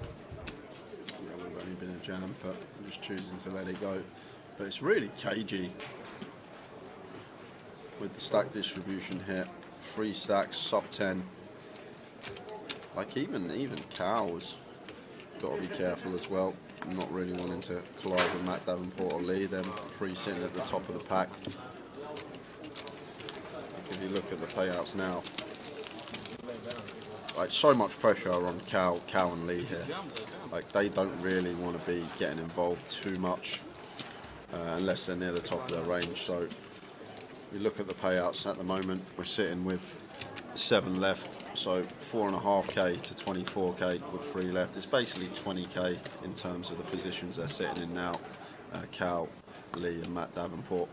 Yeah, we've only been a jam, but I'm just choosing to let it go. But it's really cagey with the stack distribution here. 3 stacks, sub 10. Like even Cow's got to be careful as well. I'm not really wanting to collide with Matt Davenport or Lee. Them 3 sitting at the top of the pack. If you look at the payouts now, like so much pressure on Cow and Lee here. Like they don't really want to be getting involved too much unless they're near the top of their range. So you look at the payouts at the moment, we're sitting with 7 left, so 4.5k to 24k with 3 left. It's basically 20k in terms of the positions they're sitting in now. Cow, Lee and Matt Davenport.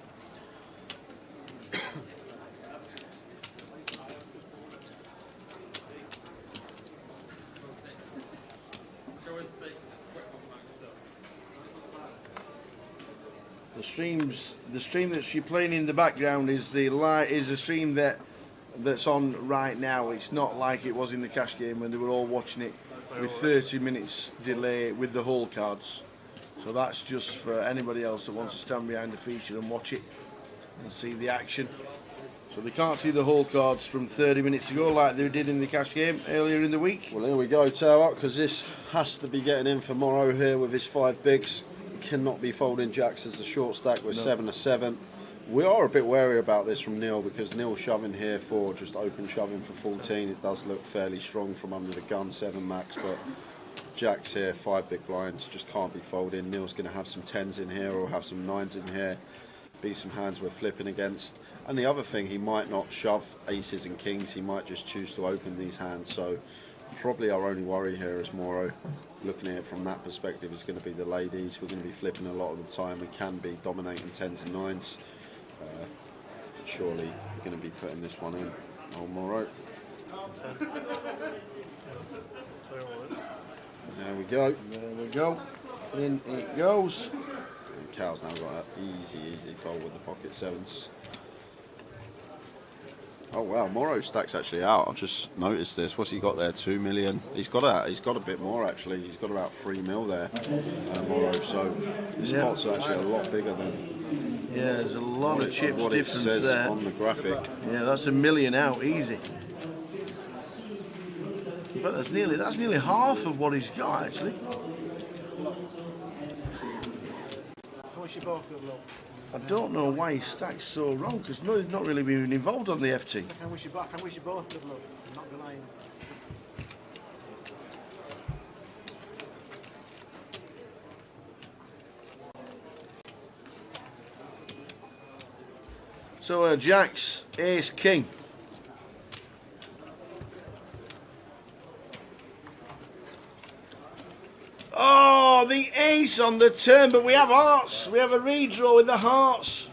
The stream that she's playing in the background is a stream that's on right now. It's not like it was in the cash game when they were all watching it with 30 minutes delay with the hole cards. So that's just for anybody else that wants to stand behind the feature and watch it and see the action. So they can't see the hole cards from 30 minutes ago like they did in the cash game earlier in the week. Well, here we go, Tower, because this has to be getting in for Morrow here with his 5 bigs. Cannot be folding jacks as a short stack with 7-7. We are a bit wary about this from Neil, because Neil shoving here for just open shoving for 14. It does look fairly strong from under the gun, 7 max, but jacks here, 5 big blinds, just can't be folding. Neil's going to have some 10s in here or have some 9s in here. Be some hands we're flipping against. And the other thing, he might not shove aces and kings. He might just choose to open these hands. So probably our only worry here is Morrow. Looking at it from that perspective is going to be the ladies. We're going to be flipping a lot of the time. We can be dominating 10s and 9s. Surely we're going to be putting this one in. Oh, Morrow. There we go. There we go. In it goes. And Cal's now got an easy fold with the pocket sevens. Oh wow, Morrow's stack's actually out. I've just noticed this. What's he got there? 2 million. He's got a bit more actually. He's got about 3 mil there, Morrow. So this pot's actually a lot bigger than. Yeah, there's a lot of chips what it difference says there on the graphic. Yeah, that's $1 million out, easy. But that's nearly half of what he's got actually. How much you both got, look? I don't know why he stacked so wrong because no, he's not really been involved on the FT. I wish you both good luck. I'm not relying. So Jacks, Ace, King. Oh, the ace on the turn, but we have hearts. We have a redraw with the hearts.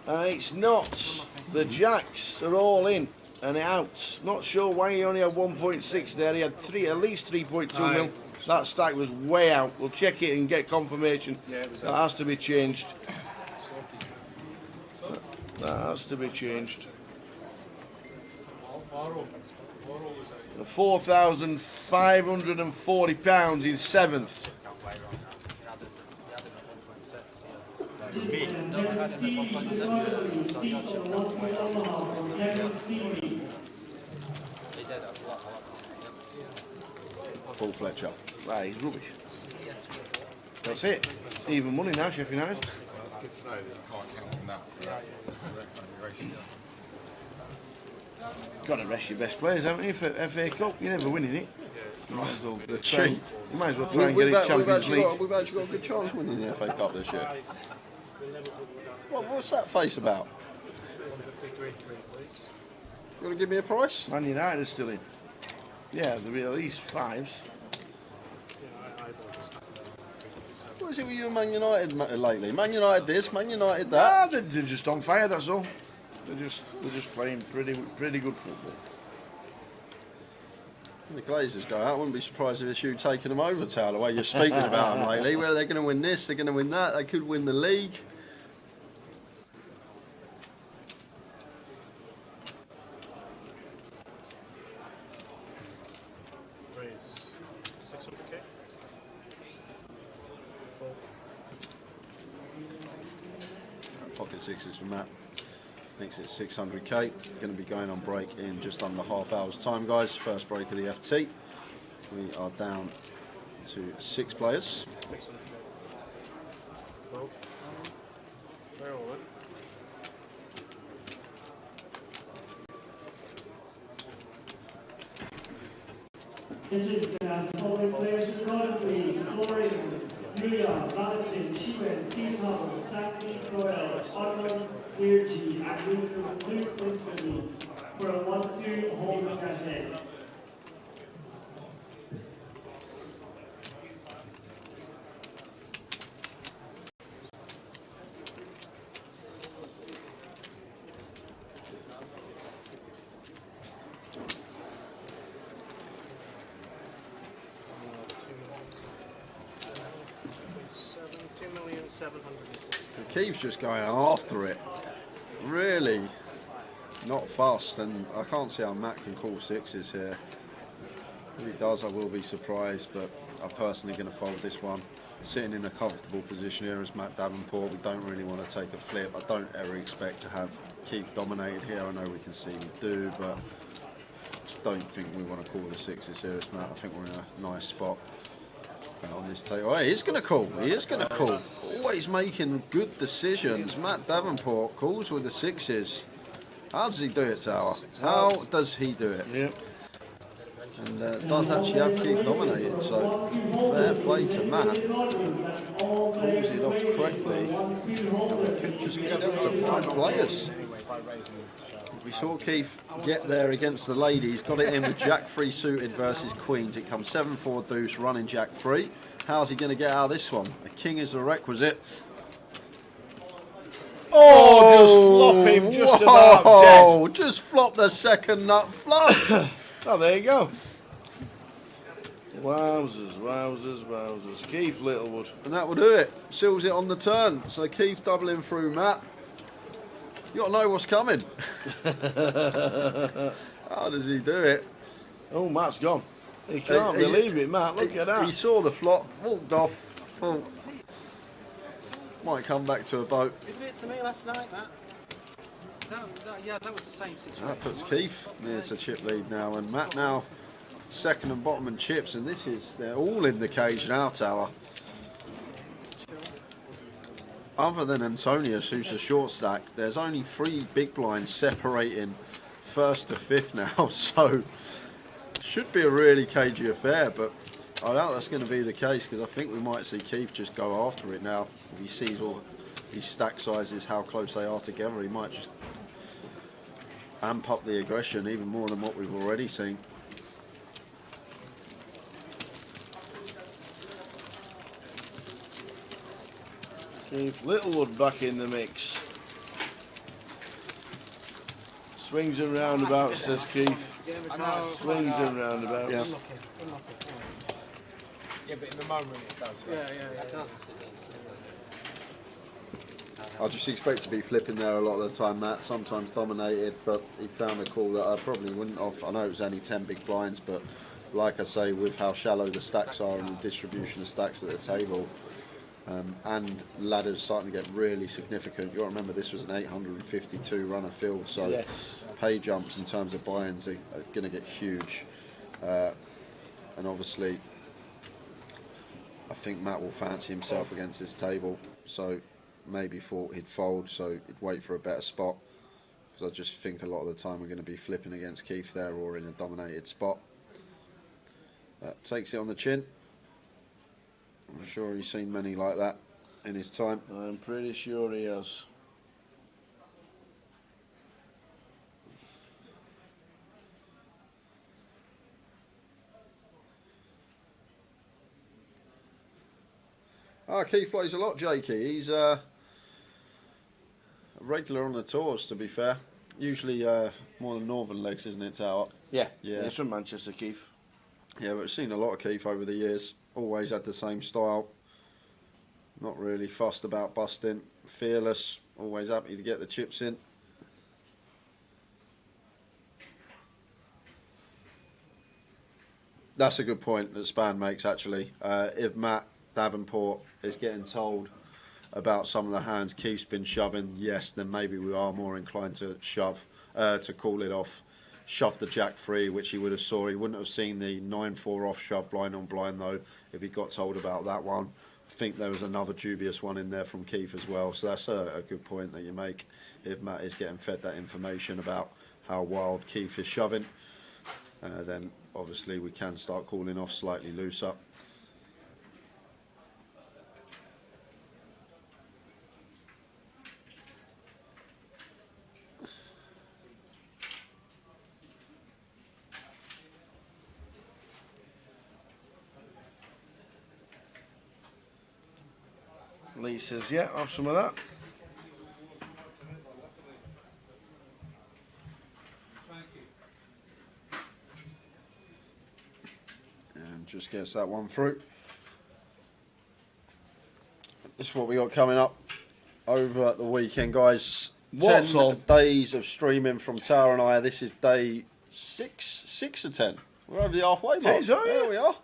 It's not. The Jacks are all in and out. Not sure why he only had 1.6 there. He had at least 3.2 mil. That stack was way out. We'll check it and get confirmation. That has to be changed. That has to be changed. £4,540 in seventh. Paul Fletcher. Right, he's rubbish. That's it. Even money now, Sheffield United. That's good to know that you can't count on that for racing. Got to rest your best players, haven't you? For FA Cup, you're never winning it. You might as well cheat. You might as well try and get it Champions League. We've actually got a good chance of winning the FA Cup this year. What's that face about? You want to give me a price? Man United is still in. Yeah, there'll be at least fives. What is it with you and Man United lately? Man United this, Man United that? Nah, they're just on fire, that's all. They're just playing pretty good football. When the Glazers go out, I wouldn't be surprised if it's you taking them over, Tal, the way you're speaking about them lately. Well, they're going to win this, they're going to win that, they could win the league. Raise 600k. Pocket sixes from Matt. Thinks it's 600k. Going to be going on break in just under half hour's time, guys. First break of the FT. We are down to 6 players. 600k. Fold. Very well. Attention, following players to the card, please. Florian, Leon, Valentin, Shiwen, Steve Hubble, Saki, Royal, Arnold, Virgi, and Luke Winston for a 1-2 hold cash in. Keith's just going after it. Really not fast, and I can't see how Matt can call sixes here. If he does, I will be surprised, but I'm personally going to fold this one. Sitting in a comfortable position here as Matt Davenport, we don't really want to take a flip. I don't ever expect to have Keith dominated here. I know we can see him do, but I don't think we want to call the sixes here as Matt. I think we're in a nice spot on this table. Oh, he is going to call. He is going to call. Always making good decisions. Matt Davenport calls with the sixes. How does he do it, Tower? How does he do it? Yeah. And does actually have Keith dominated, so fair play to Matt. Calls it off correctly. And we could just be down to 5 players. We saw Keith get there against the ladies, got it in with Jack 3 suited versus Queens. It comes 7-4 deuce, running Jack 3. How's he going to get out of this one? A king is a requisite. Oh, just flop him just about dead. Just flop the second nut flop. Oh, there you go. Wowzers, wowzers, wowzers. Keith Littlewood. And that will do it. Seals it on the turn. So Keith doubling through Matt. You got to know what's coming. How does he do it? Oh, Matt's gone. He can't believe it, Matt. Look at that. He saw the flop, walked off. Thought, might come back to a boat. You did it to me last night, Matt. Yeah, that was the same situation. That puts Keith near to chip lead now, and Matt now second and bottom and chips, and they're all in the cage now, Tower. Other than Antonius, who's a short stack, there's only 3 big blinds separating first to fifth now, so should be a really cagey affair, but I doubt that's going to be the case, because I think we might see Keith just go after it now. If he sees all these stack sizes, how close they are together, he might just amp up the aggression even more than what we've already seen. Keith Littlewood back in the mix. Swings and roundabouts, says Keith. Swings and roundabouts. Yeah. Yeah, but in the moment it does. Yeah, it does. I just expect to be flipping there a lot of the time, Matt. Sometimes dominated, but he found a call that I probably wouldn't have. I know it was only 10 big blinds, but like I say, with how shallow the stacks are and the distribution of stacks at the table, and ladders starting to get really significant. You've got to remember this was an 852 runner field, so yes, pay jumps in terms of buy-ins are going to get huge. And obviously, I think Matt will fancy himself against this table, so maybe thought he'd fold, so he'd wait for a better spot, because I just think a lot of the time we're going to be flipping against Keith there or in a dominated spot. Takes it on the chin. I'm sure he's seen many like that in his time. I'm pretty sure he has. Keith plays a lot, Jakey. He's a regular on the tours, to be fair. Usually more the northern legs, isn't it, Tower? Yeah, he's from Manchester, Keith. Yeah, but we've seen a lot of Keith over the years. Always had the same style. Not really fussed about busting. Fearless. Always happy to get the chips in. That's a good point that Span makes, actually. If Matt Davenport is getting told about some of the hands Keith's been shoving, yes, then maybe we are more inclined to shove, to call it off. Shove the jack free, which he would have saw. He wouldn't have seen the 9-4 off shove blind on blind, though, if he got told about that one. I think there was another dubious one in there from Keith as well, so that's a good point that you make. If Matt is getting fed that information about how wild Keith is shoving, then obviously we can start calling off slightly looser. Lee says, yeah, have some of that. And just gets that one through. This is what we got coming up over at the weekend, guys. What's 10 on? days of streaming from Tower and I. This is day 6 of 10. We're over the halfway mark. It is, are There you? we are.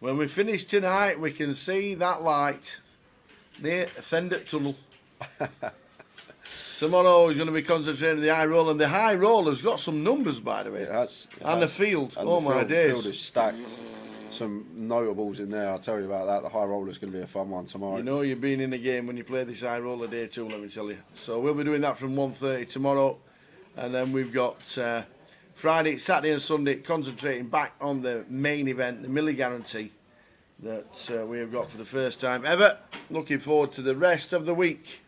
When we finish tonight, we can see that light near Fender Tunnel. Tomorrow is going to be concentrating on the high roll, and the high roller's got some numbers, by the way. It has. And the field. And Oh, the my days. field is stacked. Some notables in there. I'll tell you about that. The high roller's going to be a fun one tomorrow. You know you've been in the game when you play this high roller day too, let me tell you. So we'll be doing that from 1:30 tomorrow. And then we've got Friday, Saturday and Sunday concentrating back on the main event, the Millie Guarantee, that we have got for the first time ever. Looking forward to the rest of the week.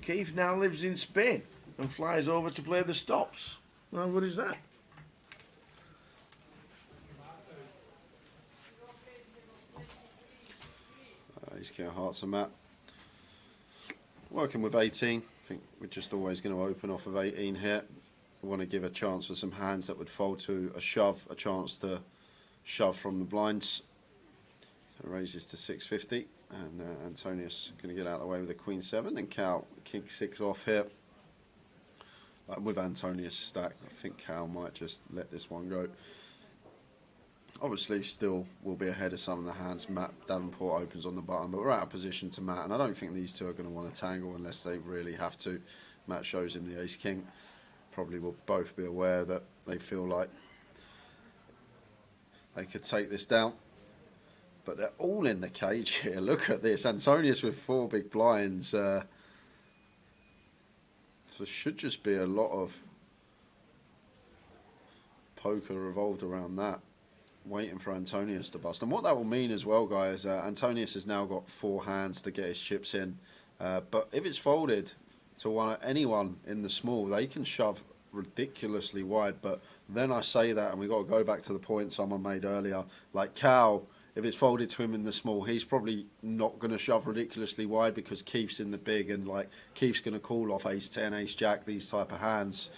Keith now lives in Spain and flies over to play the stops. How good is that? Ace King of Hearts and Matt. Working with 18. I think we're just always going to open off of 18 here. We want to give a chance for some hands that would fold to a shove, a chance to shove from the blinds. So raises to 650, and Antonius going to get out of the way with a Queen 7, and Cal King 6 off here. With Antonius stack, I think Cal might just let this one go. Obviously, still will be ahead of some of the hands. Matt Davenport opens on the button, but we're out of position to Matt, and I don't think these two are going to want to tangle unless they really have to. Matt shows him the Ace King. Probably will both be aware that they feel like they could take this down, but they're all in the cage here. Look at this, Antonius with 4 big blinds. So should just be a lot of poker revolved around that, waiting for Antonius to bust. And what that will mean as well, guys, Antonius has now got 4 hands to get his chips in. But if it's folded to anyone in the small, they can shove ridiculously wide. But then I say that, and we've got to go back to the point someone made earlier. Like Cal, if it's folded to him in the small, he's probably not going to shove ridiculously wide because Keith's in the big, and like Keith's going to call off Ace 10, Ace Jack, these type of hands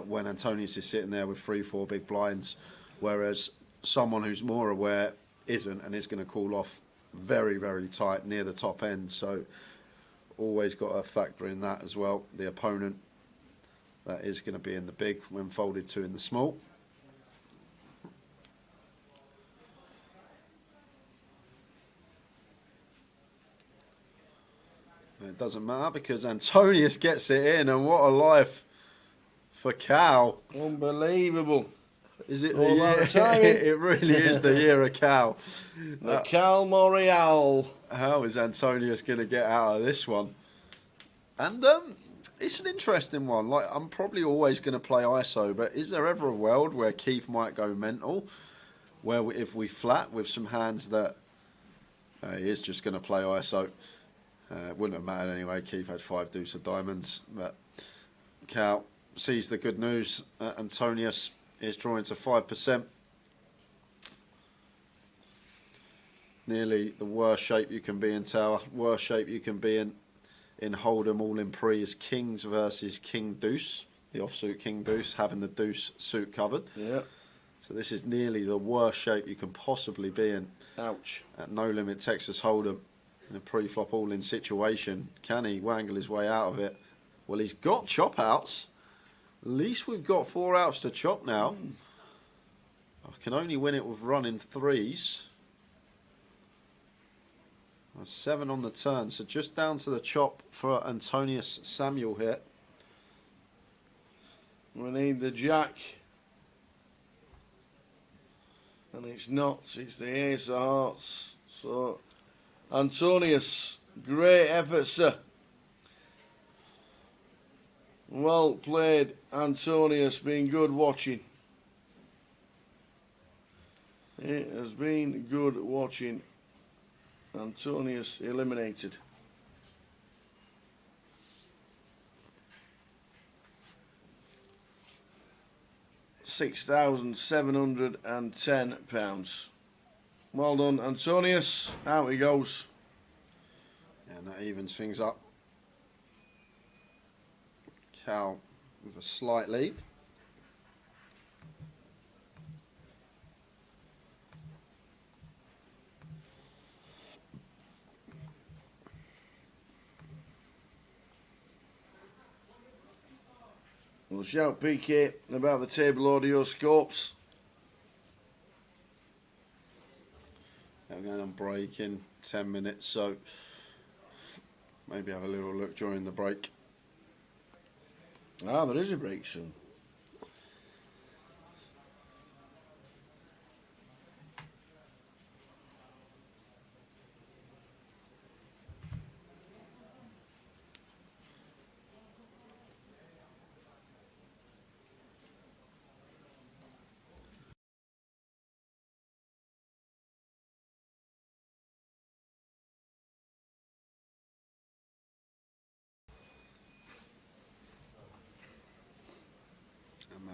when Antonius is sitting there with 3-4 big blinds. Whereas someone who's more aware isn't, and is going to call off very, very tight near the top end. So always got to factor in that as well. The opponent that is going to be in the big when folded to in the small. It doesn't matter because Antonius gets it in, and what a life for Cal. Unbelievable. Is it the year? It really is the year of Cal. The Cal Morial. How is Antonius going to get out of this one? And it's an interesting one. Like, I'm probably always going to play ISO, but is there ever a world where Keith might go mental? Where if we flat with some hands that he is just going to play ISO. Wouldn't have mattered anyway. Keith had 5 deuce of diamonds, but Cal sees the good news. Antonius is drawing to 5%. Nearly the worst shape you can be in Tower. Worst shape you can be in Hold'em, all in pre, is Kings versus King Deuce. The offsuit King Deuce having the Deuce suit covered. Yeah. So this is nearly the worst shape you can possibly be in. Ouch. At No Limit Texas Hold'em. In a pre-flop all-in situation. Can he wangle his way out of it? Well, he's got chop outs. At least we've got 4 outs to chop now. I can only win it with running 3s. 7 on the turn, so just down to the chop for Antonius Samuel here. We need the Jack. And it's not, it's the Ace of Hearts. So, Antonius, great effort, sir. Well played, Antonius. Been good watching. It has been good watching. Antonius eliminated. £6,710. Well done, Antonius. Out he goes. And that evens things up. Cal with a slight lead. We'll shout PK about the table audio scopes. We're going on break in 10 minutes, so maybe have a little look during the break. Ah, there is a break soon.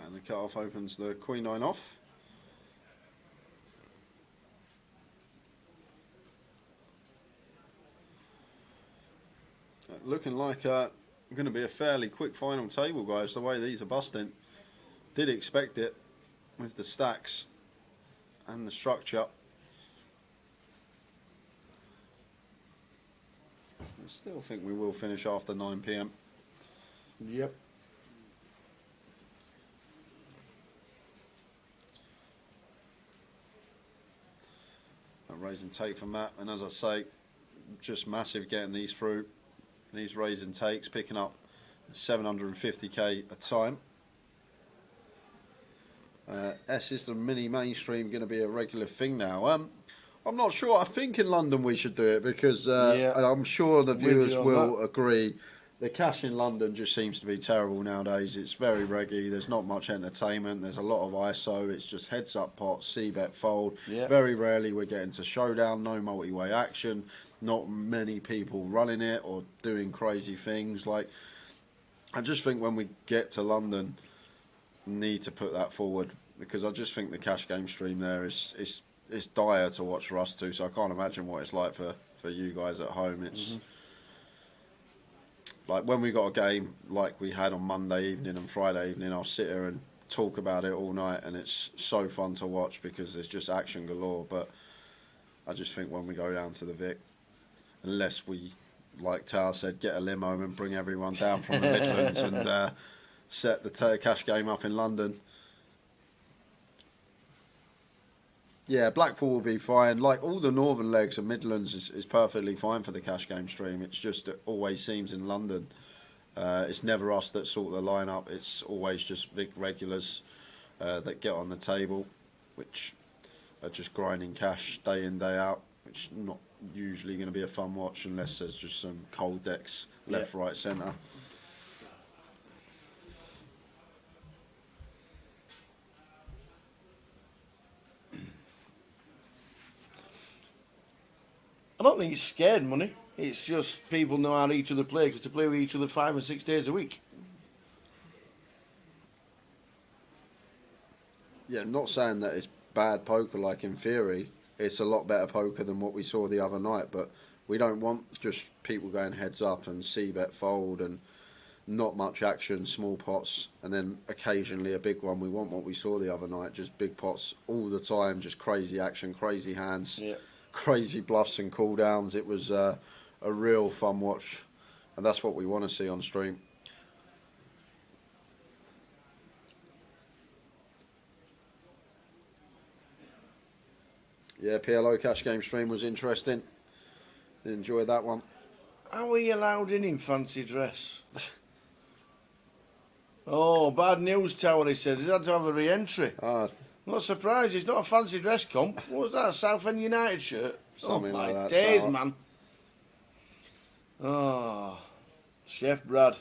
And the cut-off opens the Queen 9 off. Looking like going to be a fairly quick final table, guys, the way these are busting. Did expect it with the stacks and the structure. I still think we will finish after 9 PM. Yep. A raise and take from Matt, and as I say, just massive getting these through. These raise and takes, picking up 750k a time. Is the mini mainstream going to be a regular thing now? I'm not sure. I think in London we should do it because and I'm sure the viewers will agree. The cash in London just seems to be terrible nowadays. It's very reggy. There's not much entertainment. There's a lot of ISO. It's just heads up pot, C-bet fold. Very rarely we're getting to showdown. No multi-way action. Not many people running it or doing crazy things. Like, I just think when we get to London, need to put that forward because I just think the cash game stream there is dire to watch for us too. So I can't imagine what it's like for you guys at home. It's like when we got a game like we had on Monday evening and Friday evening, I'll sit here and talk about it all night, and it's so fun to watch because there's just action galore. But I just think when we go down to the Vic, unless we, like Tao said, get a limo and bring everyone down from the Midlands and set the cash game up in London. Yeah, Blackpool will be fine. Like all the northern legs of Midlands is perfectly fine for the cash game stream. It's just it always seems in London. It's never us that sort the lineup. It's always just big regulars that get on the table, which are just grinding cash day in, day out, which not usually going to be a fun watch unless there's just some cold decks left, right, centre. I don't think it's scared money. It's just people know how each other play because they play with each other 5 and 6 days a week. Yeah, I'm not saying that it's bad poker. Like in theory, it's a lot better poker than what we saw the other night. But we don't want just people going heads up and C-bet fold and not much action, small pots, and then occasionally a big one. We want what we saw the other night, just big pots all the time, just crazy action, crazy hands. Crazy bluffs and cooldowns. It was a real fun watch, and that's what we want to see on stream. Yeah, PLO cash game stream was interesting. Enjoyed that one. How are you allowed in fancy dress? Oh, bad news, Tower, he said. He's had to have a re-entry. Not surprised, it's not a fancy dress comp. What was that, Southend United shirt? Something like that. Days, man. Oh, Chef Brad.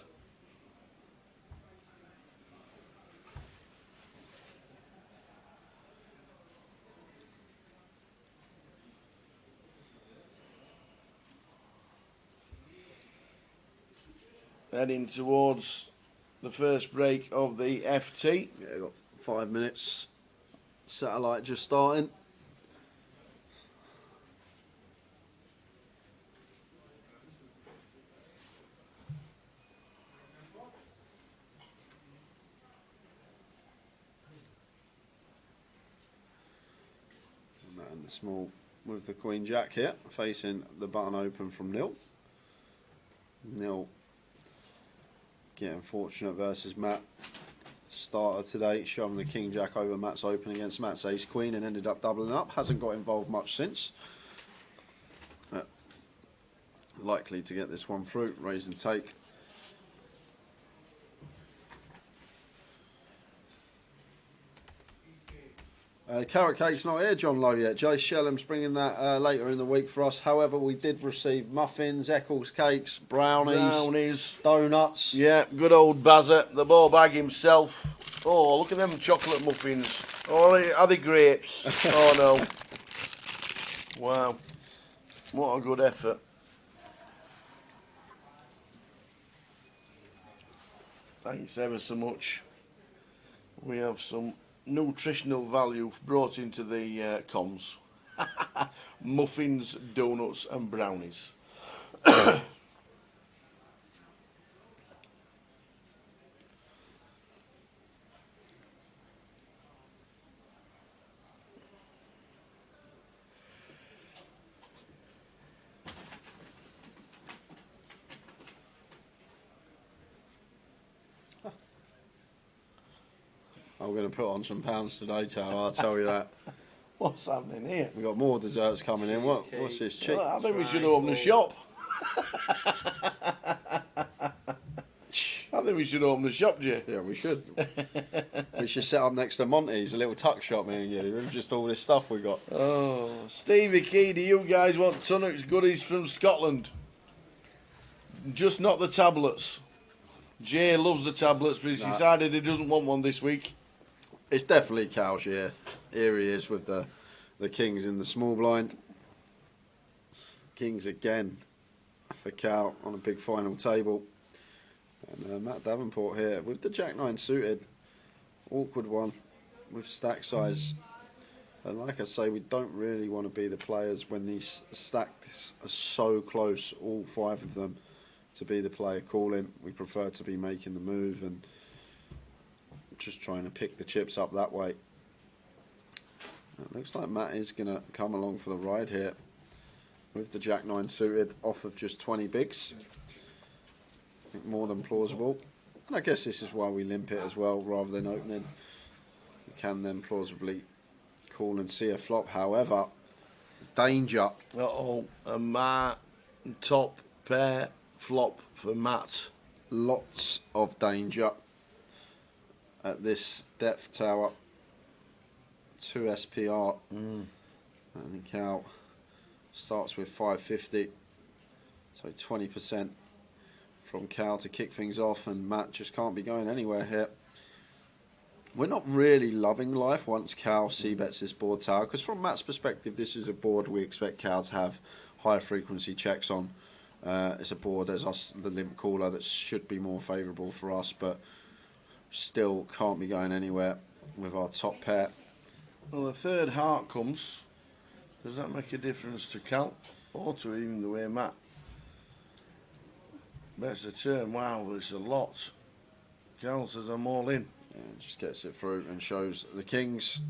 Heading towards the first break of the FT. Yeah, got 5 minutes. Satellite just starting. And the small with the Queen Jack here, facing the button open from Nil. Nil getting fortunate versus Matt. Starter today, showing the King Jack over Matt's open against Matt's Ace Queen and ended up doubling up. Hasn't got involved much since. Likely to get this one through. Raise and take. Carrot cake's not here, John Lowe, yet. Jay Shellham's bringing that later in the week for us. However, we did receive muffins, Eccles cakes, brownies, donuts. Yeah, good old Bazza, the ball bag himself. Oh, look at them chocolate muffins. Oh, are they grapes? Oh no. Wow. What a good effort. Thanks ever so much. We have some nutritional value brought into the comms. Muffins, donuts and brownies. I'm going to put on some pounds today, Tower, I'll tell you that. What's happening here? We've got more desserts coming in. What's this, cheek? Well, I think we should open a shop. I think we should open a shop, Jay. Yeah, we should. We should set up next to Monty's, a little tuck shop, me and you. Just all this stuff we got. Oh, Stevie Key, do you guys want Tunnock's goodies from Scotland? Just not the tablets. Jay loves the tablets, but he's decided he doesn't want one this week. It's definitely Cal's year. Here he is with the Kings in the small blind. Kings again for Cal on a big final table. And Matt Davenport here with the Jack 9 suited. Awkward one with stack size. And like I say, we don't really want to be the players when these stacks are so close, all 5 of them, to be the player calling. We prefer to be making the move and just trying to pick the chips up that way. It looks like Matt is going to come along for the ride here with the Jack 9 suited off of just 20 bigs. I think more than plausible. And I guess this is why we limp it as well rather than opening. We can then plausibly call and see a flop. However, danger. Uh-oh, a Matt top pair flop for Matt. Lots of danger at this depth, Tower. 2 SPR. And Cal starts with 550. So 20% from Cal to kick things off, and Matt just can't be going anywhere here. We're not really loving life once Cal c-bets this board, Tower, because from Matt's perspective, this is a board we expect Cal to have high frequency checks on. It's a board as us, the limp caller, that should be more favourable for us, but still can't be going anywhere with our top pair. Well, the third heart comes. Does that make a difference to Cal or to even the way Matt bets the turn? Wow, it's a lot. Cal says I'm all in. Yeah, just gets it through and shows the Kings.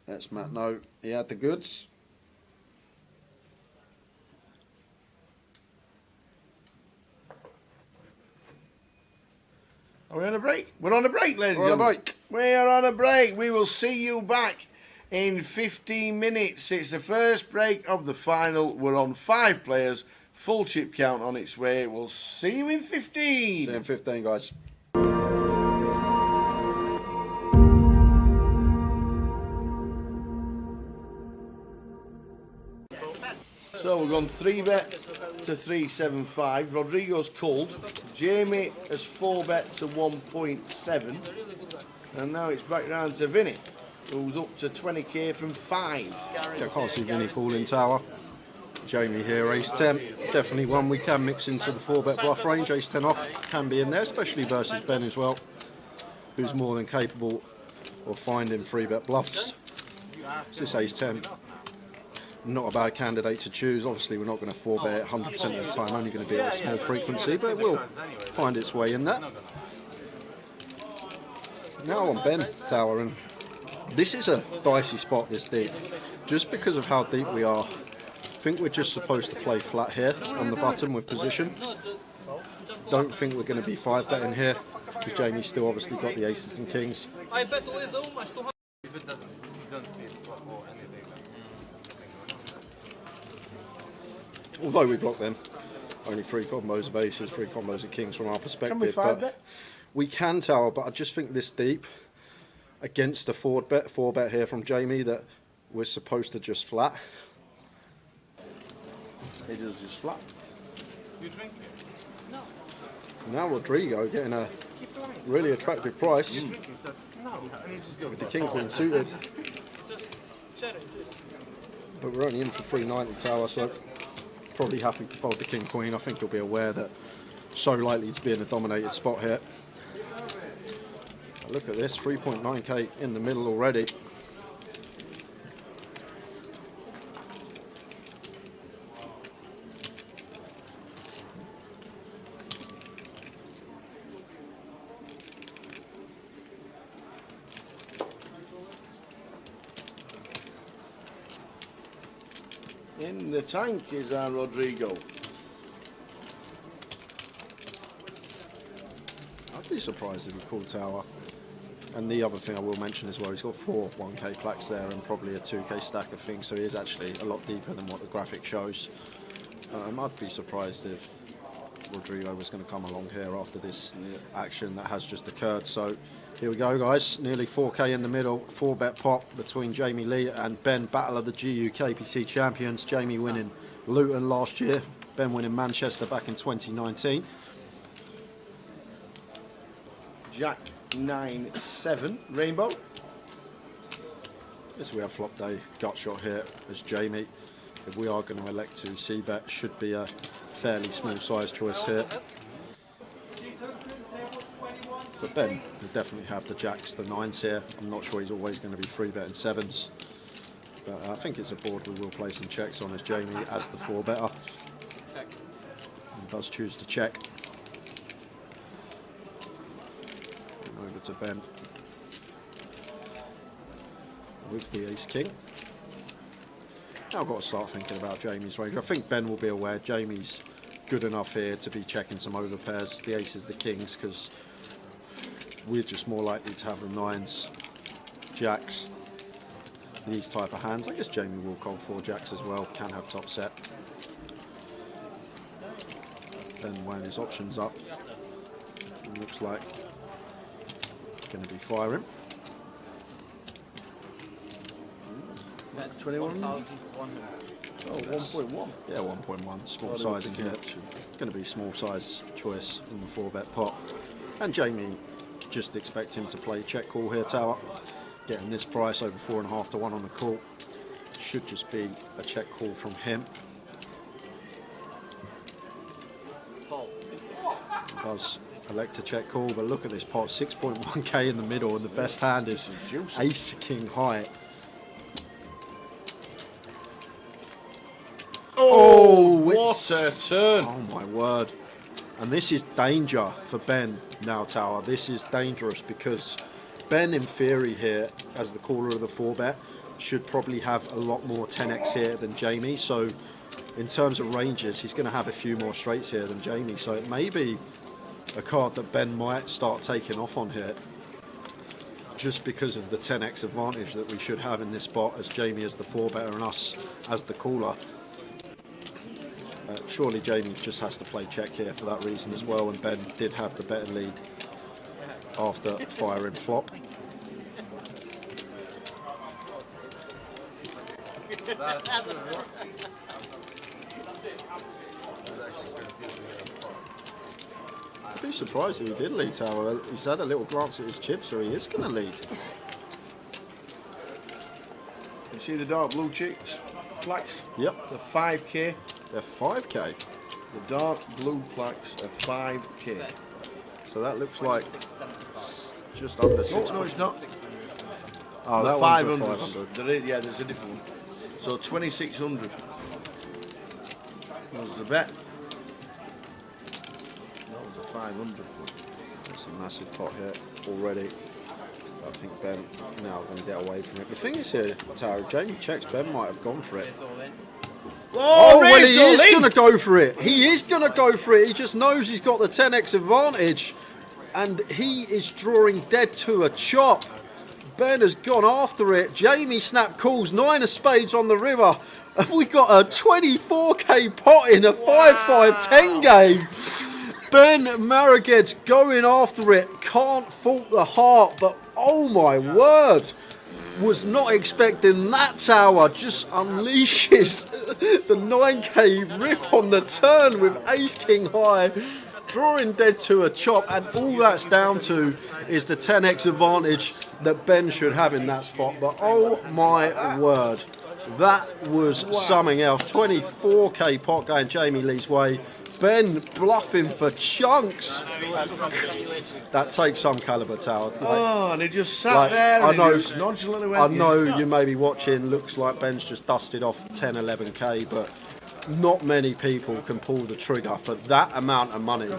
Lets Matt know he had the goods. Are we on a break? We're on a break, ladies and We're on a gentlemen. break. We are on a break. We will see you back in 15 minutes. It's the first break of the final. We're on 5 players. Full chip count on its way. We'll see you in 15. See you in 15, guys. So we've gone 3-bet to 375. Rodrigo's called. Jamie has 4-bet to 1.7. And now it's back round to Vinny, who's up to 20k from 5. I can't see Vinny calling, Tower. Jamie here, ace 10. Definitely one we can mix into the 4-bet bluff range. Ace 10 off can be in there, especially versus Ben as well, who's more than capable of finding 3-bet bluffs. So this ace 10, not a bad candidate to choose. Obviously we're not going to 4-bet 100% of the time, only going to be at a small frequency, but it will find its way in there. Now on Ben, Tower, and this is a dicey spot this deep, just because of how deep we are. I think we're just supposed to play flat here on the button with position. Don't think we're going to be 5-betting here, because Jamie's still obviously got the aces and kings. I bet with almost 200. If it doesn't, he's gonna see it or anything. Although we block them, only 3 combos of aces, 3 combos of kings from our perspective. Can we 5-bet? We can, Tower, but I just think this deep against a 4-bet here from Jamie that we're supposed to just flat. He does just flat. You drink it? No. Now Rodrigo getting a really attractive price No, and you just go. with the king queen suited. But we're only in for 390, Tower, so probably happy to fold the king queen. I think he'll be aware that so likely to be in a dominated spot here. Look at this, 3.9k in the middle already. In the tank is our Rodrigo. I'd be surprised if he called Tower. And the other thing I will mention as well, he's got 4 1K plaques there and probably a 2K stack of things, so he is actually a lot deeper than what the graphic shows. I'd be surprised if Rodrigo was going to come along here after this action that has just occurred. So here we go, guys. Nearly 4K in the middle, 4-bet pot between Jamie Lee and Ben, battle of the GU KPC champions. Jamie winning Luton last year, Ben winning Manchester back in 2019. Jack 9-7 Rainbow. Yes, we have flop day gut shot here as Jamie. If we are going to elect to c-bet, should be a fairly small size choice here. But Ben will definitely have the jacks, the 9s here. I'm not sure he's always going to be 3-betting 7s. But I think it's a board we will play some checks on as Jamie as the 4-better. And does choose to check. Over to Ben with the ace king. Now I've got to start thinking about Jamie's range. I think Ben will be aware Jamie's good enough here to be checking some over pairs, the aces, the kings, because we're just more likely to have the 9s, jacks, these type of hands. I guess Jamie will call 4 jacks as well, can have top set. Ben weighing his options up. It looks like going to be firing. 21. Oh, 1.1. Yeah, 1.1. Small size in here. Going to be small size choice in the 4-bet pot. And Jamie, just expect him to play check call here, Tower. Getting this price over 4.5 to 1 on the call. Should just be a check call from him. Does elect to check call, but look at this pot, 6.1k in the middle, and the best hand is ace king high. Oh, what a turn! Oh my word! And this is danger for Ben now, Tower. This is dangerous because Ben, in theory here, as the caller of the 4-bet, should probably have a lot more 10x here than Jamie. So in terms of ranges, he's going to have a few more straights here than Jamie. So it may be a card that Ben might start taking off on here just because of the 10x advantage that we should have in this spot as Jamie as the 4-better and us as the caller. Surely Jamie just has to play check here for that reason as well, and Ben did have the better lead after firing flop. I'd be surprised if he did lead, Tower. He's had a little glance at his chips, so he is going to lead. You see the dark blue chips? Plaques? Yep. The 5k. They're 5k. The dark blue plaques are 5k. So that looks like just under 6. No, it's not. Oh, the that 500. one's a 500. There is, yeah, there's a different one. So 2600. That was the bet. That was a 500. That's a massive pot here already. I think Ben now going to get away from it. The thing is here, Tower, Jamie checks, Ben might have gone for it. Oh, well, he is going to go for it. He is going to go for it. He just knows he's got the 10x advantage. And he is drawing dead to a chop. Ben has gone after it. Jamie snap calls, 9 of spades on the river. And we got a 24k pot in a 5-5-10 game. Ben Maraged's going after it. Can't fault the heart, but oh my word. Was not expecting that, Tower. Just unleashes the 9k rip on the turn with ace king high. Drawing dead to a chop, and all that's down to is the 10x advantage that Ben should have in that spot. But oh my word, that was something else. 24k pot going Jamie Lee's way. Ben bluffing for chunks. That takes some caliber, Tower. Oh, and he just sat there and he just nonchalantly went. I know you may be watching, looks like Ben's just dusted off 10, 11k, but not many people can pull the trigger for that amount of money.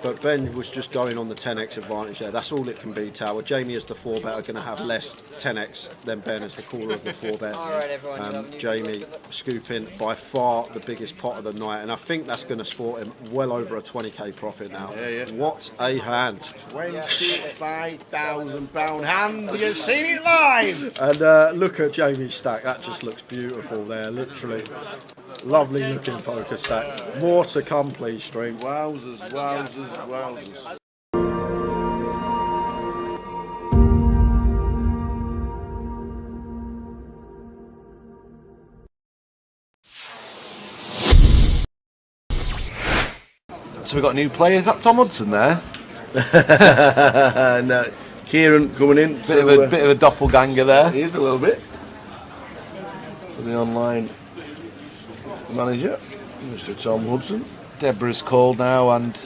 But Ben was just going on the 10x advantage there. That's all it can be, Tower. Jamie as the 4-bet are going to have less 10x than Ben as the caller of the 4-bet. All right, everyone. Jamie scooping by far the biggest pot of the night, and I think that's going to sport him well over a 20k profit now. Yeah. What a hand! £25,000 hand. You've seen it live. And look at Jamie's stack. That just looks beautiful there. Literally, lovely looking poker stack. More to come, please, stream. Wowzers. So we've got new players. Is that Tom Hudson there? No, Kieran coming in. Bit of a doppelganger there. He is a little bit. The online manager, Mr. Tom Hudson. Deborah's called now, and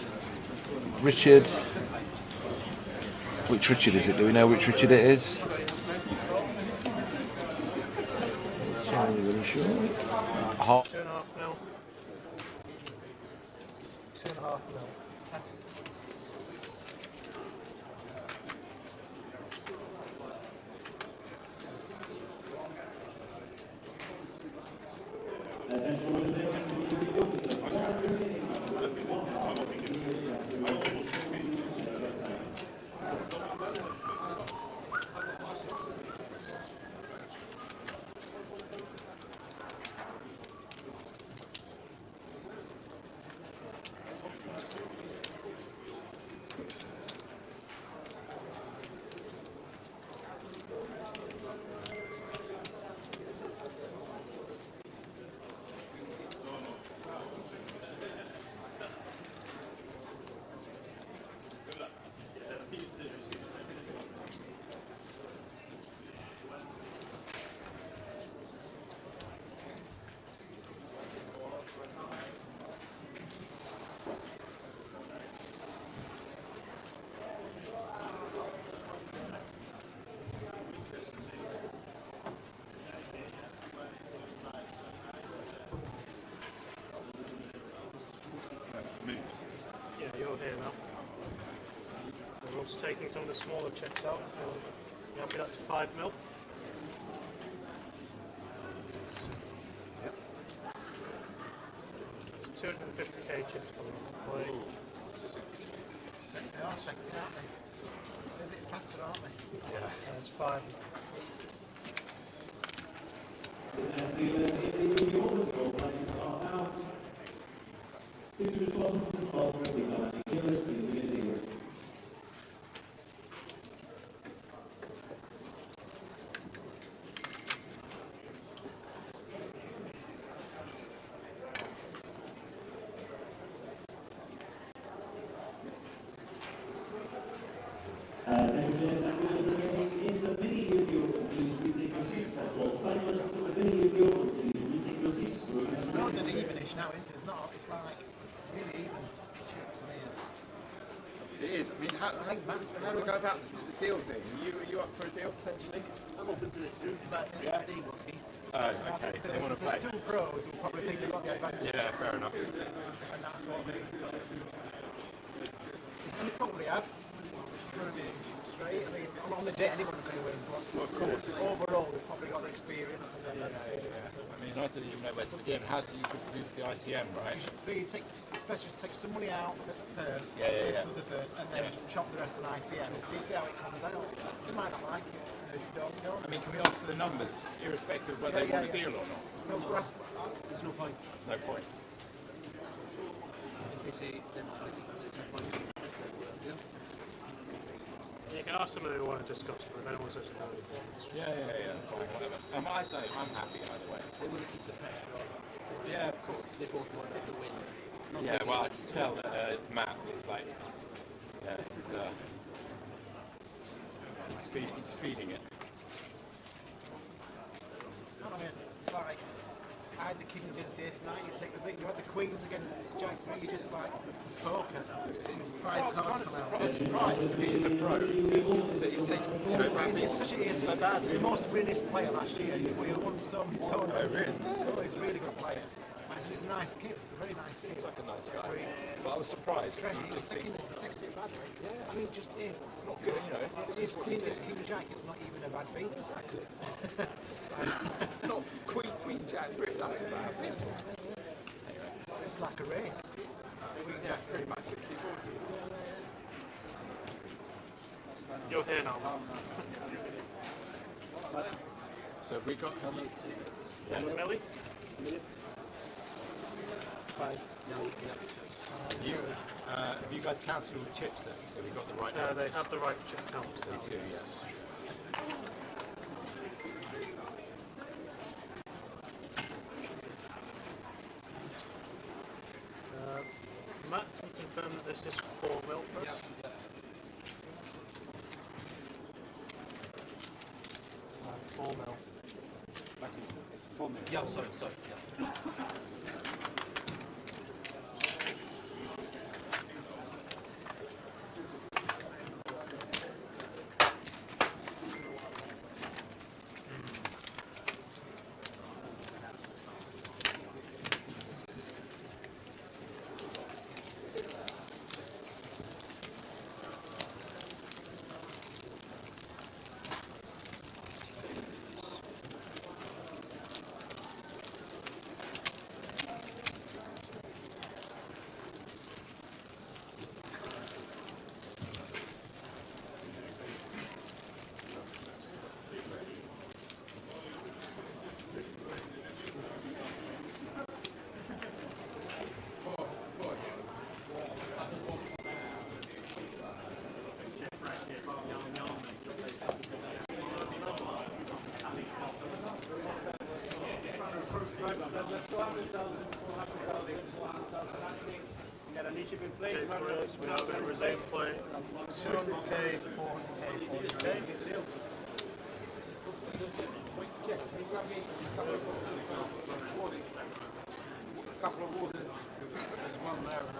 Richard. Which Richard is it? Do we know which Richard it is? Not really sure. Hot. 2.5 mil. 2.5 mil. That's here now. We're also taking some of the smaller chips out. You happy that's 5 mil? Yep. It's 250k chips coming into play. They are sexy, aren't they? They're a bit fatter, aren't they? Yeah, that's 5. It's not an evenish now, is it? It's not. It's like really even chips in here. It is. I mean, how do we go about the deal thing? Are you up for a deal potentially? I'm open to this, but Yeah. Dean was keen. Oh, okay. They want to play. There's two pros who probably think they've got the advantage. Yeah, fair enough. And that's what I mean. So. And they probably have. Going to be straight. I mean, on the day anyone's going to win. But Well, of course. Overall, they've probably got the experience. And then, I mean, I don't even know where to begin. How do you produce the ICM, right? Especially take some money out first, Yeah. some of the first, and then chop the rest of ICM and see how it comes out. You might not like it. You don't know. I mean, can we ask for the numbers, irrespective of whether they want a deal or not? No, there's no point. There's no point. If they say then there's no point. You can ask them if they want to discuss, but if anyone says no. Yeah. Fine, whatever. I'm happy either way. They want to keep the pressure on. Yeah, of course. They both want to win. Yeah, well, I can tell that Matt is like, he's feeding it. I mean, it's like I had the kings against the ace 9, you take the big, you had the queens against the jacks 3, you just like poker. It's 5 cards come out. It's surprised that he's a pro that he's taking, It's such a, it's so bad. He's the most winningest player last year. He won so many tournaments. So he's a really good player. He's He's a nice kid, a very nice kid. He's like a nice guy. But I was surprised. Strange. You just think, He takes it badly. yeah. I mean, it just is. It's not Good, good. you know. It's Queen, it's King Jack. It's not even a bad beat. Exactly. Not Queen Jack 3, that's a bad thing. It's like a race. Queen Jack 3, like 60-40. You're here now. So have we got Millie? have you guys counted all the chips then? So we got the right They numbers? have the right chip counts. Me too, yeah. Matt, can you confirm that this is 4 mil for us? Yeah. 4 mil. Yeah, sorry, yeah. Okay, for us, we have a resume play 200k, 400k, 40k. A couple of waters. There's one there and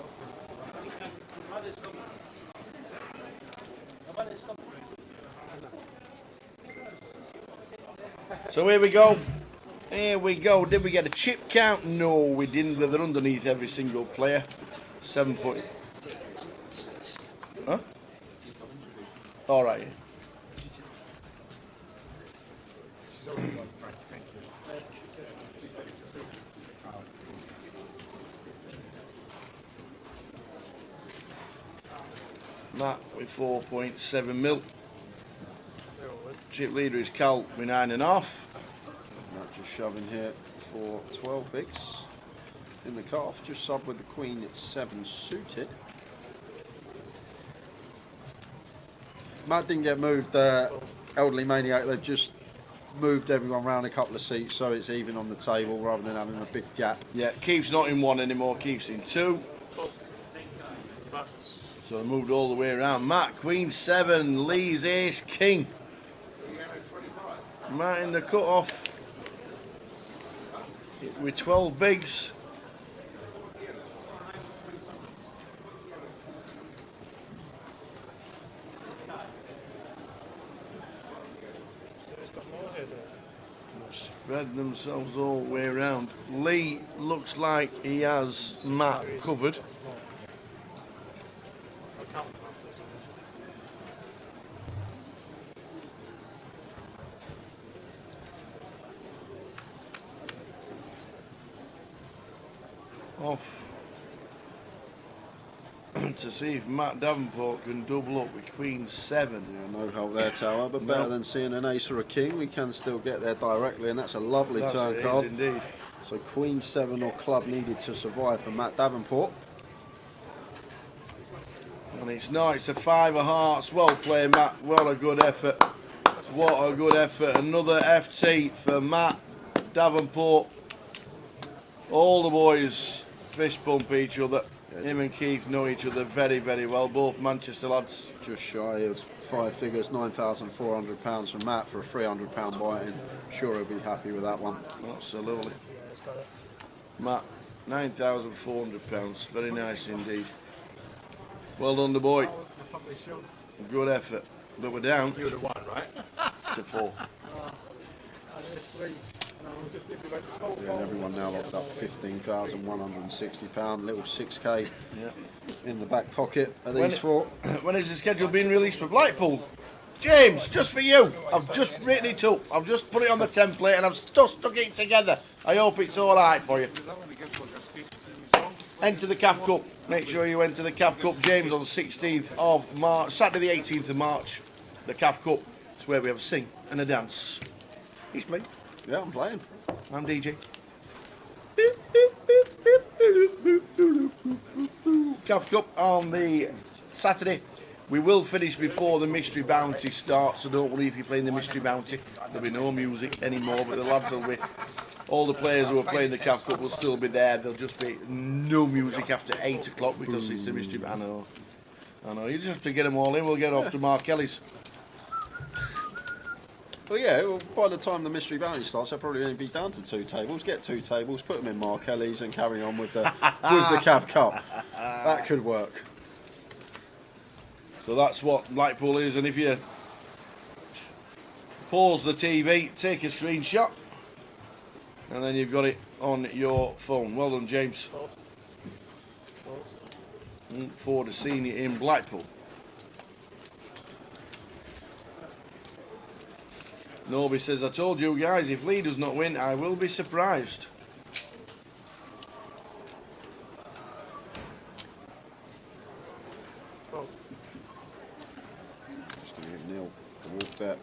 So here we go. Here we go. Did we get a chip count? No, we didn't. But they're underneath every single player. 7 point. Huh? All right. Matt with 4.7 mil. Chip leader is Cal with 9.5. Matt just shoving here for 12 bigs. In the calf, just sub with the queen at 7 suited. Matt didn't get moved, Elderly Maniac. They've just moved everyone around a couple of seats so it's even on the table rather than having a big gap. Yeah, Keith's not in 1 anymore, Keith's in 2. So they moved all the way around. Matt, Queen 7, Lee's Ace King. Matt in the cut-off with 12 bigs. Spread themselves all the way around. Lee looks like he has Matt covered. Off to see if Matt Davenport can double up with Queen 7. Yeah, no help there, Tower, but better than seeing an ace or a king. We can still get there directly, and that's a lovely turn card. Indeed. So Queen 7 or club needed to survive for Matt Davenport. And it's not, it's a 5 of hearts. Well played, Matt. What a good effort. What a good effort. Another FT for Matt Davenport. All the boys fist bump each other. Him and Keith know each other very, very well. Both Manchester lads. Just shy of 5 figures, £9,400 from Matt for a £300 buy-in. Sure he'll be happy with that one. Absolutely. Matt, £9,400. Very nice indeed. Well done, the boy. Good effort. But we're down. You would have won, right? To 4. Yeah, everyone now locked up £15,160, little 6k in the back pocket of these four. When is the schedule being released for Blackpool? James, just for you. I've just written it up. I've just put it on the template and I've stuck it together. I hope it's all right for you. Enter the CAF Cup. Make sure you enter the CAF Cup, James, on the 16th of March, Saturday the 18th of March. The CAF Cup. It's where we have a sing and a dance. He's playing. Yeah, I'm playing. I'm DJ. CAF Cup on the Saturday. We will finish before the Mystery Bounty starts, so don't worry if you're playing the Mystery Bounty. There'll be no music anymore, but the lads will be, all the players who are playing the CAF Cup will still be there. There'll just be no music after 8 o'clock because it's the Mystery Bounty. I know, you just have to get them all in. We'll get off to Mark Kelly's. Well, yeah, well, by the time the Mystery Bounty starts, they'll probably only be down to 2 tables. Get 2 tables, put them in Mark Kelly's and carry on with the CAF Cup. That could work. So that's what Blackpool is, and if you pause the TV, take a screenshot, and then you've got it on your phone. Well done, James. Look forward to seeing you in Blackpool. Nobby says, I told you guys, if Lee does not win, I will be surprised. Nil. Walk that.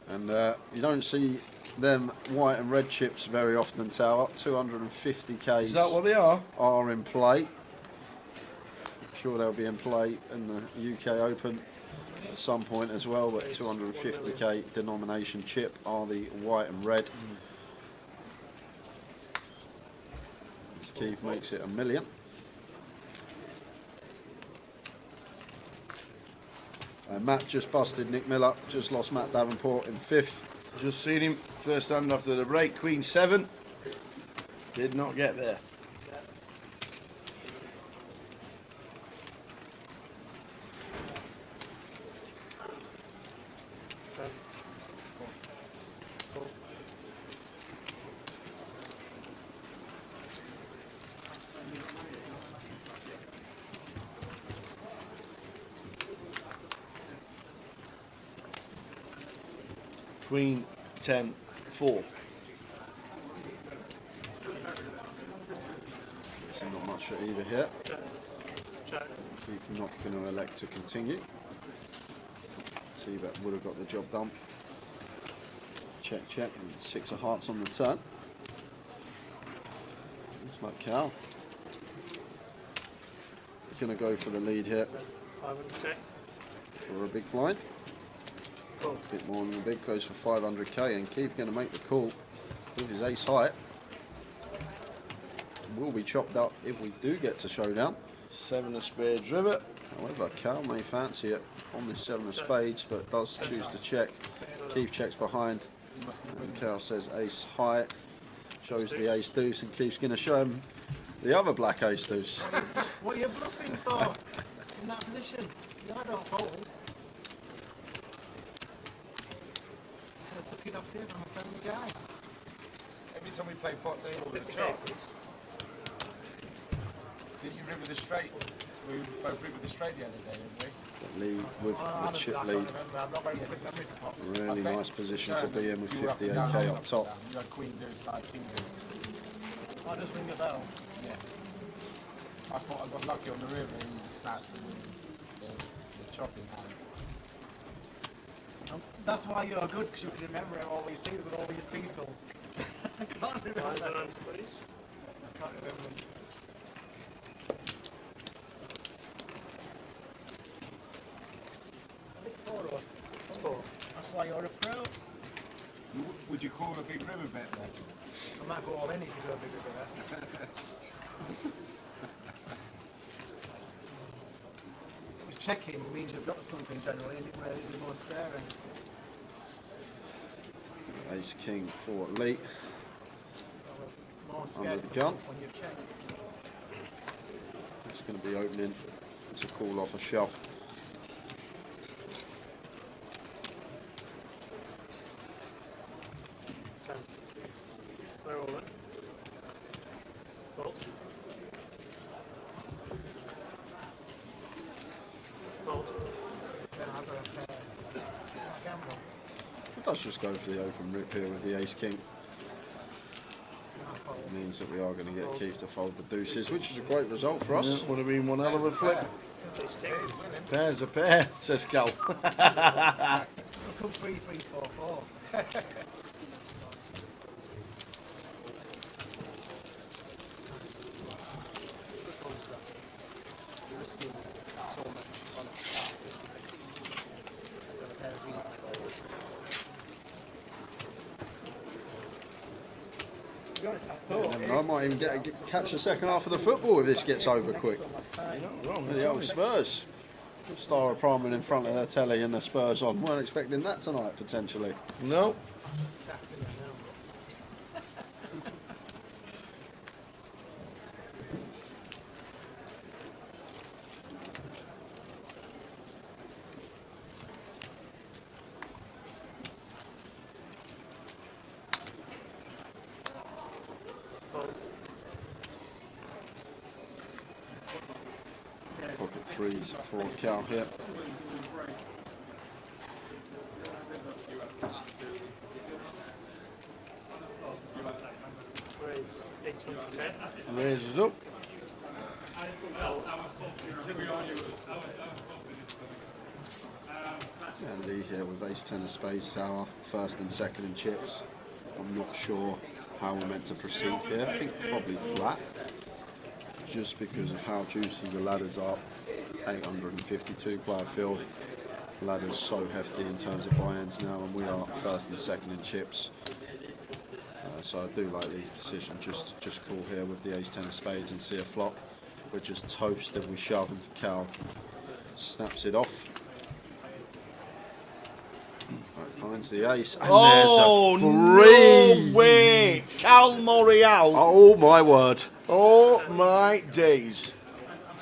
And you don't see them white and red chips very often, Tower. 250Ks. Is that what they are? Are in play. I'm sure they'll be in play in the UK Open at some point as well, but 250k denomination chip are the white and red. As Keith makes it $1 million. Matt just busted Nick Miller, just lost Matt Davenport in 5th. Just seen him first hand after the break, Queen 7. Did not get there. Queen 10 4. So not much for either here. Keith not going to elect to continue. Seabet would have got the job done. Check, check, and 6 of hearts on the turn. Looks like Cal. Going to go for the lead here. For a big blind. A bit more than the big, goes for 500k, and Keith going to make the call with his ace high. Will be chopped up if we do get to showdown. 7 of spades river. However, Cal may fancy it on this 7 of spades, but does choose to check. Keith checks behind, and Cal says ace high. Shows the ace deuce, and Keith's going to show him the other black ace deuce. What are you bluffing for in that position? No, I don't fold. I took it off here from a friendly guy. Every time we play pots or the chops, did you river the straight? We both river the straight the other day, didn't we? Lead with the chip lead. Really nice position to be in with 58k up top. You had queen deuce, side king deuce. I just ring a bell. Yeah. I thought I got lucky on the river and used the snap and the chopping hand. That's why you're good, because you can remember all these things with all these people. I can't remember. I can't remember. why you're a pro. Would you call a big river bet then? I might go all in if you do a big river bet. Checking means you've got something generally, and it may be more scary. Ace king for Lee. So more Under scared the to gun. bump when you've checked. It's going to be opening to call off a shove. They're all in. Fold. Fold. Let's just go for the open rip here with the ace king. It means that we are going to get Keith to fold the deuces, which is a great result for us. Yeah, would have been one hell of a flip. Pair's a pair, says Cal. Come 3, 3, 4, 4. I might even catch the second half of the football if this gets over quick. The old Spurs. Star of Primer in front of their telly and the Spurs on. Weren't expecting that tonight, potentially. No. Pocket threes for Cal here. Raises up. And Lee here with ace 10 of spades tower, first and second in chips. I'm not sure how we're meant to proceed here. I think probably flat, just because of how juicy the ladders are. 852 player field. Ladder's so hefty in terms of buy-ins now, and we are first and second in chips. So I do like these decisions. Just call here with the ace 10 of spades and see a flop. We're just toast if we shove, and Cal snaps it off. Right, finds the ace, and oh, there's a three. No way! Cal Morial. Oh my word! Oh my days!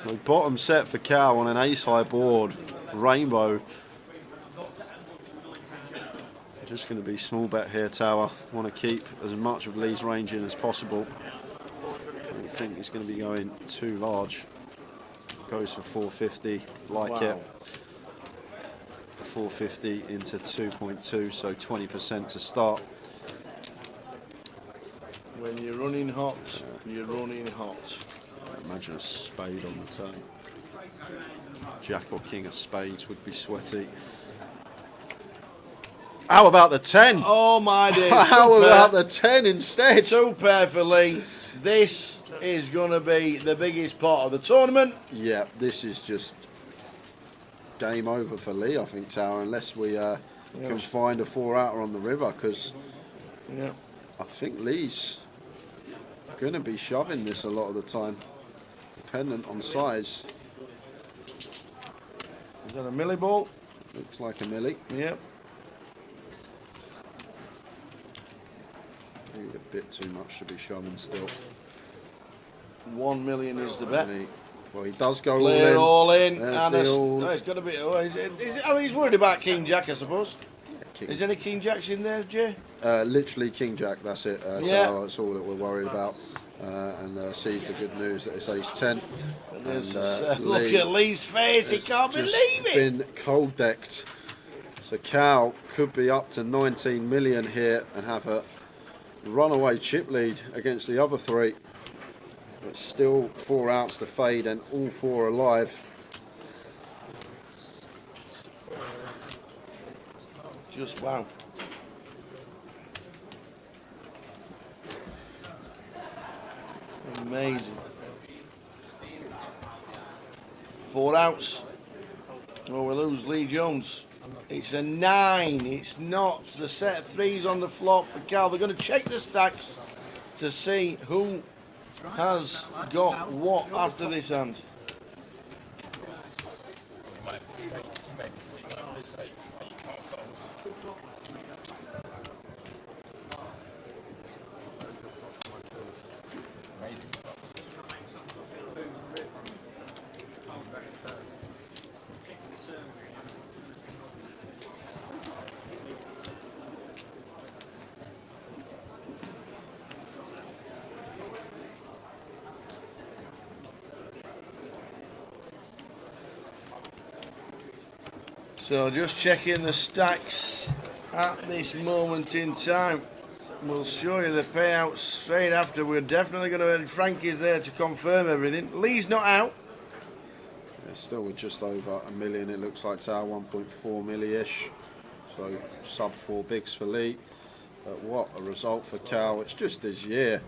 So bottom set for Cal on an ace high board, rainbow. Just going to be small bet here, Tower. Want to keep as much of Lee's range in as possible. Don't think he's going to be going too large. Goes for 450, like wow. it. 450 into 2.2, so 20% to start. When you're running hot, you're running hot. Imagine a spade on the turn. Jack or king of spades would be sweaty. How about the 10? Oh my days. How about the 10 instead? Super for Lee. This is going to be the biggest part of the tournament. Yeah, this is just game over for Lee, I think, Tower, unless we can find a 4-outer on the river, because I think Lee's going to be shoving this a lot of the time, dependent on size. Is that a milli ball? Looks like a milli. Yep. Maybe a bit too much to be shoving still. 1 million is the bet. Well, he does go Clear all all in. in. And it's got to be. I mean, he's worried about King Jack, I suppose. Yeah, is there any King Jacks in there, Jay? Literally King Jack. That's it. So that's all that we're worried about. And sees the good news that it's ace 10. Look at Lee's face. He can't believe it. Been cold decked. So Cal could be up to 19 million here and have a runaway chip lead against the other three. But still 4 outs to fade and all 4 alive. Just wow. Amazing. 4 outs. Oh, we lose Lee Jones. It's a 9. It's not. The set of 3s on the flop for Cal. They're going to check the stacks to see who has got what after this hand. So just checking the stacks at this moment in time. We'll show you the payouts straight after. We're definitely going to, Frankie's there to confirm everything. Lee's not out. Yeah, still with just over $1 million, it looks like Tower 1.4 milli-ish. So sub 4 bigs for Lee. But what a result for Cal. It's just his year.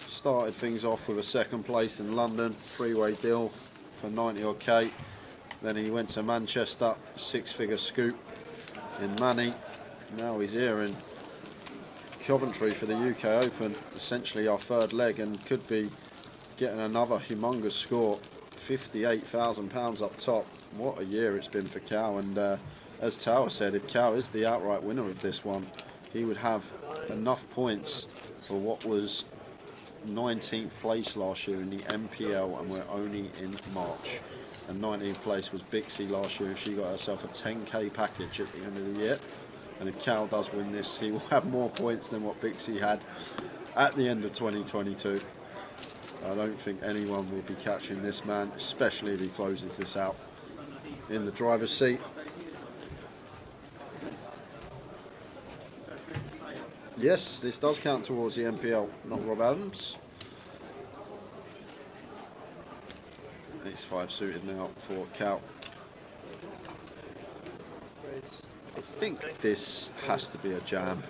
Started things off with a second place in London, 3-way deal for 90 odd K. Then he went to Manchester, 6-figure scoop in money. Now he's here in Coventry for the UK Open, essentially our third leg, and could be getting another humongous score, £58,000 up top. What a year it's been for Cal, and as Tower said, if Cal is the outright winner of this one, he would have enough points for what was 19th place last year in the MPL, and we're only in March. And 19th place was Bixie last year, and she got herself a 10k package at the end of the year. And if Cal does win this, he will have more points than what Bixie had at the end of 2022. I don't think anyone will be catching this man, especially if he closes this out in the driver's seat. Yes, this does count towards the MPL, not Rob Adams. Ace-5 suited now for Cal. I think this has to be a jam,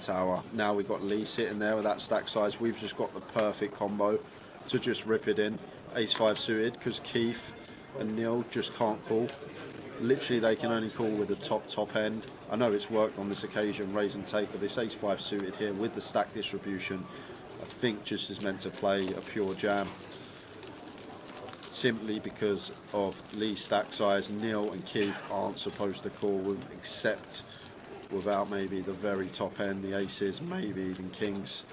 Tower. Now we've got Lee sitting there with that stack size. We've just got the perfect combo to just rip it in. Ace-5 suited, because Keith and Neil just can't call. Literally, they can only call with the top end. I know it's worked on this occasion, raise and take, but this Ace-5 suited here with the stack distribution, I think just is meant to play a pure jam. Simply because of Lee's stack size, Neil and Keith aren't supposed to call except without maybe the very top end, the aces, maybe even kings.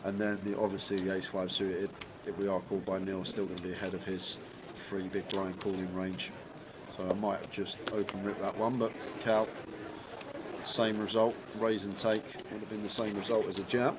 And then obviously the Ace-5 suited, if we are called by Neil, still going to be ahead of his 3 big blind calling range. So I might have just open rip that one, but Cal, same result, raise and take, would have been the same result as a jam.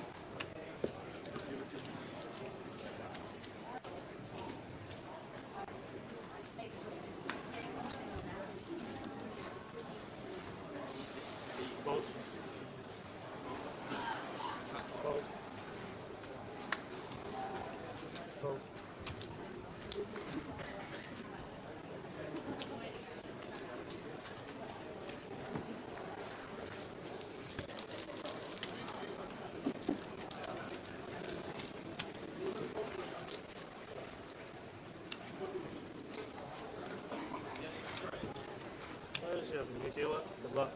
Good luck.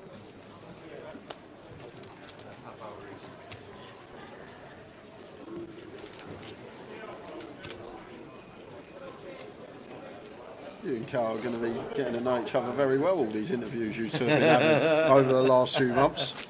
You and Carl are going to be getting to know each other very well, all these interviews you two have been having over the last few months.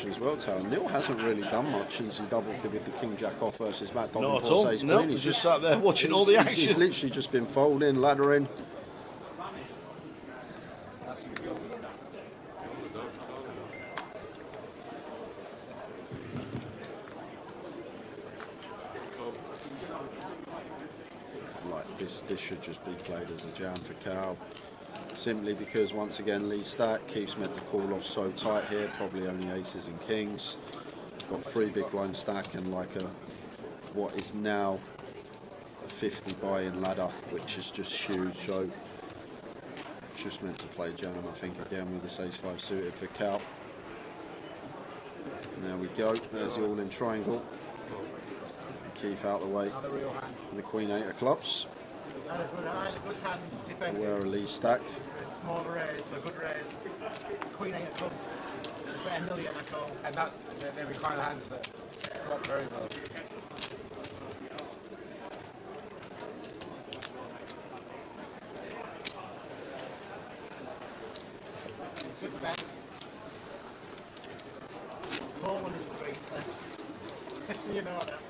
As well, Tower. Neil hasn't really done much since he doubled with the King Jack off versus Matt Dobbin. Not at all. No, he's just sat there watching all the action. He's literally just been folding, laddering. Like this should just be played as a jam for Cal. Simply because, once again, Lee's stack keeps meant to call off so tight here, probably only aces and kings. got 3 big blind stack and like a what is now a 50 buy-in ladder, which is just huge. So just meant to play jam, I think, again with this ace-5 suited for Cal. And there we go. There's the all-in triangle. Keith out the way. And the Queen 8 of clubs. Aware of Lee's stack. Small raise, so good raise. Queen 8 of clubs. $1 million, I call. And that, they're the kind of hands that flop very well. Coleman is the great you know that.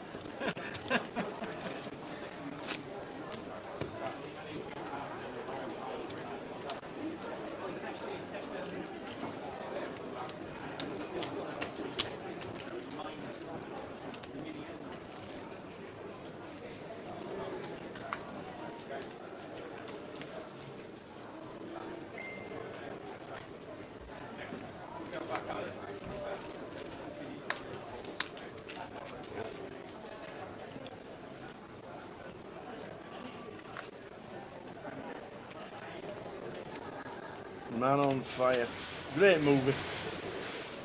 Man on Fire. Great movie.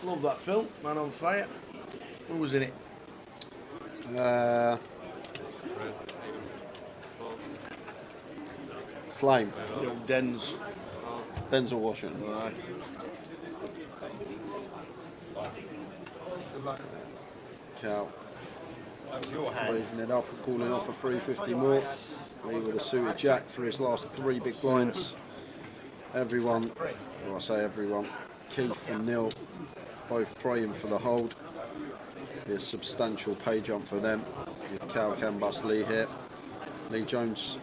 Love that film, Man on Fire. Who was in it? Flame. The old Denzel. Denzel Washington. Aye. Cal raising it up and calling off a 350 more. Lee with a suited jack for his last 3 big blinds. Everyone, well, I say everyone, Keith and Neil both praying for the hold. Be a substantial pay jump for them if Cal can bust Lee here. Lee Jones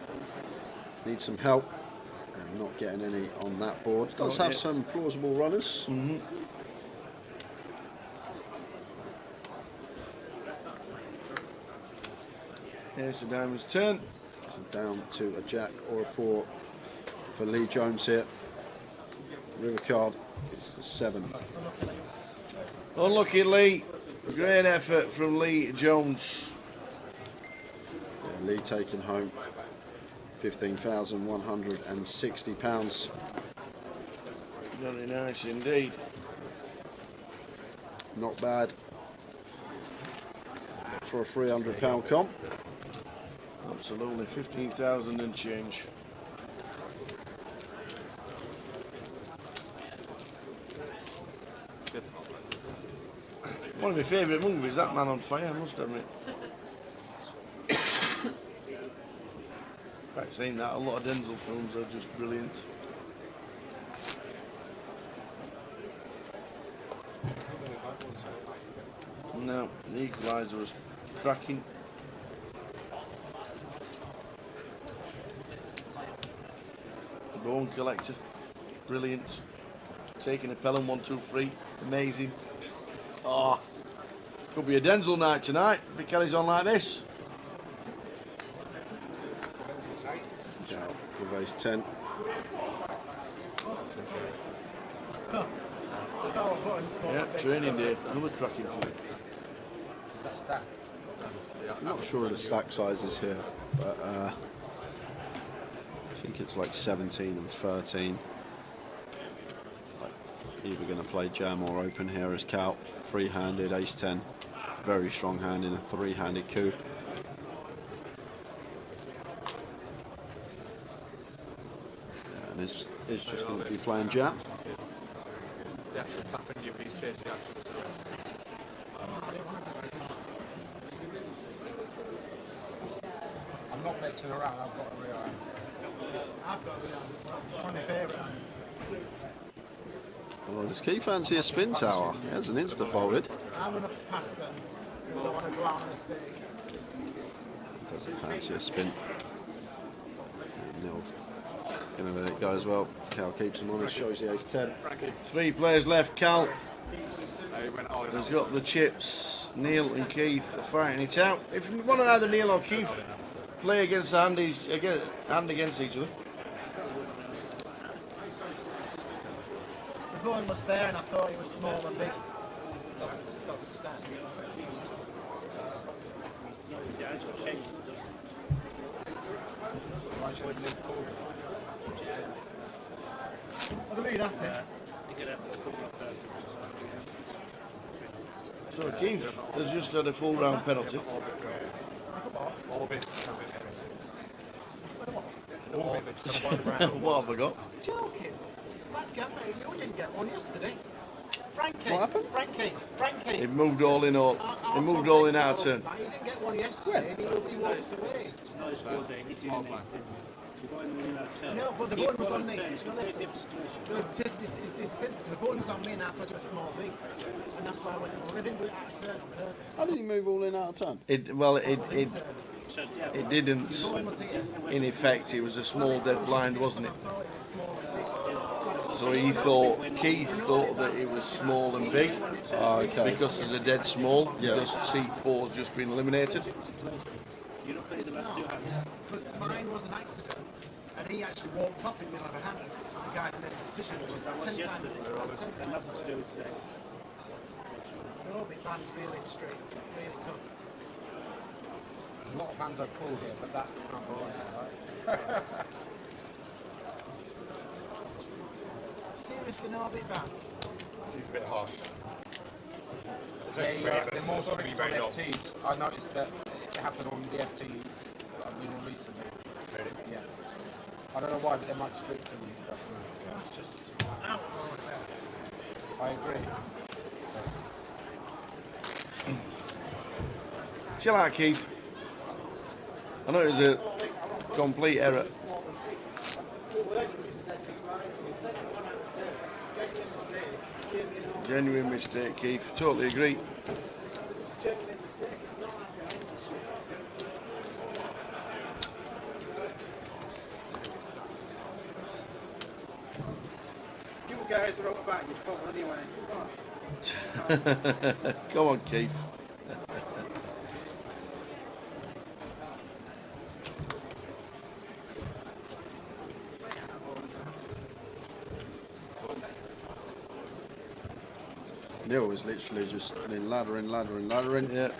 needs some help and not getting any on that board. Does have some plausible runners. Here's the diamond's turn. So down to a jack or a 4 for Lee Jones here. River card is the 7. Unlucky Lee. Great effort from Lee Jones. Yeah, Lee taking home £15,160. Very nice indeed. Not bad for a £300 comp. Absolutely, 15,000 and change. One of my favourite movies, that Man on Fire, I must admit. I've seen that, a lot of Denzel films are just brilliant. No, The Equalizer was cracking. The Bone Collector, brilliant. Taking a Pelham 1, 2, 3, amazing. Oh, could be a Denzel night tonight if it carries on like this. With ace 10. Yeah, training day, another cracking film. Is that stack? I'm not sure of the stack sizes here, but I think it's like 17 and 13. Either going to play jam or open here as Cal. 3-handed, ace 10. Very strong hand in a 3-handed coup. Yeah, and is just going to be playing jam. The actual tapping you please change the actual. I'm not messing around, I've got a real hand. I've got a real hand, it's one of my favourite hands. Well, does Keith fancy a spin tower? He has an insta folded. I'm going to pass them. I don't want to go out on a mistake. Doesn't fancy a spin. Neil going to let it go as well. Cal keeps him on and shows the ace 10. 3 players left. Cal has got the chips. Neil and Keith are fighting it out. If you want to either Neil or Keith play against the hand against each other. The bone was there and I thought it was small and big. doesn't stand. Yeah, it's changed. What are you happy? So Keith has just had a full round penalty. What have I got? Joking. That guy, you didn't get one yesterday. Frankie. What happened? Frankie. It moved all in out. It moved all in out of turn. He didn't get one yesterday. He walked away. No, but the ball was on me. No, listen. The ball was on me and I thought it was small big. And that's why I went, I didn't do it out of turn on purpose. How did he move all in out of turn? It didn't. In effect, it was a small dead blind, wasn't it? So Keith thought that it was small and big. Okay. Because there's a dead small. Because seat 4's just been eliminated. It's not. Because mine was an accident. And he actually walked off in the middle of a hand. The guy's made a decision, which is 10 times. The orbit band's really straight, really tough. There's a lot of hands I pull here, but that can't be right. Seriously, no orbit band. She's a bit harsh. They're more strict on FTs. I noticed that it happened on the FT more recently. Really? Yeah. I don't know why, but they're much stricter with these stuff. That's just out. I agree. Chill out, Keith. I know it was a complete error. Genuine mistake, Keith. Totally agree. You guys are up back, you're full anyway. Come on, Keith. Neil was literally just laddering. Yeah.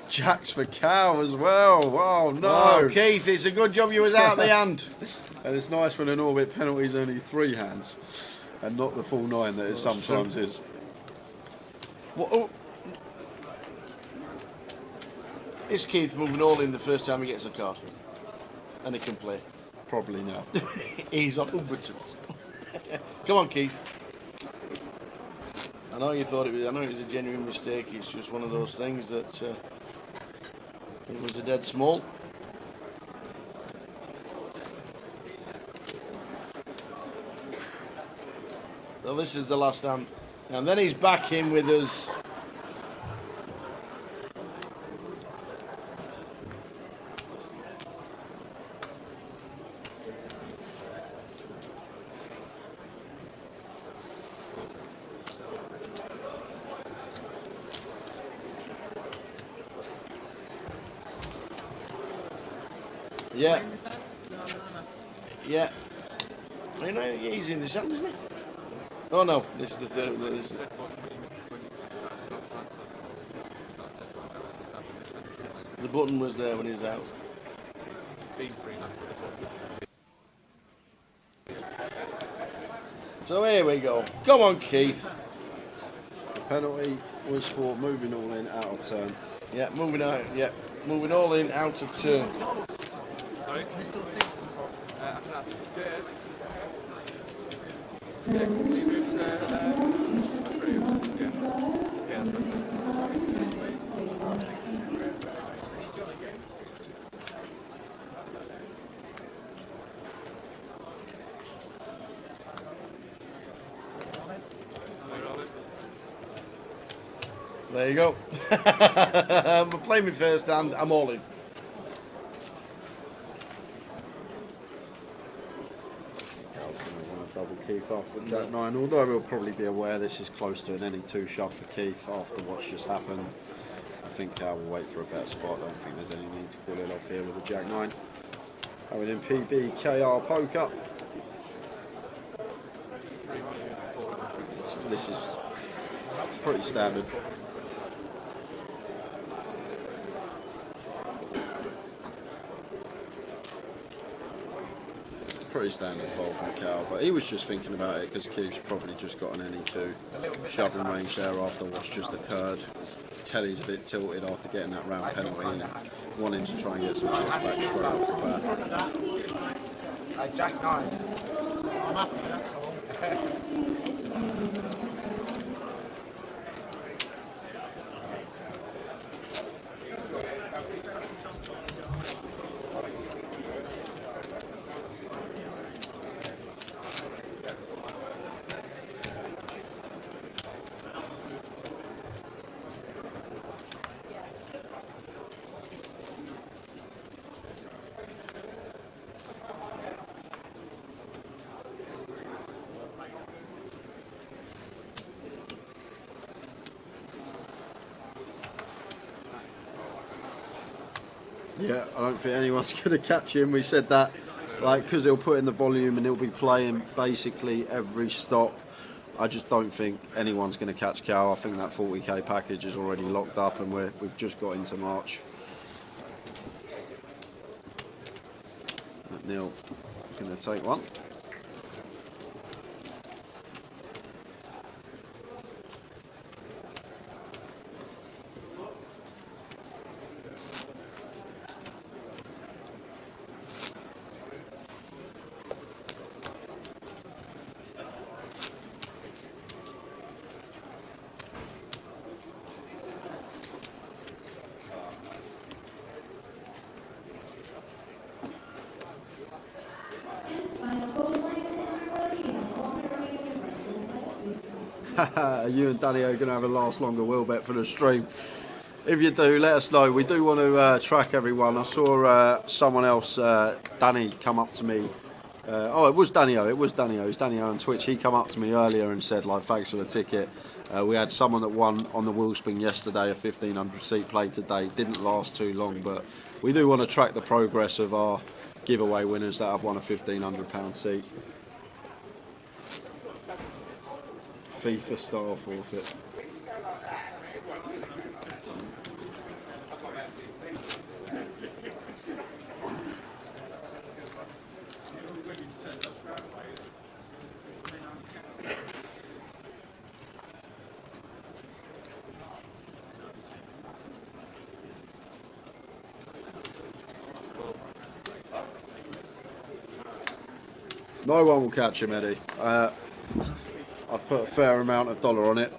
Jacks for cow as well. Wow, no. Oh, Keith, it's a good job you was out the hand. And it's nice when an orbit penalty is only 3 hands and not the full 9 that it sometimes is. What, oh. Is Keith moving all in the first time he gets a card? And he can play? Probably now. He's on Uberton. Come on, Keith. I know you thought it was. I know it was a genuine mistake. It's just one of those things that it was a dead small. So this is the last hand, and then he's back in with us. Yeah. Yeah. You know, he's in the sand, isn't he? Oh no, this is the third. This is... The button was there when he was out. So here we go. Come on, Keith. The penalty was for moving all in out of turn. Yeah, moving out. Yeah, moving all in out of turn. Sorry? There you go. I'm playing my first hand. I'm all in. Double Keith after Jack 9, although we'll probably be aware this is close to an any 2 shove for Keith after what's just happened. I think we'll wait for a better spot. I don't think there's any need to call it off here with a Jack 9. Going in PB, KR poker. This is pretty standard. Pretty standard fold from Cal, but he was just thinking about it because Keith's probably just got an NE2 shoving range there after what's just occurred. Telly's a bit tilted after getting that round penalty and wanting to try and get some chips back straight off the bat. Jack 9. I'm happy with that. Yeah, I don't think anyone's going to catch him. We said that, like, because he'll put in the volume and he'll be playing basically every stop. I just don't think anyone's going to catch Cal. I think that 40k package is already locked up and we've just got into March. Neil going to take one. You and Danny are going to have a last longer will bet for the stream. If you do, let us know. We do want to track everyone. I saw someone else, Danny, come up to me. It was Danny-O. It's Danny-O on Twitch. He come up to me earlier and said, like, thanks for the ticket. We had someone that won on the wheel spin yesterday, a 1,500 seat play today. Didn't last too long, but we do want to track the progress of our giveaway winners that have won a £1,500 seat. FIFA style forfeit. No one will catch him, Eddie. I'd put a fair amount of dollar on it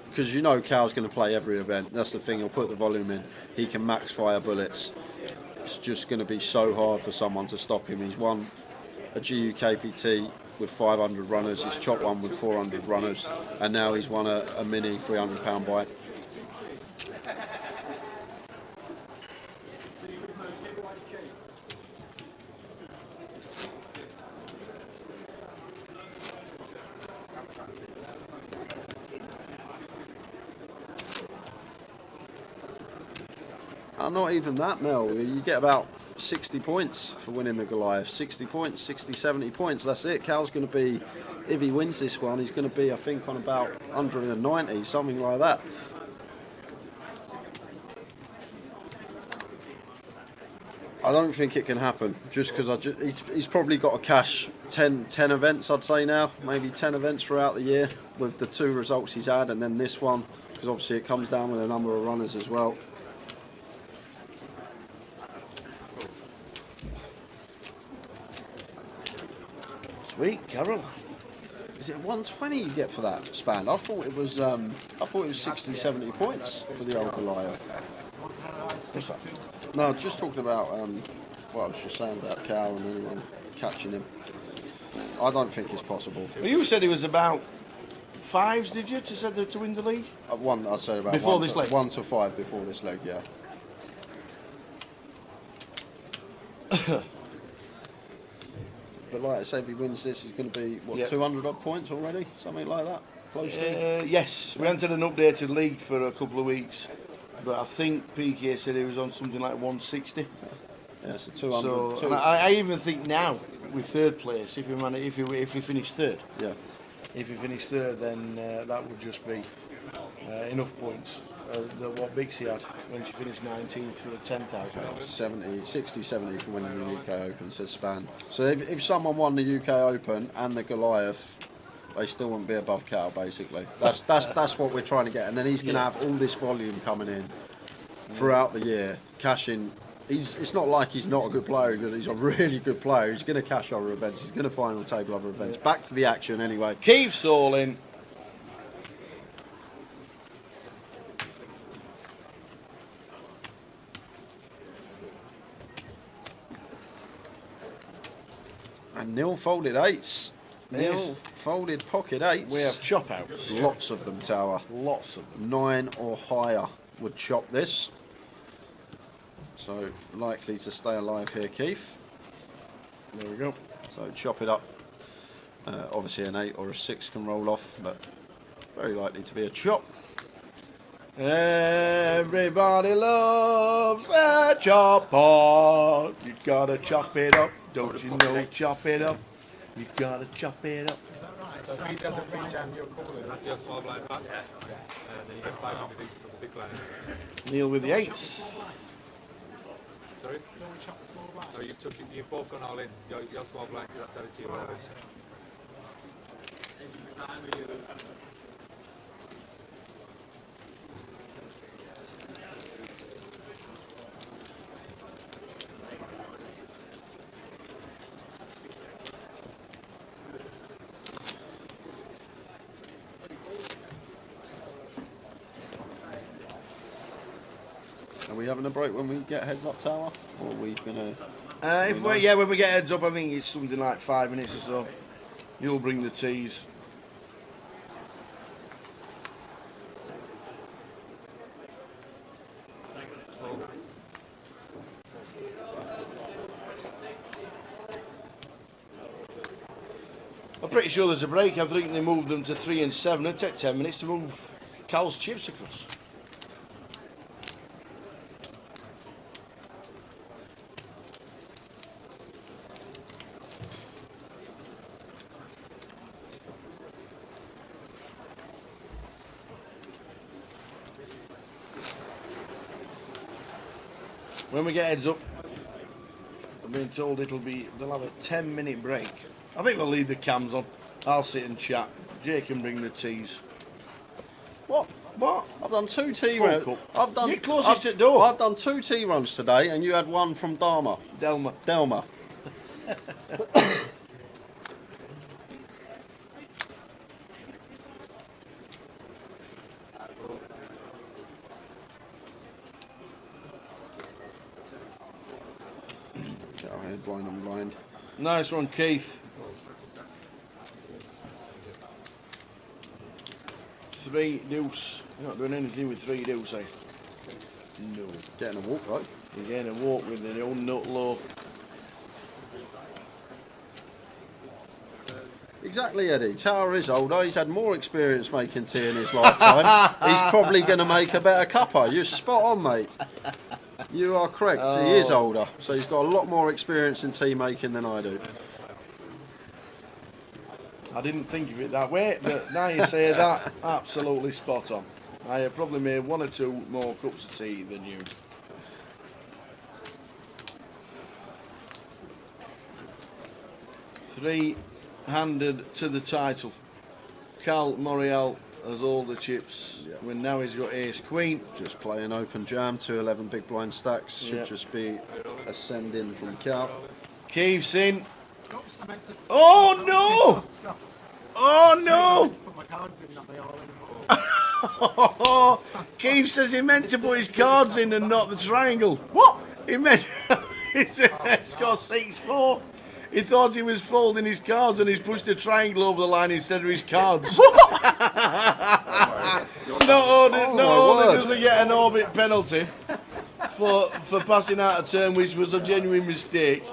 because you know Cal's going to play every event. That's the thing, he'll put the volume in. He can max fire bullets. It's just going to be so hard for someone to stop him. He's won a GUKPT with 500 runners, he's chopped one with 400 runners, and now he's won a mini £300 bite. Not even that, Mel. You get about 60 points for winning the Goliath. 60 points, 60, 70 points. That's it. Cal's going to be, if he wins this one, he's going to be, I think, on about 190, something like that. I don't think it can happen, just because he's probably got to cash 10 events, I'd say now. Maybe 10 events throughout the year with the 2 results he's had, and then this one, because obviously it comes down with a number of runners as well. Sweet, Carol. Is it 120 you get for that span? I thought it was 60, 70 points for the old Goliath. No, just talking about what I was just saying about Cal and anyone catching him. I don't think it's possible. Well, you said he was about 5s, did you, to win the league? One, I'd say about before this leg. 1 to 5 before this leg, yeah. But like I say, if he wins this, he's going to be, what, 200 odd points already? Something like that? Close to? Yes, we entered an updated league for a couple of weeks, but I think PK said he was on something like 160. Yeah, so 200. So, I even think now, with third place, if we finish third, yeah, if we finish third, then that would just be enough points. What Bixie had when she finished 19th for the 10,000. 60, 70 for winning the UK Open, says Span. So if someone won the UK Open and the Goliath, they still wouldn't be above Cal, basically. That's what we're trying to get. And then he's going to have all this volume coming in throughout the year, cashing. It's not like he's not a good player, he's a really good player. He's going to cash other events, he's going to final table other events. Back to the action anyway. Keith's all in. And Neil folded eights. Neil folded pocket eights. We have chop outs. Lots of them, Tower. Lots of them. 9 or higher would chop this. So likely to stay alive here, Keith. There we go. So chop it up. Obviously an 8 or a 6 can roll off, but very likely to be a chop. Everybody loves a chopper. You gotta chop it up, don't you know? Chop it up. You gotta chop it up. Is that right? So if he doesn't pre-jam, you're calling. That's your small blind back. Yeah. Then you get 500 each from the big blind. Neil with the 8s. Sorry? No, you've both gone all in. Your small blind to that territory of leverage. Are we having a break when we get heads up, Tower? Or are we going to... when we get heads up, I think it's something like 5 minutes or so. You'll bring the teas. I'm pretty sure there's a break. I think they moved them to 3 and 7. It'll take 10 minutes to move Cal's chips across. When we get heads up, I've been told they'll have a 10-minute break. I think they'll leave the cams on. I'll sit and chat. Jay can bring the teas. What? I've done 2 tea runs. You're closest to the door. I've done 2 tea runs today, and you had one from Delma. Delma. Blind on blind. Nice one, Keith. 3 deuce. You're not doing anything with 3 deuce, eh? No. Getting a walk, right? You're getting a walk with the old nut low. Exactly, Eddie. Tower is older. He's had more experience making tea in his lifetime. He's probably going to make a better cuppa. You're spot on, mate. You are correct. He is older, so he's got a lot more experience in tea making than I do. I didn't think of it that way, but now you say that, absolutely spot on. I have probably made 1 or 2 more cups of tea than you. Three-handed to the title. Cal Morial has all the chips. Yeah. When now he's got ace queen. Just playing open jam, 2 11 big blind stacks. Should just be ascending from Cal. Keith's in. Oh no! Oh no! Keith says he meant to put his cards in and not the triangle. What? He meant he's got 6-4. He thought he was folding his cards and he's pushed a triangle over the line instead of his cards. No, doesn't get an orbit penalty for passing out a turn, which was a genuine mistake.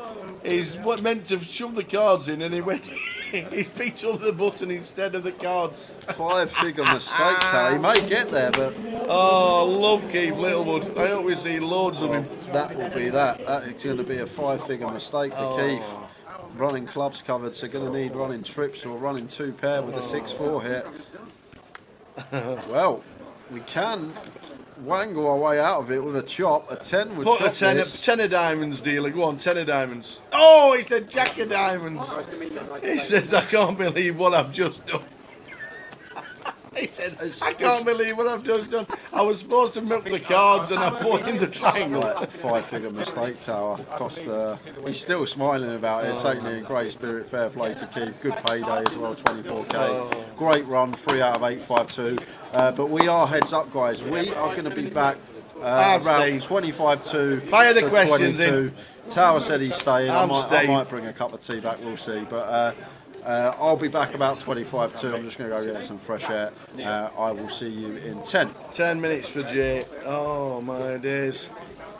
He's meant to shove the cards in and he went. He's picked up the button instead of the cards. 5-figure mistake, He may get there, but... Oh, love Keith Littlebud. I hope we see loads of him. That will be that. That is going to be a 5-figure mistake for Keith. Running clubs covered, so going to need running trips or running 2 pair with a 6-4 here. Well, We can wangle our way out of it with a chop. A 10 would Put chop a 10, this. 10 of diamonds, dealer. Go on, 10 of diamonds. Oh, it's a jack of diamonds. He says, I can't believe what I've just done. He said, I can't believe what I've just done. I was supposed to milk the cards and I put in the triangle. Like a 5-figure mistake, Tower. Cost, he's still smiling about it, taking it in great spirit. Fair play to Keith. Good payday as well, 24k. Great run, 3 out of 8, 5-2. But we are heads up, guys. We are going to be back around 25-2. Fire the questions 22. in. Tower said he's staying. I staying. might bring a cup of tea back, we'll see. But I'll be back about 25-2. I'm just going to go get some fresh air. I will see you in 10. 10 minutes for Jay. Oh, my days.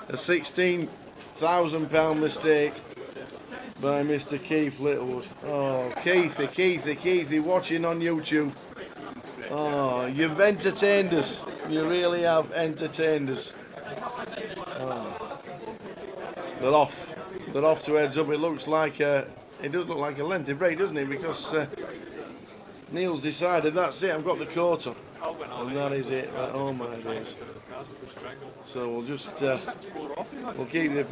A £16,000 mistake by Mr. Keith Littlewood. Oh, Keithy, watching on YouTube. Oh, you've entertained us. You really have entertained us. Oh. They're off. They're off to heads up. It looks like it does look like a lengthy break, doesn't it? Because Neil's decided that's it. I've got the quarter, and that is it. Oh my days! So we'll just we'll keep that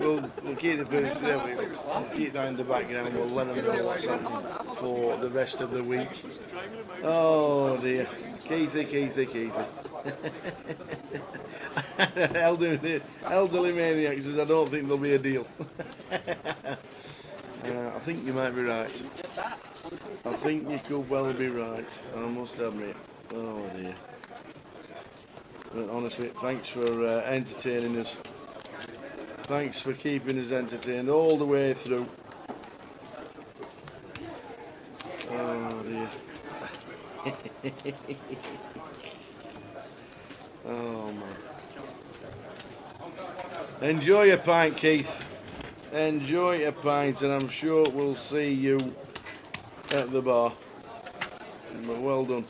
in the background. We'll let them know what's happening for the rest of the week. Oh dear, Keithy. Elderly maniac says, I don't think there'll be a deal. I think you might be right. I think you could well be right. I must admit. Oh dear. But honestly, thanks for entertaining us. Thanks for keeping us entertained all the way through. Oh dear. Oh man. Enjoy your pint, Keith. Enjoy a pint, and I'm sure we'll see you at the bar. But well done.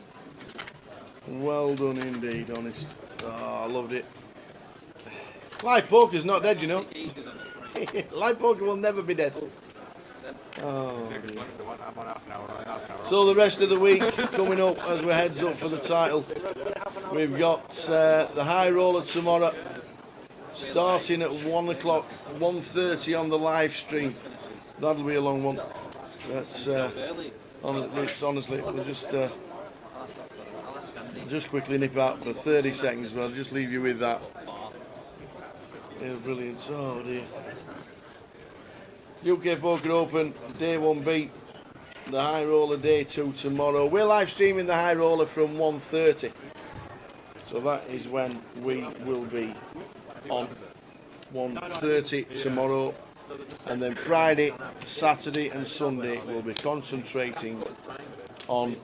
Well done indeed, honest. Oh, I loved it. Live poker's not dead, you know. Live poker will never be dead. Oh, dear. So the rest of the week coming up as we heads up for the title. We've got the high roller tomorrow, starting at 1 o'clock, 1:30 on the live stream. That'll be a long one. That's honestly, we'll just quickly nip out for 30 seconds, but I'll just leave you with that. Yeah, brilliant. Oh dear. UK Poker Open, day 1B, the high roller day 2 tomorrow. We're live streaming the high roller from 1:30. So that is when we will be on 1:30 tomorrow, and then Friday, Saturday and Sunday we'll be concentrating on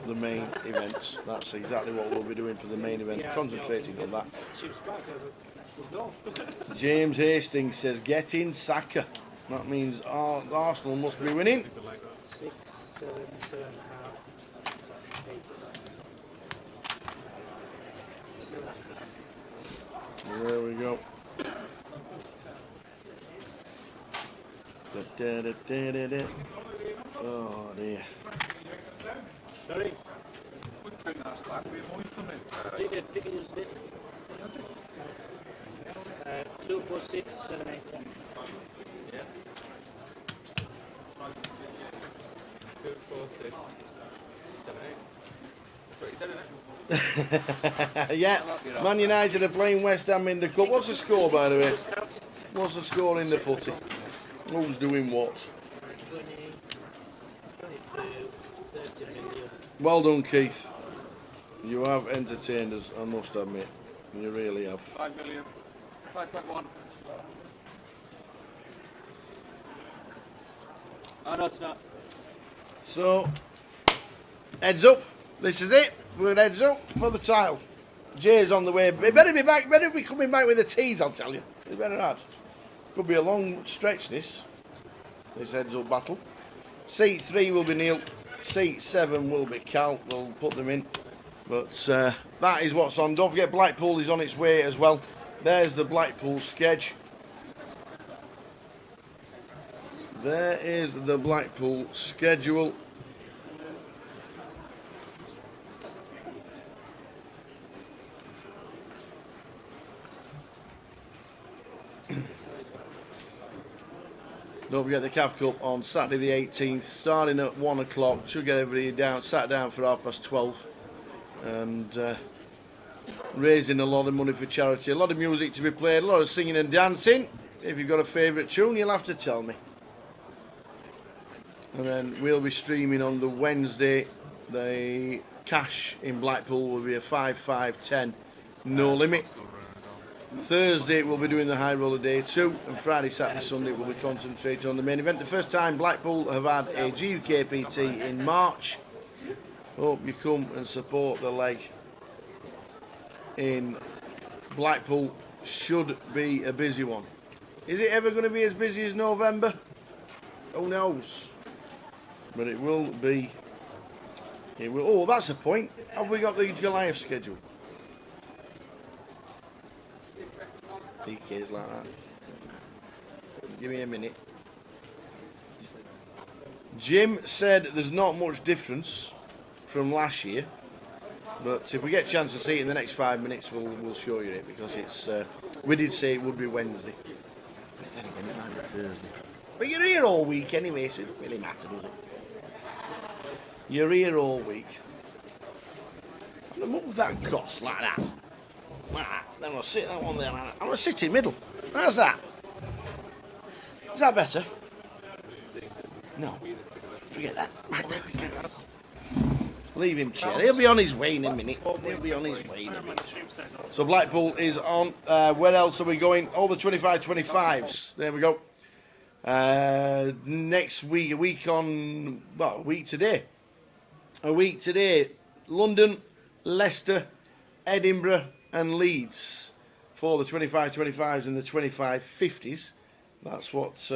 the main events. That's exactly what we'll be doing for the main event, concentrating on that. James Hastings says, get in Saka. That means Arsenal must be winning. 6, 7, 7.5, 8. There we go. Oh dear. Sorry? 2, 4, 6, 7, 8. Yeah. 2, 4, 6, 7, 8. That's what you said, isn't it? Yeah, Man United are playing West Ham in the cup. What's the score, by the way? What's the score in the footy? Who's doing what? Well done, Keith. You have entertained us, I must admit. You really have. 5 million. 5.1. Oh, no, it's not. So, heads up. This is it. We're heads up for the title. Jay's on the way. He better be back. Better be coming back with a tease, I'll tell you. He better have. Could be a long stretch, this heads up battle. Seat 3 will be Neil. Seat 7 will be Cal. We'll put them in. But that is what's on. Don't forget Blackpool is on its way as well. There's the Blackpool sketch. There is the Blackpool schedule. Don't forget the CAF Cup on Saturday the 18th, starting at 1 o'clock. Should get everybody sat down for 12:30. And raising a lot of money for charity. A lot of music to be played, a lot of singing and dancing. If you've got a favourite tune, you'll have to tell me. And then we'll be streaming on the Wednesday. The cash in Blackpool will be a 5-5-10, no limit. Thursday we'll be doing the high roller day 2, and Friday, Saturday, Sunday we'll be concentrating on the main event. The first time Blackpool have had a GUKPT in March. Hope you come and support the leg in Blackpool. Should be a busy one. Is it ever going to be as busy as November? Who knows? But it will be. It will. Oh, that's a point. Have we got the Goliath schedule? PK's like that. Give me a minute. Jim said there's not much difference from last year, but if we get a chance to see it in the next 5 minutes, we'll show you it, because it's. We did say it would be Wednesday, but then again it might be Thursday. But you're here all week anyway, so it doesn't really matter, does it? You're here all week. I'm gonna move that cross like that. Then I'll sit that one there. I'm going to sit in the middle. How's that? Is that better? No. Forget that. Leave him chill. He'll be on his way in a minute. He'll be on his way in a minute. So Blackpool is on. Where else are we going? All the 25-25s. There we go. Next week, a week today. A week today. London, Leicester, Edinburgh, and Leeds for the 25-25s and the 25-50s. That's what.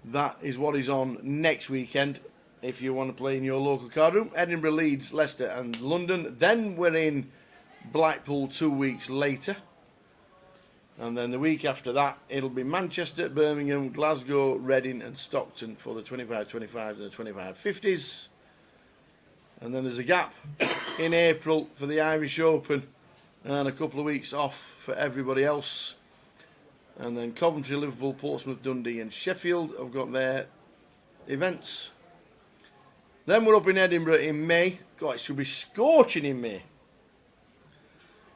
That is what is on next weekend. If you want to play in your local card room, Edinburgh, Leeds, Leicester, and London. Then we're in Blackpool 2 weeks later, and then the week after that, it'll be Manchester, Birmingham, Glasgow, Reading, and Stockton for the 25-25s and the 25-50s. And then there's a gap in April for the Irish Open, and a couple of weeks off for everybody else. And then Coventry, Liverpool, Portsmouth, Dundee, and Sheffield have got their events. Then we're up in Edinburgh in May. God, it should be scorching in May.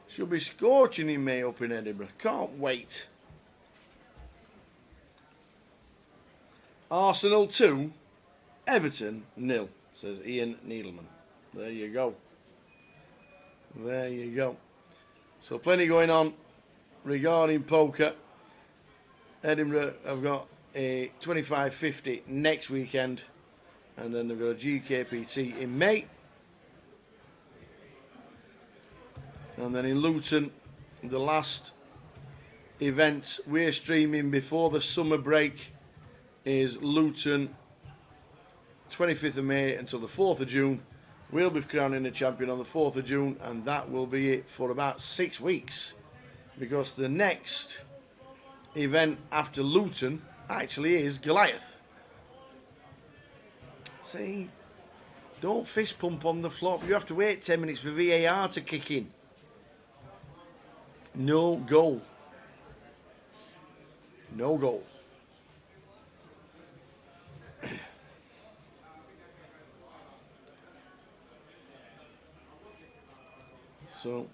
Should be scorching in May up in Edinburgh. Can't wait. Arsenal 2, Everton 0, says Ian Needleman. There you go. There you go. So plenty going on regarding poker. Edinburgh have got a 25-50 next weekend, and then they've got a GKPT in May. And then in Luton, the last event we're streaming before the summer break is Luton, 25th of May until the 4th of June. We'll be crowning the champion on the 4th of June, and that will be it for about 6 weeks, because the next event after Luton actually is Goliath. See, don't fist pump on the flop. You have to wait 10 minutes for VAR to kick in. No goal. No goal. So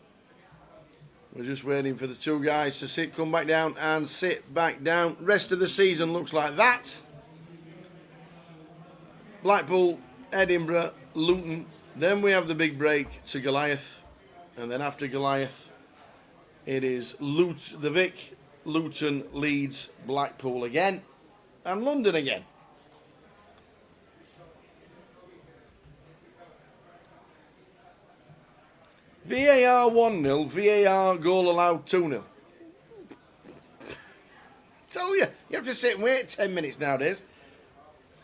we're just waiting for the two guys to come back down and sit back down. Rest of the season looks like that. Blackpool, Edinburgh, Luton. Then we have the big break to Goliath. And then after Goliath, it is the Vic, Luton, Leeds, Blackpool again, and London again. VAR 1-0, VAR goal allowed 2-0. Tell you have to sit and wait 10 minutes nowadays.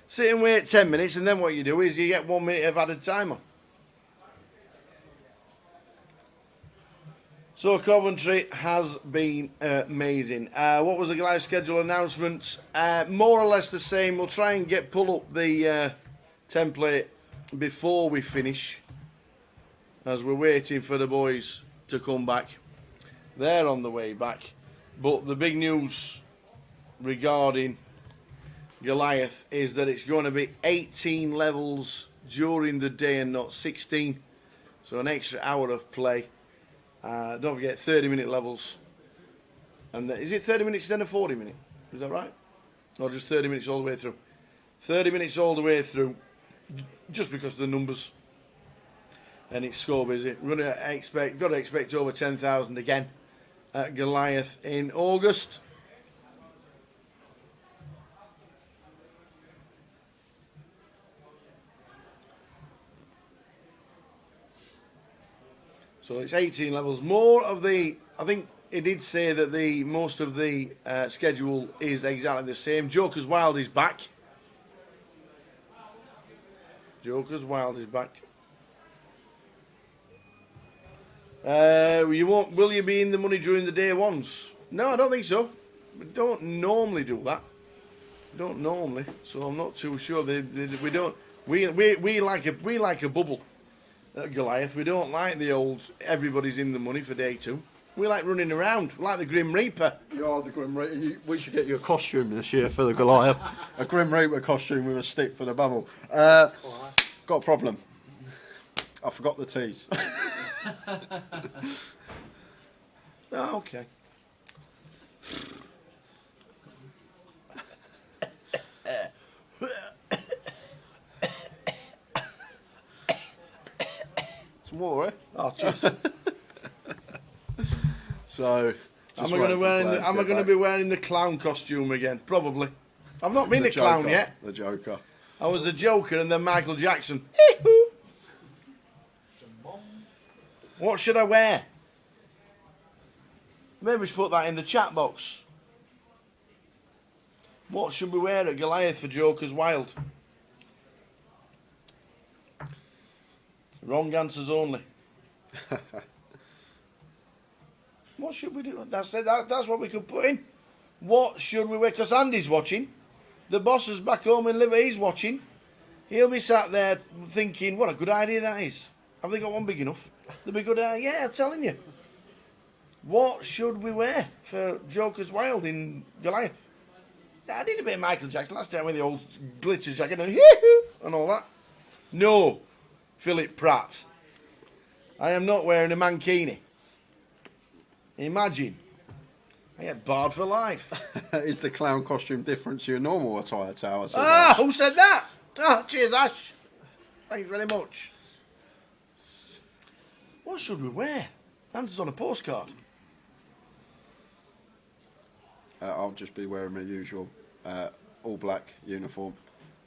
Sit and wait 10 minutes, and then what you do is you get 1 minute of added timer. So Coventry has been amazing. What was the Goliath schedule announcement? More or less the same. We'll try and pull up the template before we finish, as we're waiting for the boys to come back. They're on the way back. But the big news regarding Goliath is that it's going to be 18 levels during the day and not 16. So an extra hour of play. Don't forget 30-minute levels. And is it 30 minutes then a 40 minute? Is that right? Or just 30 minutes all the way through? 30 minutes all the way through, just because of the numbers. And it's score busy. We're going to got to expect over 10,000 again at Goliath in August. So it's 18 levels. More of the, I think it did say that the most of the schedule is exactly the same. Joker's Wild is back. Joker's Wild is back. Will you be in the money during the day ones? No, I don't think so. We don't normally do that. Don't normally, so I'm not too sure. We don't. We like a bubble at Goliath. We don't like the old everybody's in the money for day two. We like running around. We like the Grim Reaper. You are the Grim Reaper. We should get you a costume this year for the Goliath. A Grim Reaper costume with a stick for the bubble. Got a problem. I forgot the teas. Oh, okay. Some water, eh? Oh, cheers. So, am I going to be wearing the clown costume again? Probably. I've not been a clown yet. The Joker. I was the Joker and then Michael Jackson. What should I wear? Maybe we should put that in the chat box. What should we wear at Goliath for Joker's Wild? Wrong answers only. What should we do? That's what we could put in. What should we wear? Because Andy's watching. The boss is back home in Liverpool. He's watching. He'll be sat there thinking, what a good idea that is. Have they got one big enough? They'll be good. Yeah, I'm telling you. What should we wear for Joker's Wild in Goliath? I did a bit of Michael Jackson last time with the old glitter jacket and all that. No, Philip Pratt. I am not wearing a mankini. Imagine. I get barred for life. Is the clown costume different to your normal attire, Tower? Who said that? Cheers, Ash. Thanks very much. What should we wear? Answers on a postcard. I'll just be wearing my usual all black uniform.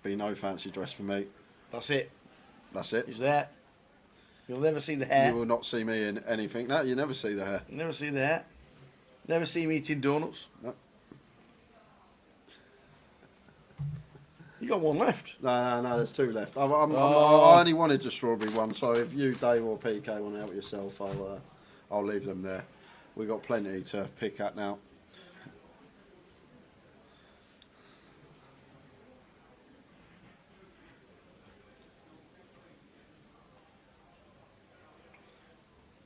Be no fancy dress for me. That's it. That's it. He's there. You'll never see the hair. You will not see me in anything. No, you never see the hair. Never see the hair. Never see me eating donuts. No. You got one left. No, there's two left. I only wanted the strawberry one, so if you, Dave or PK, want to help yourself, I'll leave them there. We've got plenty to pick at now.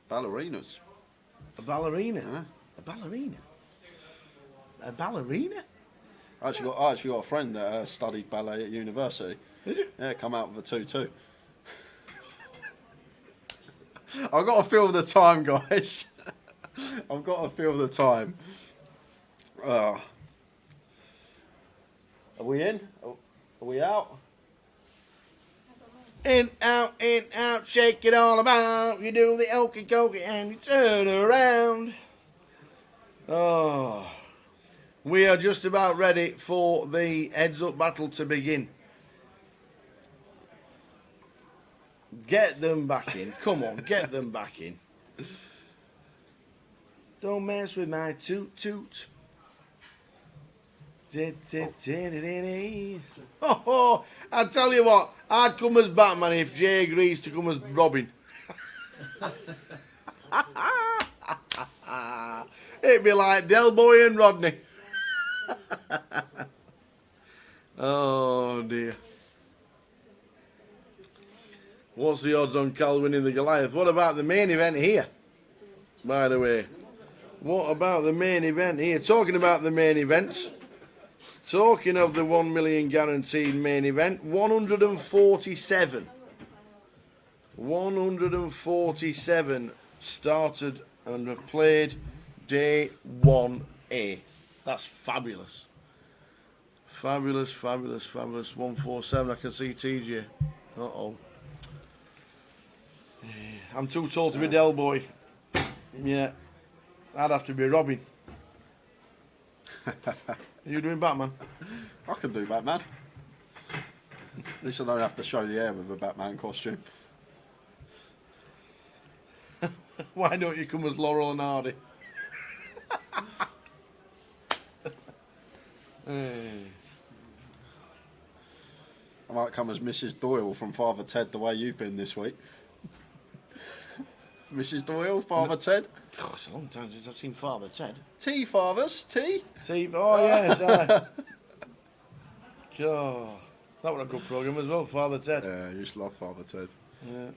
Ballerinas. A ballerina? Yeah. A ballerina? A ballerina? I actually got a friend that studied ballet at university. Did you? Yeah, come out with a 2-2. I've got to feel the time, guys. I've got to feel the time. Are we in? Are we out? In, out, shake it all about. You do the okey dokey and you turn around. Oh. We are just about ready for the heads-up battle to begin. Get them back in. Come on, get them back in. Don't mess with my toot-toot. Oh, I tell you what, I'd come as Batman if Jay agrees to come as Robin. It'd be like Del Boy and Rodney. Oh dear. What's the odds on Cal winning the Goliath? What about the main event here? By the way, what about the main event here? Talking about the main events, Talking of the 1 million guaranteed main event, 147. 147 started and have played day 1A. That's fabulous. Fabulous, fabulous, fabulous. 147. I can see TJ. Uh-oh. I'm too tall to be Del Boy. Yeah. I'd have to be Robin. Are you doing Batman? I can do Batman. At least I don't have to show the hair with a Batman costume. Why don't you come as Laurel and Hardy? I might come as Mrs. Doyle from Father Ted, the way you've been this week. Mrs. Doyle, Father Ted. Oh, it's a long time since I've seen Father Ted. Tea, fathers, tea. Tea, oh yes. God, that was a good programme as well, Father Ted. Yeah, I used to love Father Ted. Yeah.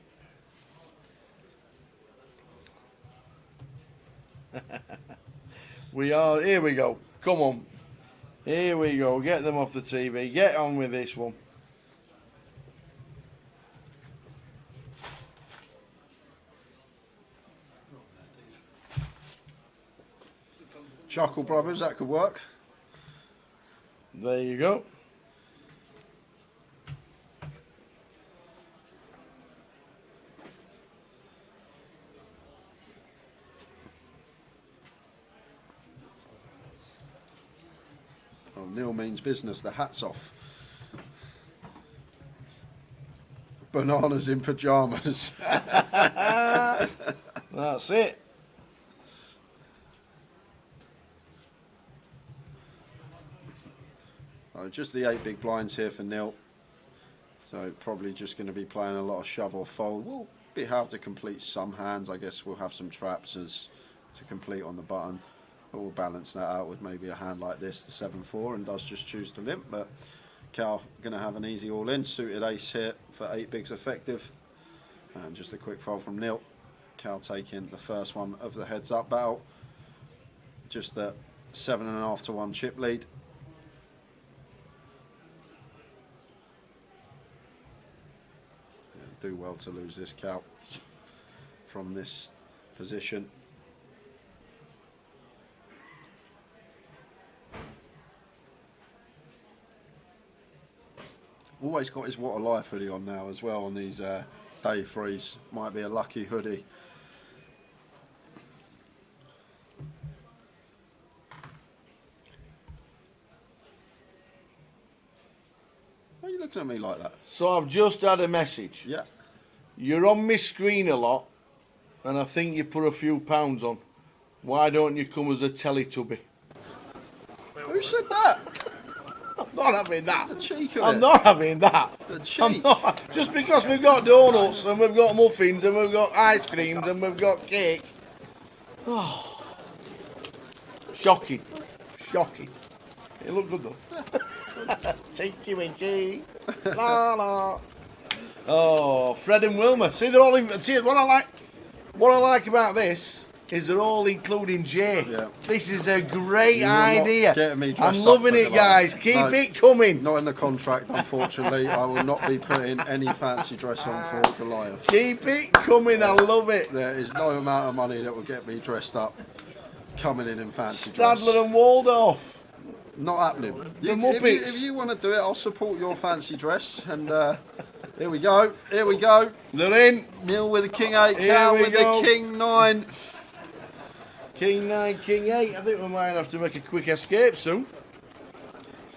Here we go. Come on. Here we go. Get them off the TV. Get on with this one. Chuckle Brothers, that could work. There you go. Oh, Neil means business, the hat's off. Bananas in pyjamas. That's it. Just the 8 big blinds here for Neil. So probably just going to be playing a lot of shove or fold. We'll be hard to complete some hands. I guess we'll have some traps to complete on the button. But we'll balance that out with maybe a hand like this, the 7-4, and does just choose to limp. But Cal going to have an easy all-in. Suited ace here for 8 bigs effective. And just a quick fold from Neil. Cal taking the first one of the heads-up battle. Just the 7.5 to 1 chip lead. Do well to lose this Cal from this position. Always got his What a Life hoodie on now as well on these day threes. Might be a lucky hoodie. Why are you looking at me like that? So I've just had a message. Yeah. You're on my screen a lot, and I think you put a few pounds on. Why don't you come as a Teletubby? Who said that? I'm not having that. The cheek of I'm it. not having that. The cheek. I'm not. Just because we've got donuts and we've got muffins and we've got ice creams and we've got cake. Oh. Shocking. Shocking. It looked good though. Tinky Winky. La la. Oh, Fred and Wilma. See, they're all in. See, what I like about this is they're all including Jay. Yeah. This is a great You are not idea. getting me I'm dressed loving up for it, guys. Goliath. Keep No, it coming. Not in the contract, unfortunately. I will not be putting any fancy dress on for Goliath. Keep it coming. I love it. There is no amount of money that will get me dressed up coming in fancy dress. Stadler and Waldorf. Not happening. The Muppets. If you want to do it, I'll support your fancy dress. And here we go. Here we go. They're in. Neil with the King 8. Here Cal we with go. the King 9. King 9, King 8. I think we might have to make a quick escape soon.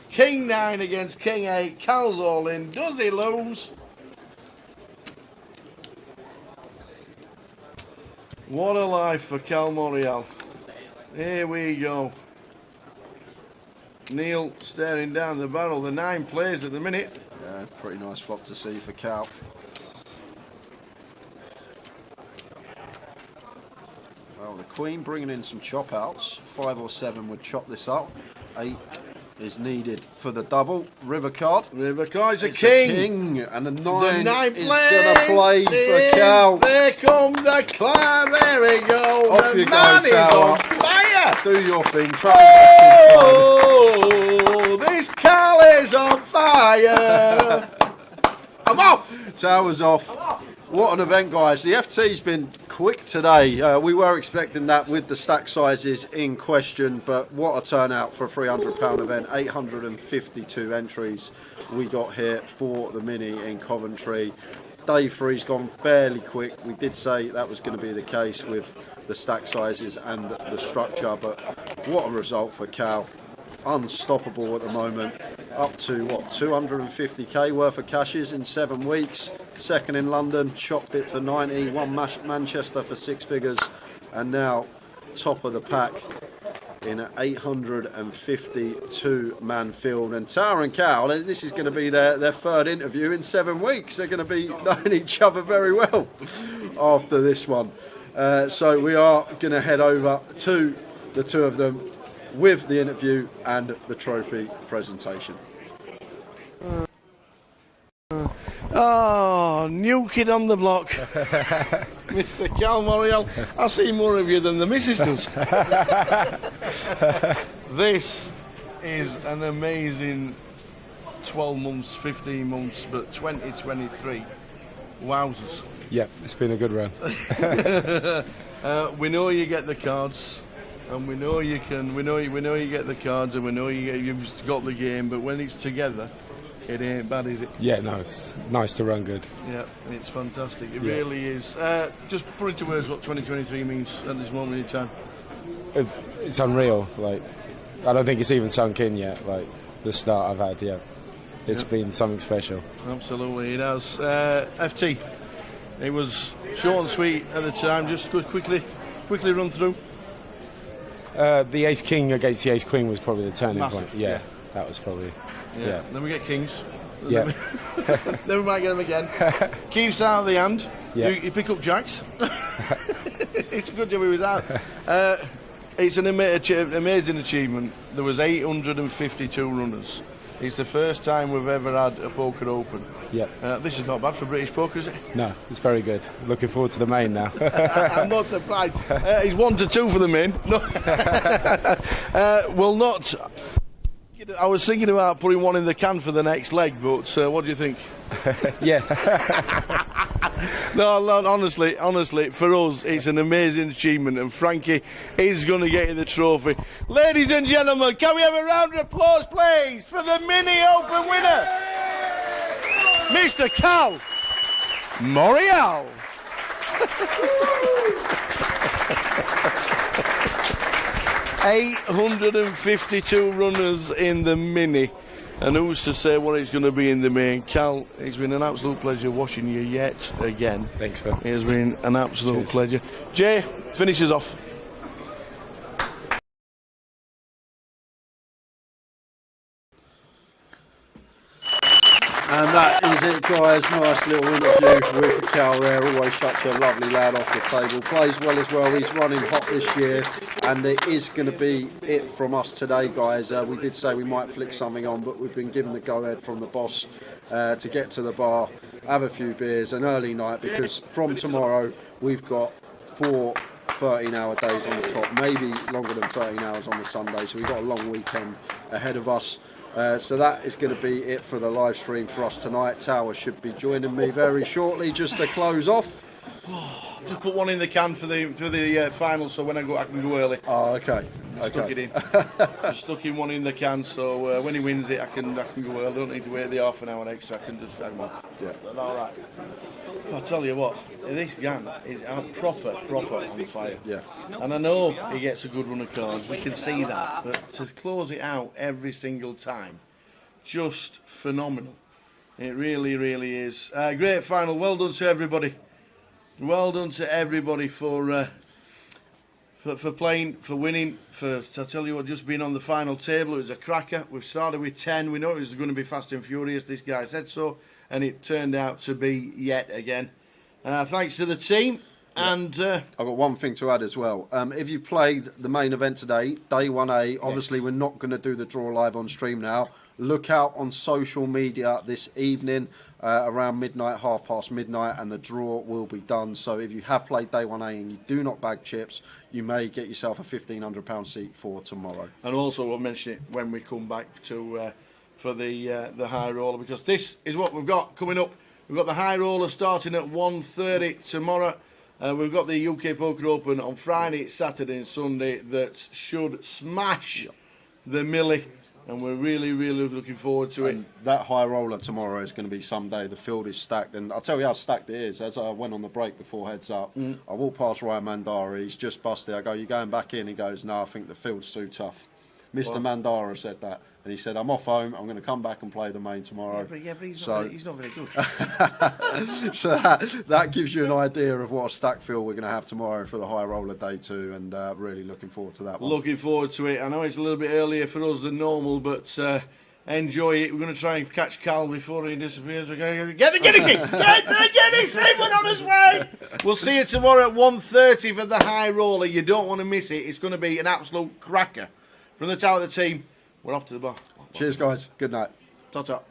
King 9 against King 8. Cal's all in. Does he lose? What a life for Cal Morial. Here we go. Neil staring down the barrel. The 9 plays at the minute. Yeah, pretty nice flop to see for Cal. Well, the Queen bringing in some chop outs. 5 or 7 would chop this up. 8 is needed for the double. River card. River card's a It's king. And the 9 The 9 is going to play for Cal. There come the clown. There we go. Off the you go, man is Tower. on fire. Do your thing. Oh, is on fire. I'm off. Tower's off. What an event, guys. The FT's been quick today. We were expecting that with the stack sizes in question, but what a turnout for a £300 event. 852 entries we got here for the Mini in Coventry. Day 3's gone fairly quick. We did say that was going to be the case with the stack sizes and the structure, but what a result for Cal. Unstoppable at the moment, up to what, 250k worth of cashes in 7 weeks. Second in London, chopped it for 90, won Manchester for 6 figures, and now top of the pack in an 852 man field. And Tower and Cal, this is going to be their third interview in 7 weeks. They're going to be knowing each other very well after this one. So we are going to head over to the two of them with the interview and the trophy presentation. Oh, new kid on the block. Mr. Cal Morial. I see more of you than the missus does. This is an amazing 12 months, 15 months, but 2023. Wowzers. Yeah, it's been a good run. We know you get the cards. And we know you can. We know you get the cards, and we know you've got the game. But when it's together, it ain't bad, is it? Yeah, no, it's nice to run good. Yeah, it's fantastic. It really is. Just put into words what 2023 means at this moment in time. It's unreal. Like, I don't think it's even sunk in yet. Like the start I've had. Yeah, it's been something special. Absolutely, it has. FT. It was short and sweet at the time. Just quickly run through. The Ace King against the Ace Queen was probably the turning Massive, point. Yeah, that was probably. Yeah. Then we get Kings. Yeah. Then we might get them again. Keeps out of the hand. Yeah. You pick up Jacks. It's a good job he was out. It's an amazing achievement. There was 852 runners. It's the first time we've ever had a poker open. Yeah. This is not bad for British poker, is it? No, it's very good. Looking forward to the main now. I'm not surprised. He's 1-2 for the main. No. Well, not. I was thinking about putting one in the can for the next leg, but what do you think? Yeah. No, honestly, for us, it's an amazing achievement, and Frankie is going to get you the trophy. Ladies and gentlemen, can we have a round of applause, please, for the Mini Open winner, Mr. Cal Morial. 852 runners in the Mini, and who's to say what it's going to be in the main? Cal, it's been an absolute pleasure watching you yet again. Thanks, Phil. It has been an absolute Cheers. pleasure. Jay, finishes off. And that is it, guys. Nice little interview with Cal there. Always such a lovely lad off the table. Plays well as well. He's running hot this year. And it is going to be it from us today, guys. We did say we might flick something on, but we've been given the go-ahead from the boss to get to the bar, have a few beers, an early night, because from tomorrow we've got 4 13-hour days on the trot, maybe longer than 13 hours on the Sunday. So we've got a long weekend ahead of us. So that is going to be it for the live stream for us tonight. Tower should be joining me very shortly just to close off. Just put one in the can for the final, so when I go, I can go early. Oh, okay. Stuck it in. Just stuck in one in the can, so when he wins it, I can go early. I don't need to wait the half an hour extra. I can just hang on. Yeah. All right. I'll tell you what, this gang is proper on fire. Yeah. And I know he gets a good run of cards. We can see that, but to close it out every single time, just phenomenal. It really is. Great final. Well done to everybody. Well done to everybody for playing, for winning, I tell you what, just being on the final table. It was a cracker. We've started with 10. We know it was going to be fast and furious. This guy said so, and it turned out to be yet again. Thanks to the team. Yeah. And I've got one thing to add as well. If you played the main event today, day 1A, obviously we're not going to do the draw live on stream now. Look out on social media this evening around midnight, midnight, and the draw will be done. So if you have played day 1A and you do not bag chips, you may get yourself a £1,500 seat for tomorrow. And also we'll mention it when we come back to for the high roller, because this is what we've got coming up. We've got the high roller starting at 1:30 tomorrow. We've got the UK Poker Open on Friday, Saturday and Sunday that should smash the millie, and we're really, really looking forward to it. That high roller tomorrow is going to be someday. The field is stacked, and I'll tell you how stacked it is. As I went on the break before heads up, I walked past Ryan Mandara. He's just busted. I go, "You going back in?" He goes, "No, I think the field's too tough." Mr. Mandara said that, and he said, "I'm off home. I'm going to come back and play the main tomorrow." Yeah, but he's not very good. So that gives you an idea of what a stack field we're going to have tomorrow for the high roller day 2, and really looking forward to that one. Looking forward to it. I know it's a little bit earlier for us than normal, but enjoy it. We're going to try and catch Cal before he disappears. We're going to get the Guinness in! Get the Guinness in! We're on his way! We'll see you tomorrow at 1:30 for the high roller. You don't want to miss it. It's going to be an absolute cracker. From the Tower of the team, we're off to the bar. Cheers, guys. Good night. Ta-ta.